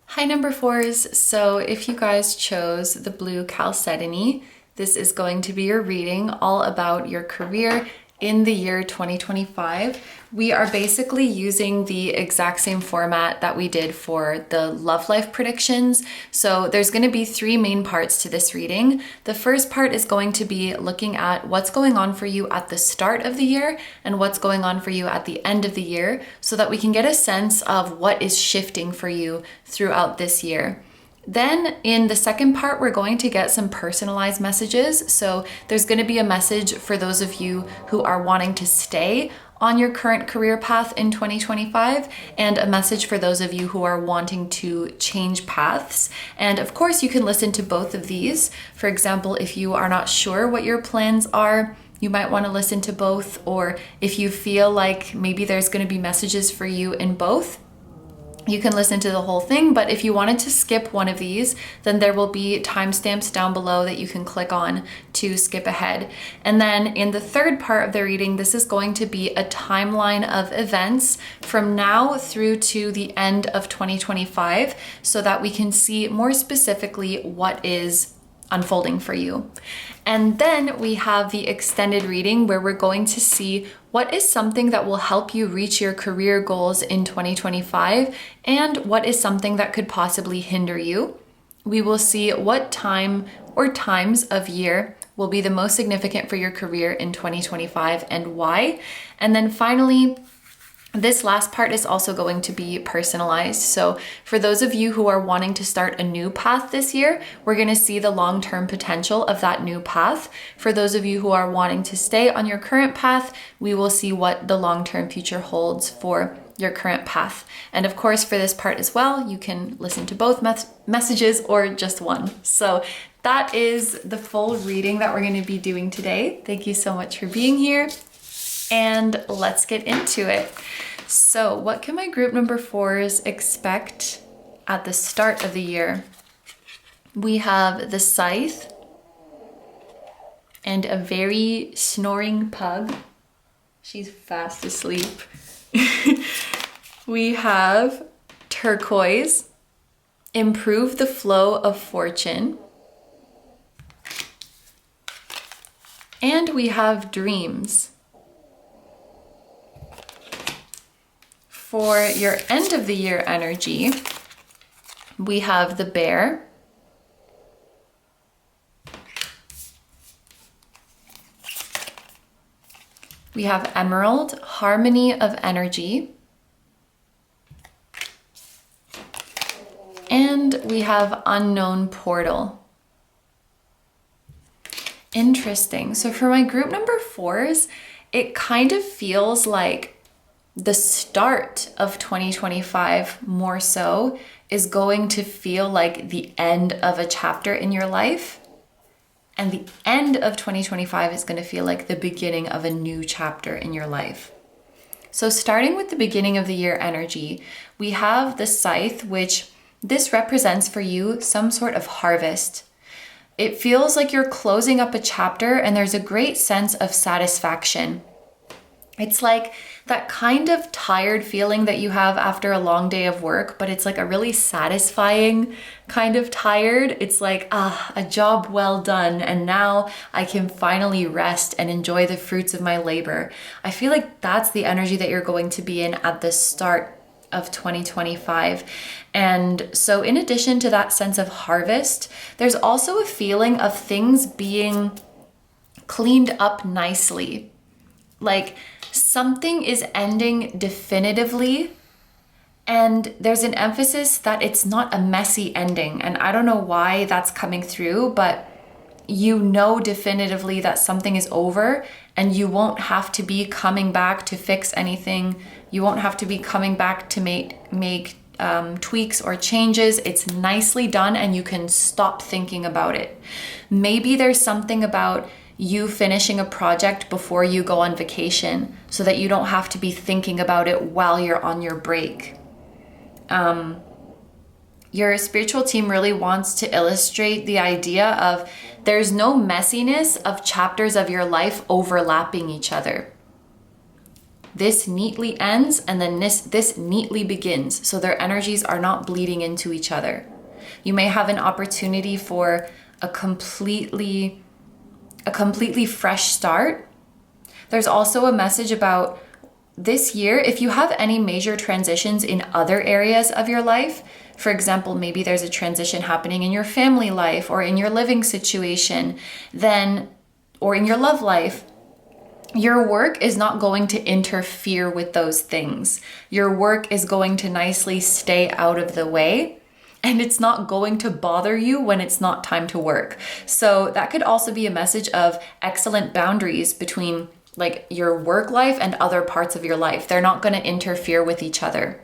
Hi number 4s. So if you guys chose the blue Chalcedony, this is going to be your reading all about your career in the year 2025. We are basically using the exact same format that we did for the love life predictions. So there's going to be 3 main parts to this reading. The first part is going to be looking at what's going on for you at the start of the year and what's going on for you at the end of the year, so that we can get a sense of what is shifting for you throughout this year. Then in the second part, we're going to get some personalized messages. So there's going to be a message for those of you who are wanting to stay on your current career path in 2025, and a message for those of you who are wanting to change paths. And of course, you can listen to both of these. For example, if you are not sure what your plans are, you might want to listen to both. Or if you feel like maybe there's going to be messages for you in both, you can listen to the whole thing. But if you wanted to skip one of these, then there will be timestamps down below that you can click on to skip ahead. And then in the third part of the reading, this is going to be a timeline of events from now through to the end of 2025, so that we can see more specifically what is unfolding for you. And then we have the extended reading, where we're going to see what is something that will help you reach your career goals in 2025 and what is something that could possibly hinder you. We will see what time or times of year will be the most significant for your career in 2025 and why. And then finally, this last part is also going to be personalized. So for those of you who are wanting to start a new path this year, we're going to see the long-term potential of that new path. For those of you who are wanting to stay on your current path, we will see what the long-term future holds for your current path. And of course, for this part as well, you can listen to both messages or just one. So that is the full reading that we're going to be doing today. Thank you so much for being here. And let's get into it. So what can my group number 4s expect at the start of the year? We have the Scythe and a very snoring pug. She's fast asleep. We have Turquoise, improve the flow of fortune. And we have Dreams. For your end of the year energy, we have the Bear, we have Emerald, harmony of energy, and we have Unknown Portal. Interesting. So for my group number 4s, it kind of feels like the start of 2025 more so is going to feel like the end of a chapter in your life. And the end of 2025 is going to feel like the beginning of a new chapter in your life. So starting with the beginning of the year energy, we have the Scythe, which this represents for you some sort of harvest. It feels like you're closing up a chapter and there's a great sense of satisfaction. It's like that kind of tired feeling that you have after a long day of work, but it's like a really satisfying kind of tired. It's like, a job well done, and now I can finally rest and enjoy the fruits of my labor. I feel like that's the energy that you're going to be in at the start of 2025. And so in addition to that sense of harvest, there's also a feeling of things being cleaned up nicely. Like something is ending definitively, and there's an emphasis that it's not a messy ending. And I don't know why that's coming through, but you know definitively that something is over and you won't have to be coming back to fix anything. You won't have to be coming back to make tweaks or changes. It's nicely done and you can stop thinking about it. Maybe there's something about you finishing a project before you go on vacation so that you don't have to be thinking about it while you're on your break. Your spiritual team really wants to illustrate the idea of there's no messiness of chapters of your life overlapping each other. This neatly ends and then this neatly begins, so their energies are not bleeding into each other. You may have an opportunity for a completely fresh start. There's also a message about this year, if you have any major transitions in other areas of your life, for example, maybe there's a transition happening in your family life or in your living situation, or in your love life, your work is not going to interfere with those things. Your work is going to nicely stay out of the way, and it's not going to bother you when it's not time to work. So that could also be a message of excellent boundaries between like your work life and other parts of your life. They're not going to interfere with each other.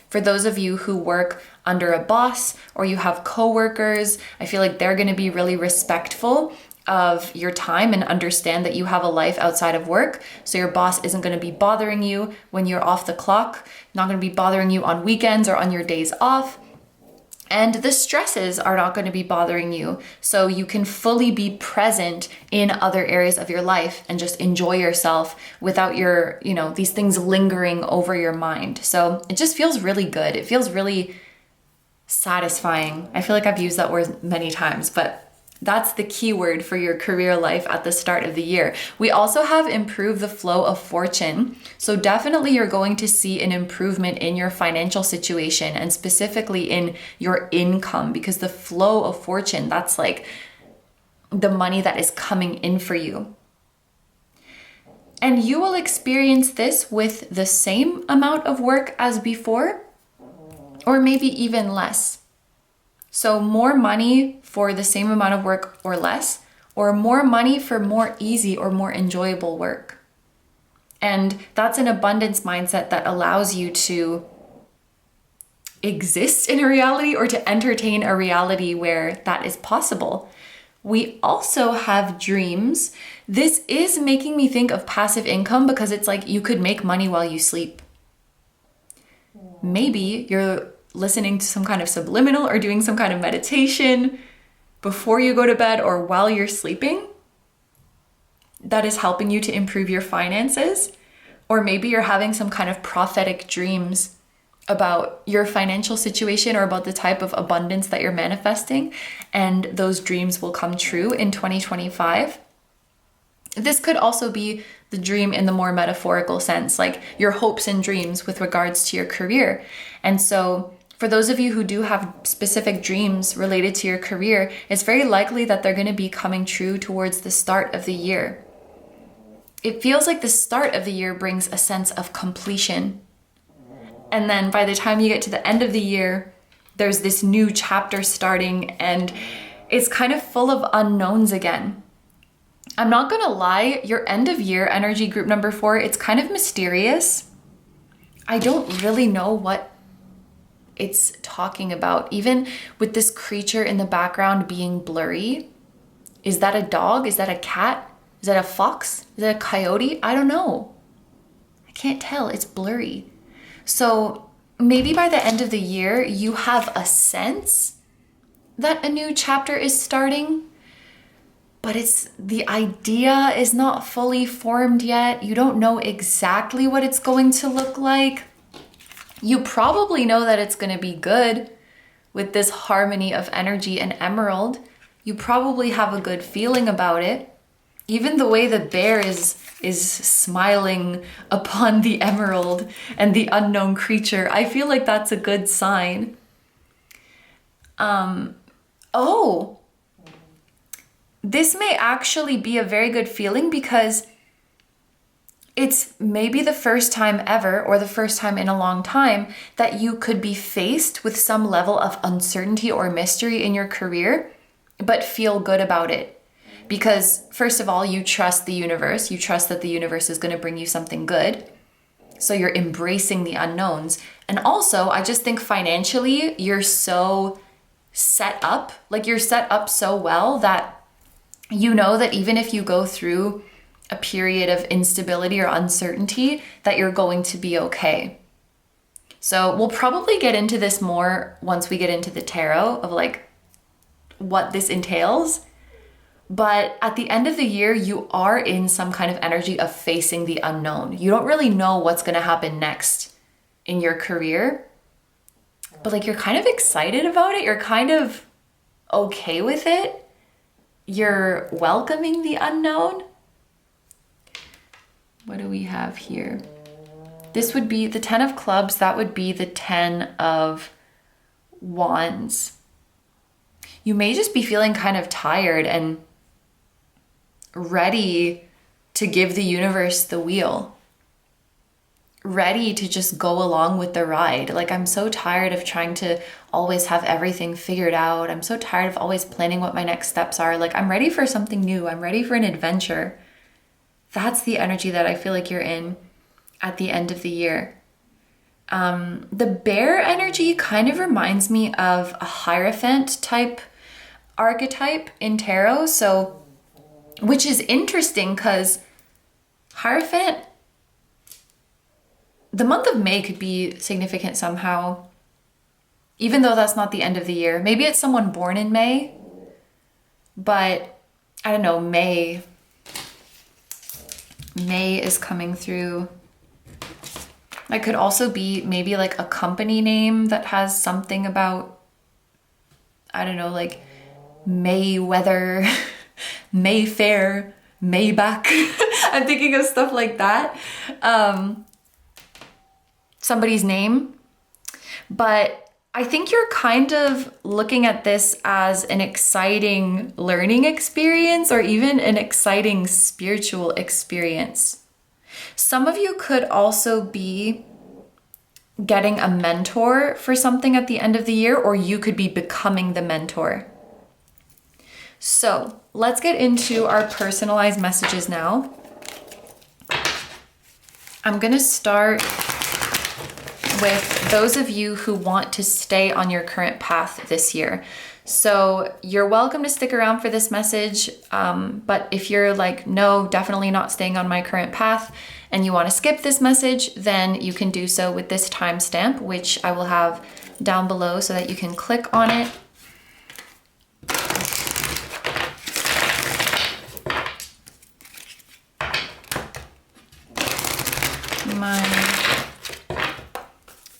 For those of you who work under a boss or you have coworkers, I feel like they're going to be really respectful of your time and understand that you have a life outside of work. So your boss isn't going to be bothering you when you're off the clock, not going to be bothering you on weekends or on your days off. And the stresses are not going to be bothering you. So you can fully be present in other areas of your life and just enjoy yourself without these things lingering over your mind. So it just feels really good. It feels really satisfying. I feel like I've used that word many times, but that's the key word for your career life at the start of the year. We also have improve the flow of fortune. So definitely you're going to see an improvement in your financial situation and specifically in your income, because the flow of fortune, that's like the money that is coming in for you. And you will experience this with the same amount of work as before, or maybe even less. So more money for the same amount of work or less, or more money for more easy or more enjoyable work. And that's an abundance mindset that allows you to exist in a reality or to entertain a reality where that is possible. We also have dreams. This is making me think of passive income because it's like you could make money while you sleep. Maybe you're listening to some kind of subliminal or doing some kind of meditation before you go to bed or while you're sleeping that is helping you to improve your finances. Or maybe you're having some kind of prophetic dreams about your financial situation or about the type of abundance that you're manifesting, and those dreams will come true in 2025. This could also be the dream in the more metaphorical sense, like your hopes and dreams with regards to your career. And so for those of you who do have specific dreams related to your career, it's very likely that they're going to be coming true towards the start of the year. It feels like the start of the year brings a sense of completion. And then by the time you get to the end of the year, there's this new chapter starting and it's kind of full of unknowns again. I'm not going to lie, your end of year energy group number 4, it's kind of mysterious. I don't really know what it's talking about, even with this creature in the background being blurry. Is that a dog? Is that a cat? Is that a fox? Is that a coyote? I don't know. I can't tell. It's blurry. So maybe by the end of the year, you have a sense that a new chapter is starting, but the idea is not fully formed yet. You don't know exactly what it's going to look like. You probably know that it's going to be good with this harmony of energy and emerald. You probably have a good feeling about it. Even the way the bear is smiling upon the emerald and the unknown creature, I feel like that's a good sign. This may actually be a very good feeling because it's maybe the first time ever or the first time in a long time that you could be faced with some level of uncertainty or mystery in your career, but feel good about it. Because first of all, you trust the universe. You trust that the universe is going to bring you something good. So you're embracing the unknowns. And also, I just think financially, you're so set up. Like you're set up so well that you know that even if you go through a period of instability or uncertainty, that you're going to be okay. So we'll probably get into this more once we get into the tarot of like what this entails. But at the end of the year, you are in some kind of energy of facing the unknown. You don't really know what's going to happen next in your career, but like you're kind of excited about it. You're kind of okay with it. You're welcoming the unknown. What do we have here? This would be the 10 of clubs. That would be the 10 of wands. You may just be feeling kind of tired and ready to give the universe the wheel, ready to just go along with the ride. Like, I'm so tired of trying to always have everything figured out. I'm so tired of always planning what my next steps are. Like, I'm ready for something new. I'm ready for an adventure. That's the energy that I feel like you're in at the end of the year. The bear energy kind of reminds me of a Hierophant type archetype in tarot. So, which is interesting because Hierophant, the month of May could be significant somehow, even though that's not the end of the year. Maybe it's someone born in May, but I don't know, May is coming through. It could also be maybe like a company name that has something about, I don't know, like Mayweather, Mayfair, Maybach. I'm thinking of stuff like that. Somebody's name. But I think you're kind of looking at this as an exciting learning experience or even an exciting spiritual experience. Some of you could also be getting a mentor for something at the end of the year, or you could be becoming the mentor. So let's get into our personalized messages now. I'm going to start with those of you who want to stay on your current path this year. So you're welcome to stick around for this message. But if you're like, no, definitely not staying on my current path, and you want to skip this message, then you can do so with this timestamp, which I will have down below so that you can click on it.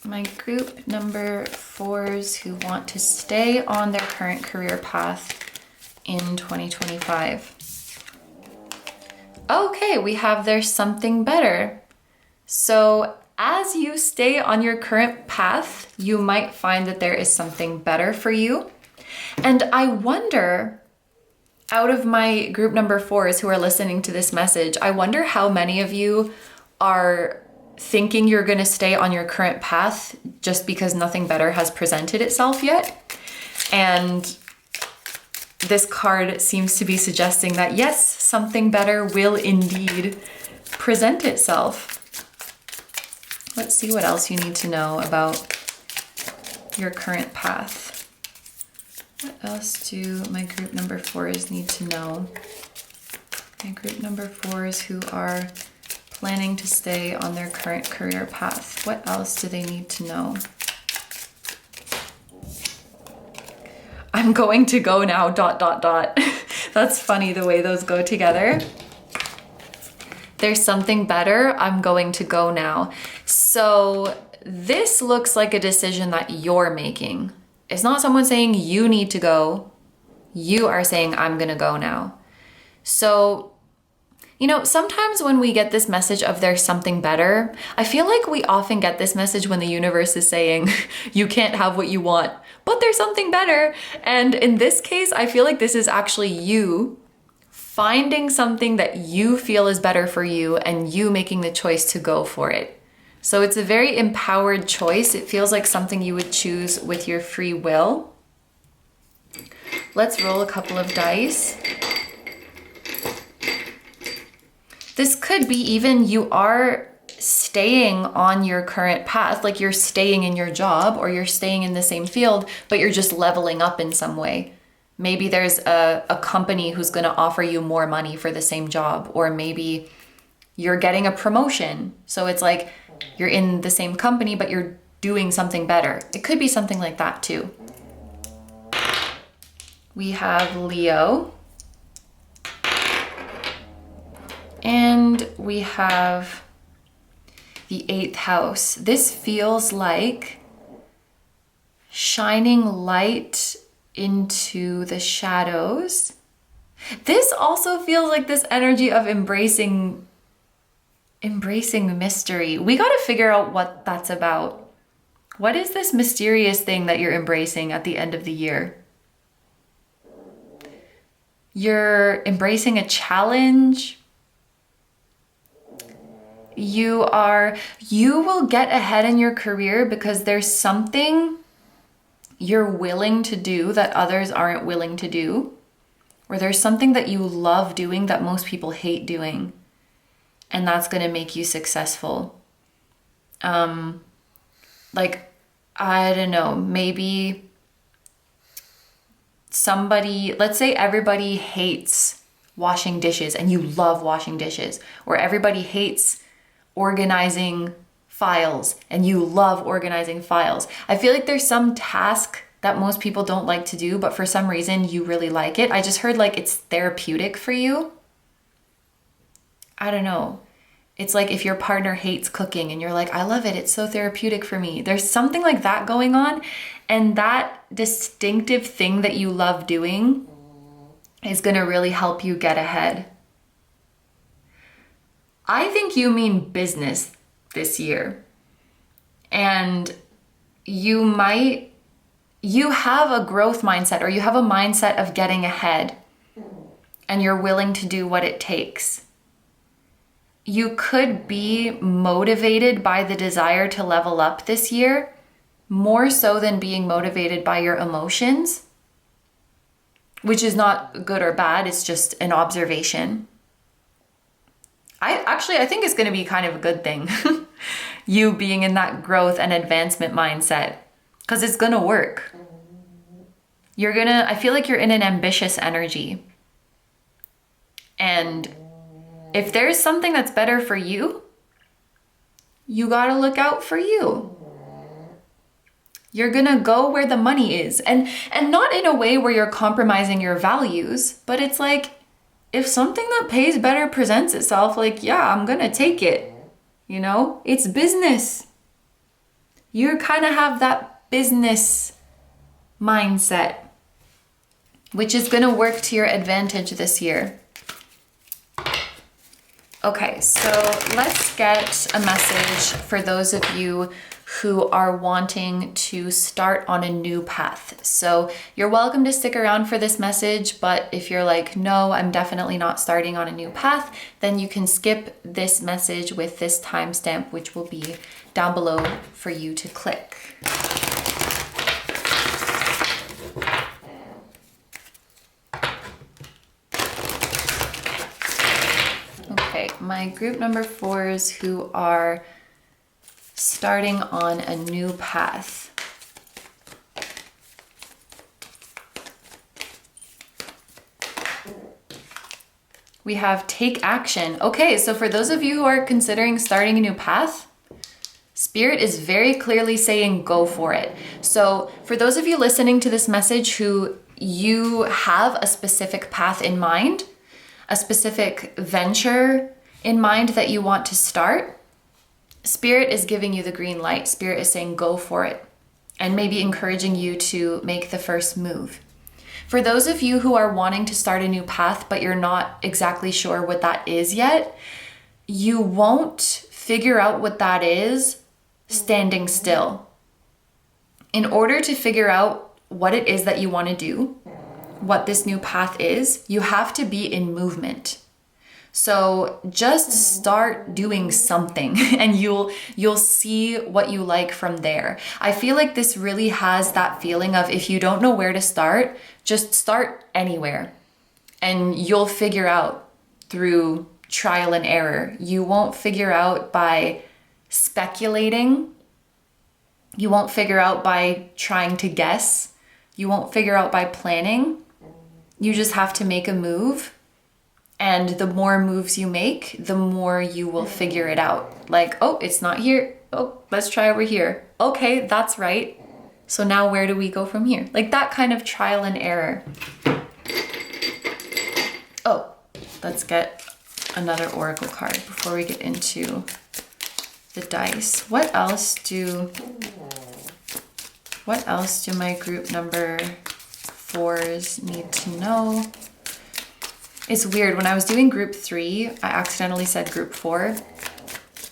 My group number 4s who want to stay on their current career path in 2025. Okay, we have there's something better. So as you stay on your current path, you might find that there is something better for you. And I wonder, out of my group number 4s who are listening to this message, I wonder how many of you are thinking you're going to stay on your current path just because nothing better has presented itself yet. And this card seems to be suggesting that yes, something better will indeed present itself. Let's see what else you need to know about your current path. What else do my group number 4s need to know? My group number 4s who are planning to stay on their current career path. What else do they need to know? I'm going to go now, ... That's funny the way those go together. There's something better. I'm going to go now. So this looks like a decision that you're making. It's not someone saying you need to go. You are saying, I'm going to go now. So, you know, sometimes when we get this message of there's something better, I feel like we often get this message when the universe is saying you can't have what you want, but there's something better. And in this case, I feel like this is actually you finding something that you feel is better for you and you making the choice to go for it. So it's a very empowered choice. It feels like something you would choose with your free will. Let's roll a couple of dice. This could be even you are staying on your current path, like you're staying in your job or you're staying in the same field, but you're just leveling up in some way. Maybe there's a company who's going to offer you more money for the same job, or maybe you're getting a promotion. So it's like you're in the same company, but you're doing something better. It could be something like that too. We have Leo. And we have the 8th house. This feels like shining light into the shadows. This also feels like this energy of embracing mystery. We got to figure out what that's about. What is this mysterious thing that you're embracing at the end of the year? You're embracing a challenge. You will get ahead in your career because there's something you're willing to do that others aren't willing to do, or there's something that you love doing that most people hate doing, and that's going to make you successful. Like, I don't know, maybe let's say everybody hates washing dishes and you love washing dishes, or everybody hates organizing files and you love organizing files. I feel like there's some task that most people don't like to do, but for some reason you really like it. I just heard like it's therapeutic for you. I don't know. It's like if your partner hates cooking and you're like, I love it, it's so therapeutic for me. There's something like that going on, and that distinctive thing that you love doing is going to really help you get ahead. I think you mean business this year. And you have a growth mindset, or you have a mindset of getting ahead, and you're willing to do what it takes. You could be motivated by the desire to level up this year, more so than being motivated by your emotions, which is not good or bad. It's just an observation. I think it's going to be kind of a good thing. You being in that growth and advancement mindset, because it's going to work. I feel like you're in an ambitious energy. And if there's something that's better for you, you got to look out for you. You're going to go where the money is, and not in a way where you're compromising your values, but it's like, if something that pays better presents itself, like, yeah, I'm going to take it. You know, it's business. You kind of have that business mindset, which is going to work to your advantage this year. Okay, so let's get a message for those of you who are wanting to start on a new path. So you're welcome to stick around for this message, but if you're like, no, I'm definitely not starting on a new path, then you can skip this message with this timestamp, which will be down below for you to click. Okay, my group number 4s who are starting on a new path. We have take action. Okay, so for those of you who are considering starting a new path, Spirit is very clearly saying go for it. So for those of you listening to this message who you have a specific path in mind, a specific venture in mind that you want to start, Spirit is giving you the green light. Spirit is saying go for it, and maybe encouraging you to make the first move. For those of you who are wanting to start a new path, but you're not exactly sure what that is yet, you won't figure out what that is standing still. In order to figure out what it is that you want to do, what this new path is, you have to be in movement. So just start doing something and you'll see what you like from there. I feel like this really has that feeling of, if you don't know where to start, just start anywhere and you'll figure out through trial and error. You won't figure out by speculating. You won't figure out by trying to guess. You won't figure out by planning. You just have to make a move. And the more moves you make, the more you will figure it out. Like, oh, it's not here. Oh, let's try over here. Okay, that's right. So now where do we go from here? Like that kind of trial and error. Oh, let's get another oracle card before we get into the dice. What else do my group number 4s need to know? It's weird. When I was doing group 3, I accidentally said group 4.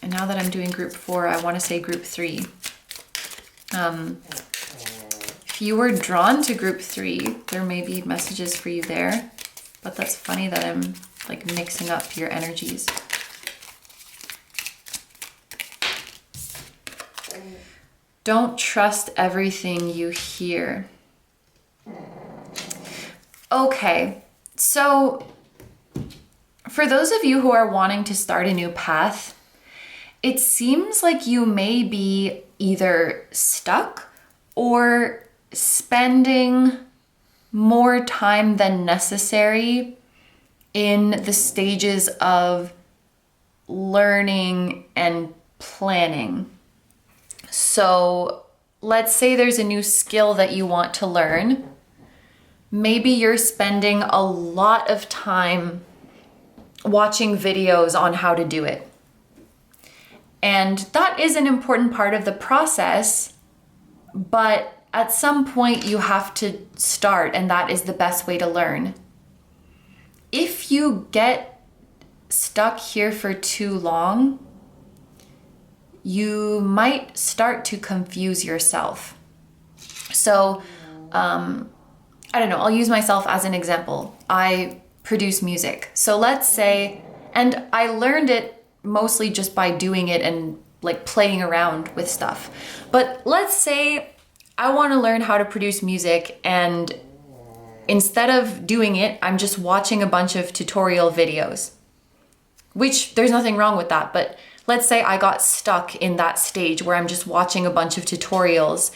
And now that I'm doing group 4, I want to say group 3. If you were drawn to group 3, there may be messages for you there. But that's funny that I'm like mixing up your energies. Don't trust everything you hear. Okay, so for those of you who are wanting to start a new path, it seems like you may be either stuck or spending more time than necessary in the stages of learning and planning. So let's say there's a new skill that you want to learn. Maybe you're spending a lot of time watching videos on how to do it. And that is an important part of the process, but at some point you have to start, and that is the best way to learn. If you get stuck here for too long, you might start to confuse yourself. So, I don't know, I'll use myself as an example. I produce music. So let's say, and I learned it mostly just by doing it and like playing around with stuff. But let's say I want to learn how to produce music, and instead of doing it, I'm just watching a bunch of tutorial videos, which there's nothing wrong with that. But let's say I got stuck in that stage where I'm just watching a bunch of tutorials.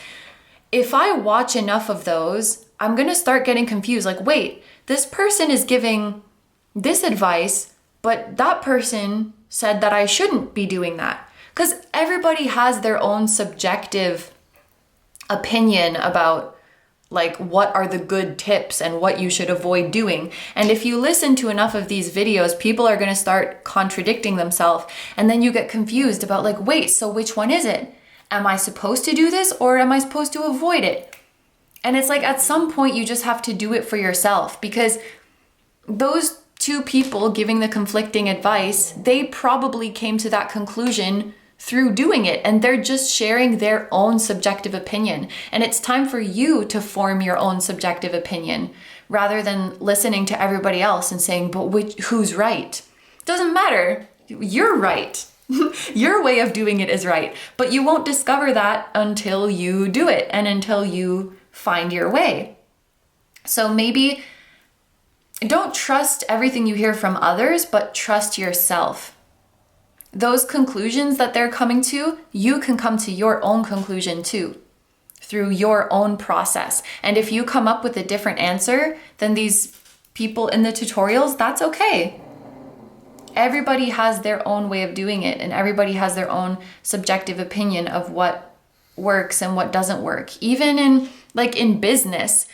If I watch enough of those, I'm going to start getting confused. Like, wait, this person is giving this advice, but that person said that I shouldn't be doing that. Because everybody has their own subjective opinion about like what are the good tips and what you should avoid doing. And if you listen to enough of these videos, people are going to start contradicting themselves. And then you get confused about like, wait, so which one is it? Am I supposed to do this or am I supposed to avoid it? And it's like at some point you just have to do it for yourself, because those two people giving the conflicting advice, they probably came to that conclusion through doing it, and they're just sharing their own subjective opinion. And it's time for you to form your own subjective opinion rather than listening to everybody else and saying, but who's right? Doesn't matter. You're right. Your way of doing it is right, but you won't discover that until you do it and until you find your way. So maybe don't trust everything you hear from others, but trust yourself. Those conclusions that they're coming to, you can come to your own conclusion too, through your own process. And if you come up with a different answer than these people in the tutorials, that's okay. Everybody has their own way of doing it, and everybody has their own subjective opinion of what works and what doesn't work. Even in business,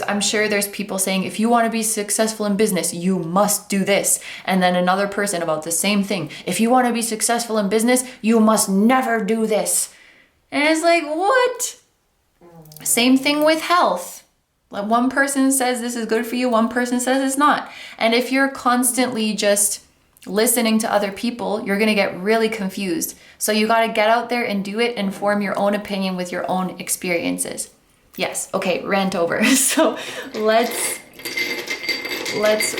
I'm sure there's people saying, if you want to be successful in business, you must do this. And then another person about the same thing. If you want to be successful in business, you must never do this. And it's like, what? Same thing with health. Like one person says this is good for you, one person says it's not. And if you're constantly just listening to other people, you're going to get really confused. So you got to get out there and do it and form your own opinion with your own experiences. Yes, okay, rant over. So let's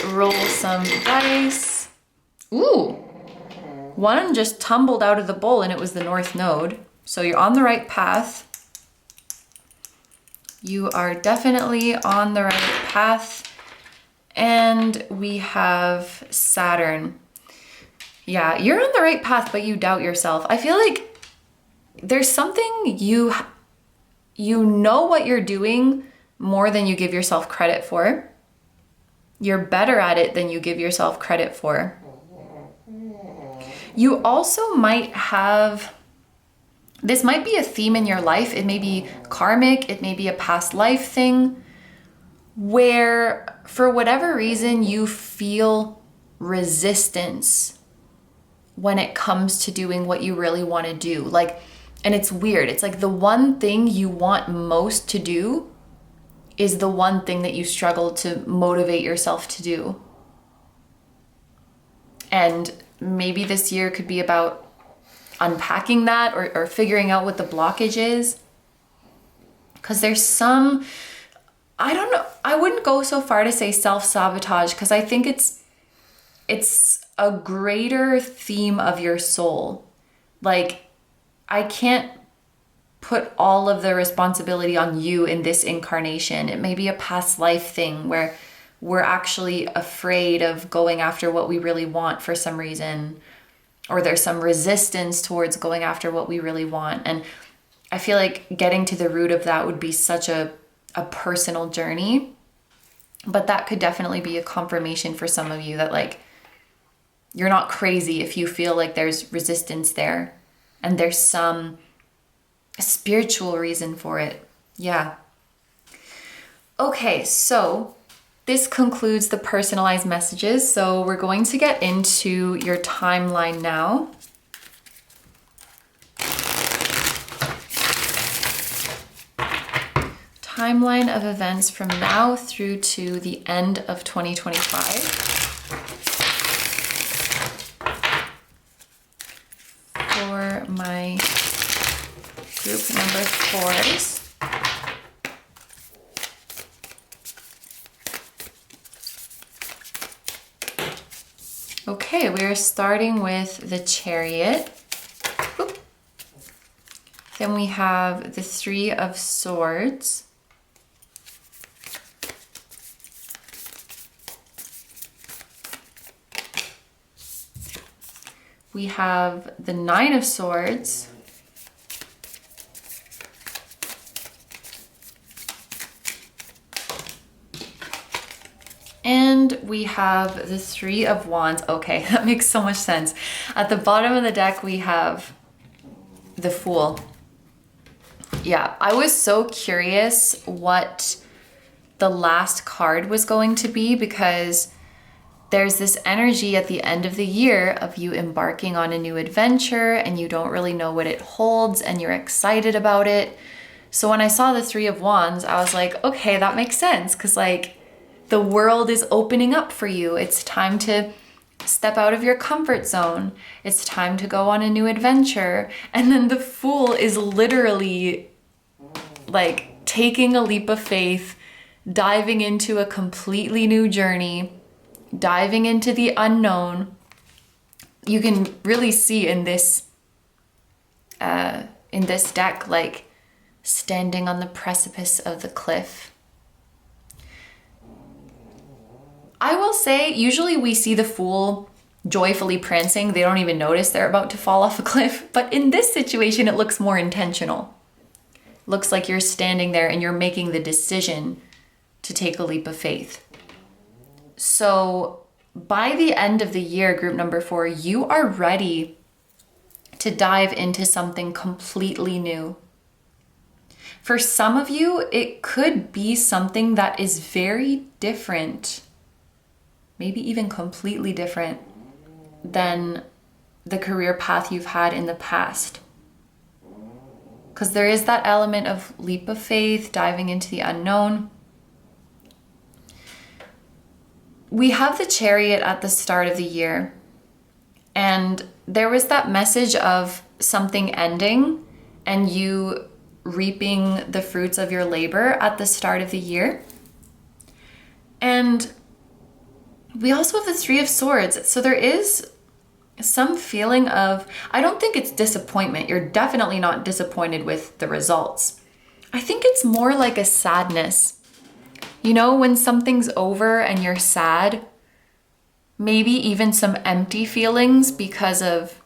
roll some dice. Ooh, one just tumbled out of the bowl and it was the North Node. So you're on the right path. You are definitely on the right path. And we have Saturn. Yeah, you're on the right path, but you doubt yourself. I feel like there's something you know what you're doing more than you give yourself credit for. You're better at it than you give yourself credit for. You also might have, this might be a theme in your life. It may be karmic, it may be a past life thing, where for whatever reason you feel resistance when it comes to doing what you really want to do. Like, and it's weird. It's like the one thing you want most to do is the one thing that you struggle to motivate yourself to do. And maybe this year could be about unpacking that or figuring out what the blockage is. Because there's some, I don't know, I wouldn't go so far to say self-sabotage, because I think it's a greater theme of your soul. Like, I can't put all of the responsibility on you in this incarnation. It may be a past life thing where we're actually afraid of going after what we really want for some reason, or there's some resistance towards going after what we really want. And I feel like getting to the root of that would be such a personal journey, but that could definitely be a confirmation for some of you that, like, you're not crazy if you feel like there's resistance there and there's some spiritual reason for it. Yeah. Okay, so this concludes the personalized messages. So we're going to get into your timeline now. Timeline of events from now through to the end of 2025. For my group number 4s. Okay, we are starting with the Chariot. Oop. Then we have the 3 of Swords. We have the 9 of Swords. And we have the 3 of Wands. Okay, that makes so much sense. At the bottom of the deck, we have the Fool. Yeah, I was so curious what the last card was going to be, because there's this energy at the end of the year of you embarking on a new adventure and you don't really know what it holds and you're excited about it. So when I saw the 3 of Wands, I was like, okay, that makes sense, because like the world is opening up for you. It's time to step out of your comfort zone. It's time to go on a new adventure. And then the Fool is literally like taking a leap of faith, diving into a completely new journey, diving into the unknown. You can really see in this deck, like standing on the precipice of the cliff. I will say, usually we see the Fool joyfully prancing. They don't even notice they're about to fall off a cliff. But in this situation, it looks more intentional. Looks like you're standing there and you're making the decision to take a leap of faith. So by the end of the year, group number 4, you are ready to dive into something completely new. For some of you, it could be something that is very different, maybe even completely different than the career path you've had in the past. Because there is that element of leap of faith, diving into the unknown. We have the Chariot at the start of the year, and there was that message of something ending and you reaping the fruits of your labor at the start of the year. And we also have the 3 of Swords. So there is some feeling of, I don't think it's disappointment. You're definitely not disappointed with the results. I think it's more like a sadness. You know, when something's over and you're sad, maybe even some empty feelings because of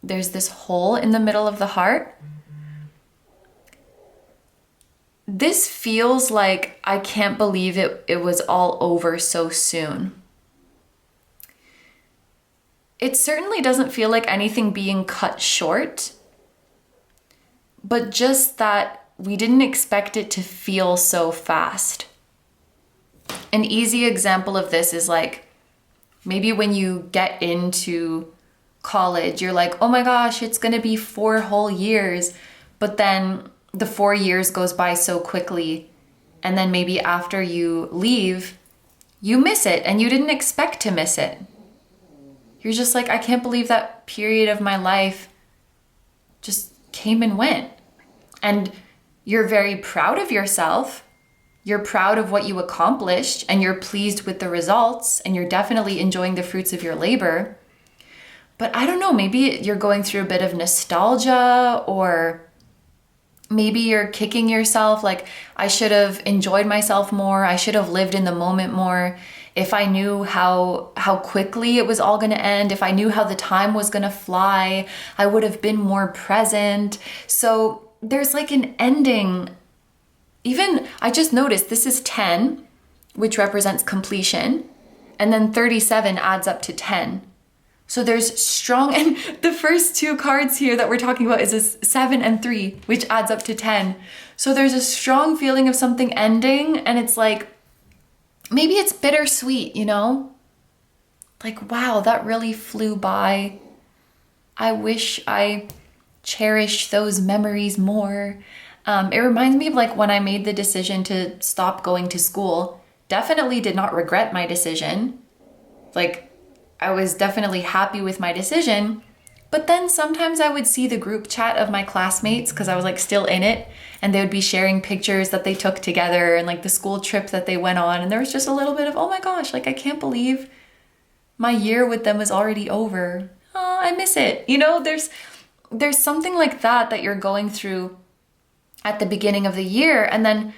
there's this hole in the middle of the heart. This feels like I can't believe it was all over so soon. It certainly doesn't feel like anything being cut short, but just that we didn't expect it to feel so fast. An easy example of this is like, maybe when you get into college, you're like, oh my gosh, it's gonna be 4 whole years. But then the 4 years goes by so quickly. And then maybe after you leave, you miss it and you didn't expect to miss it. You're just like, I can't believe that period of my life just came and went. And you're very proud of yourself. You're proud of what you accomplished and you're pleased with the results and you're definitely enjoying the fruits of your labor. But I don't know, maybe you're going through a bit of nostalgia, or maybe you're kicking yourself like, I should have enjoyed myself more. I should have lived in the moment more. If I knew how quickly it was all going to end, if I knew how the time was going to fly, I would have been more present. So there's like an ending. Even, I just noticed this is 10, which represents completion, and then 37 adds up to 10. So there's strong, and the first 2 cards here that we're talking about is a 7 and 3, which adds up to 10. So there's a strong feeling of something ending, and it's like, maybe it's bittersweet, you know? Like, wow, that really flew by. I wish I cherished those memories more. It reminds me of like when I made the decision to stop going to school. Definitely did not regret my decision. Like, I was definitely happy with my decision. But then sometimes I would see the group chat of my classmates, because I was like still in it, and they would be sharing pictures that they took together and like the school trip that they went on. And there was just a little bit of, oh my gosh, like I can't believe my year with them is already over. Oh, I miss it. You know, there's something like that you're going through at the beginning of the year. And then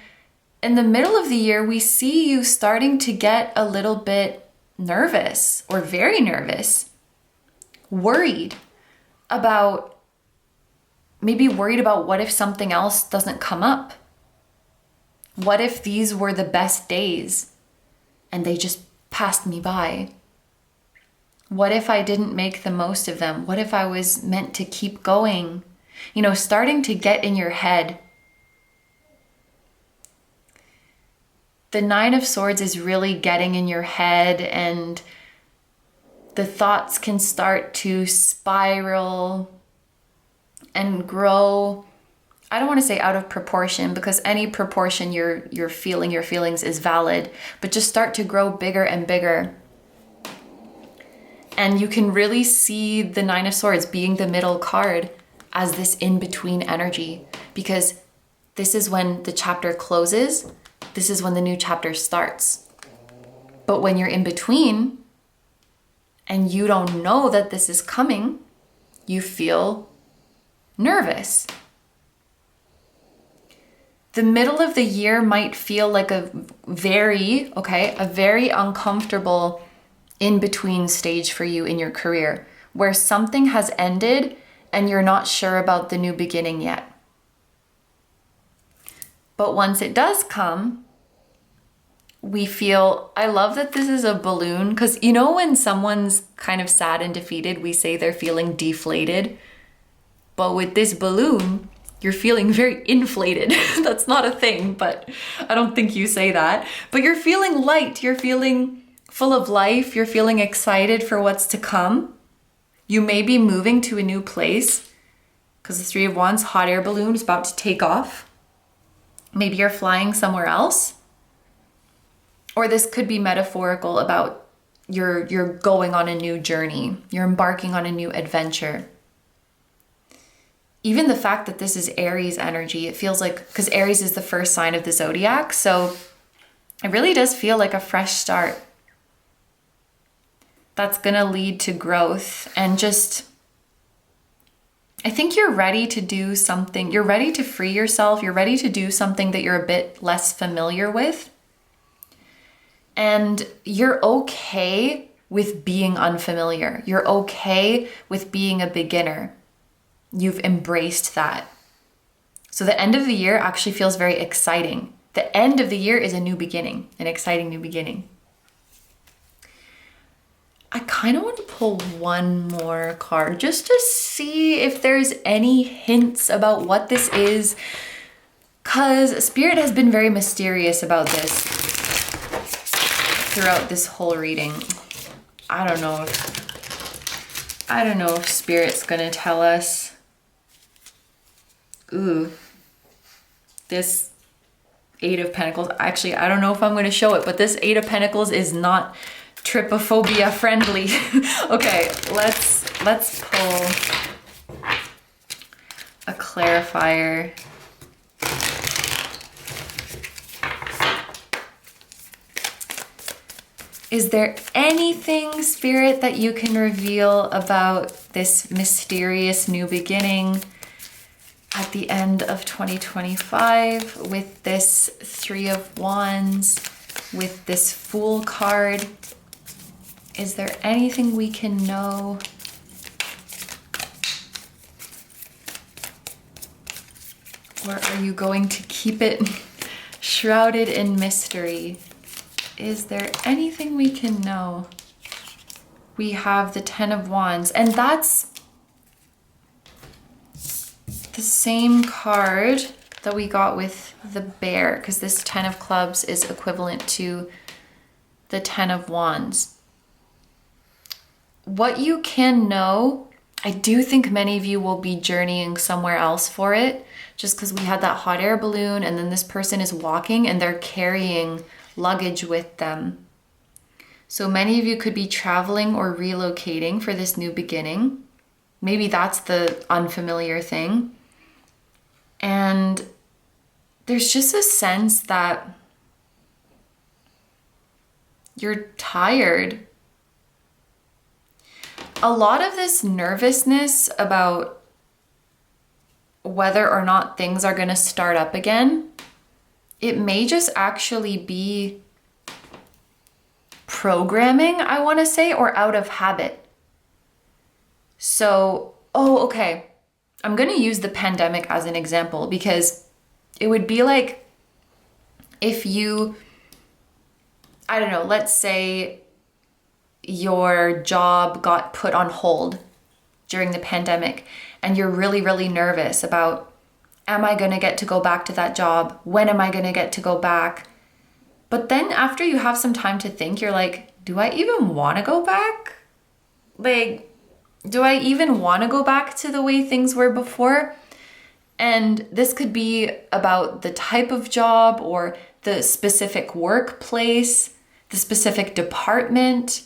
in the middle of the year, we see you starting to get a little bit nervous, or very nervous, worried about what if something else doesn't come up? What if these were the best days and they just passed me by? What if I didn't make the most of them? What if I was meant to keep going? You know, starting to get in your head. The 9 of Swords is really getting in your head, and the thoughts can start to spiral and grow. I don't want to say out of proportion, because any proportion you're feeling your feelings is valid, but just start to grow bigger and bigger. And you can really see the 9 of Swords being the middle card as this in-between energy, because this is when the chapter closes. This is when the new chapter starts. But when you're in between and you don't know that this is coming, you feel nervous. The middle of the year might feel like a very uncomfortable in-between stage for you in your career, where something has ended and you're not sure about the new beginning yet. But once it does come, we feel, I love that this is a balloon, because you know when someone's kind of sad and defeated, we say they're feeling deflated. But with this balloon, you're feeling very inflated. That's not a thing, but I don't think you say that. But you're feeling light, you're feeling full of life, you're feeling excited for what's to come. You may be moving to a new place, because the 3 of Wands hot air balloon is about to take off. Maybe you're flying somewhere else. Or this could be metaphorical about you're going on a new journey. You're embarking on a new adventure. Even the fact that this is Aries energy, it feels like, because Aries is the first sign of the zodiac, so it really does feel like a fresh start. That's gonna lead to growth, and just, I think you're ready to do something. You're ready to free yourself. You're ready to do something that you're a bit less familiar with. And you're okay with being unfamiliar. You're okay with being a beginner. You've embraced that. So the end of the year actually feels very exciting. The end of the year is a new beginning, an exciting new beginning. I kind of want to pull one more card just to see if there's any hints about what this is, because Spirit has been very mysterious about this throughout this whole reading. I don't know if Spirit's gonna tell us. Ooh, this Eight of Pentacles. Actually, I don't know if I'm gonna show it, but this Eight of Pentacles is not trypophobia friendly. Okay, let's pull a clarifier. Is there anything, Spirit, that you can reveal about this mysterious new beginning at the end of 2025 with this Three of Wands, with this Fool card? Is there anything we can know? Or are you going to keep it shrouded in mystery? Is there anything we can know? We have the Ten of Wands, and that's the same card that we got with the Bear, because this Ten of Clubs is equivalent to the Ten of Wands. What you can know, I do think many of you will be journeying somewhere else for it, just because we had that hot air balloon, and then this person is walking and they're carrying luggage with them. So many of you could be traveling or relocating for this new beginning. Maybe that's the unfamiliar thing. And there's just a sense that you're tired. A lot of this nervousness about whether or not things are going to start up again, it may just actually be programming, I want to say, or out of habit. So, okay. I'm going to use the pandemic as an example, because it would be like if you, I don't know, let's say your job got put on hold during the pandemic and you're really, really nervous about, am I going to get to go back to that job? When am I going to get to go back? But then after you have some time to think, you're like, do I even want to go back? Like, do I even want to go back to the way things were before? And this could be about the type of job or the specific workplace, the specific department.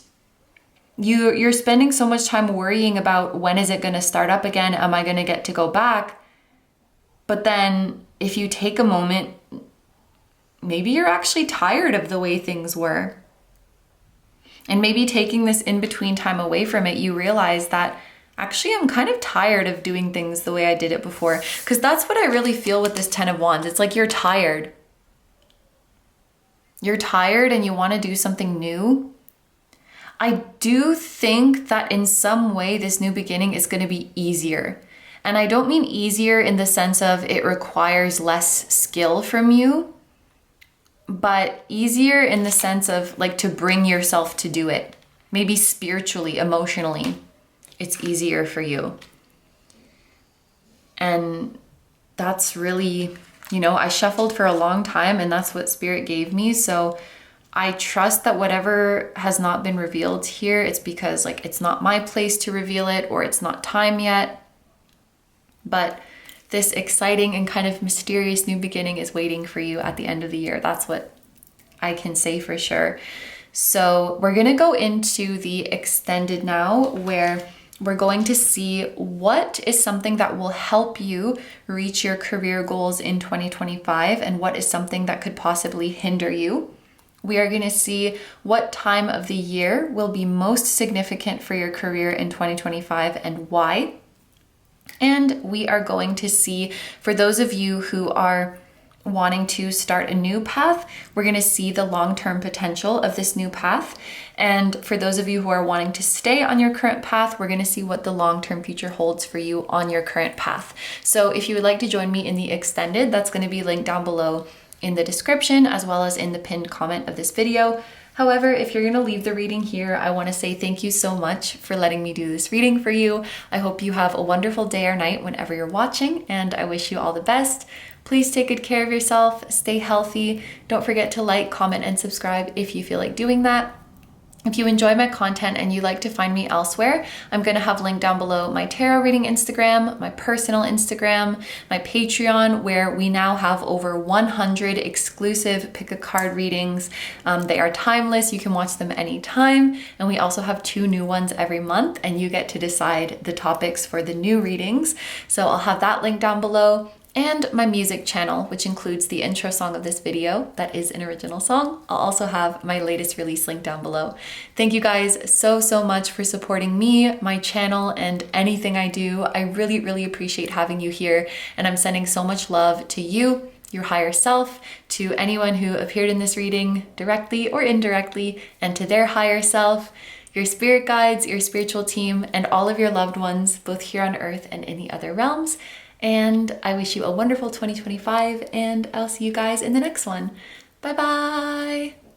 You're spending so much time worrying about, when is it going to start up again? Am I going to get to go back? But then if you take a moment, maybe you're actually tired of the way things were. And maybe taking this in-between time away from it, you realize that actually I'm kind of tired of doing things the way I did it before. Because that's what I really feel with this Ten of Wands. It's like you're tired. You're tired and you want to do something new. I do think that in some way this new beginning is going to be easier. And I don't mean easier in the sense of it requires less skill from you, but easier in the sense of like to bring yourself to do it. Maybe spiritually, emotionally, it's easier for you. And that's really, I shuffled for a long time and that's what Spirit gave me. So I trust that whatever has not been revealed here, it's because like it's not my place to reveal it, or it's not time yet. But this exciting and kind of mysterious new beginning is waiting for you at the end of the year. That's what I can say for sure. So we're going to go into the extended now, where we're going to see what is something that will help you reach your career goals in 2025 and what is something that could possibly hinder you. We are going to see what time of the year will be most significant for your career in 2025 and why. And we are going to see, for those of you who are wanting to start a new path, we're going to see the long-term potential of this new path. And for those of you who are wanting to stay on your current path, we're going to see what the long-term future holds for you on your current path. So if you would like to join me in the extended, that's going to be linked down below in the description as well as in the pinned comment of this video. However, if you're going to leave the reading here, I want to say thank you so much for letting me do this reading for you. I hope you have a wonderful day or night whenever you're watching, and I wish you all the best. Please take good care of yourself, stay healthy. Don't forget to like, comment, and subscribe if you feel like doing that. If you enjoy my content and you like to find me elsewhere, I'm going to have linked down below my tarot reading Instagram, my personal Instagram, my Patreon, where we now have over 100 exclusive pick a card readings. They are timeless. You can watch them anytime. And we also have 2 new ones every month, and you get to decide the topics for the new readings. So I'll have that link down below. And my music channel, which includes the intro song of this video, that is an original song. I'll also have my latest release link down below. Thank you guys so much for supporting me, my channel, and anything I do. I really appreciate having you here, and I'm sending so much love to you, your higher self, to anyone who appeared in this reading directly or indirectly, and to their higher self, your spirit guides, your spiritual team, and all of your loved ones, both here on earth and in the other realms. And I wish you a wonderful 2025, and I'll see you guys in the next one. Bye bye.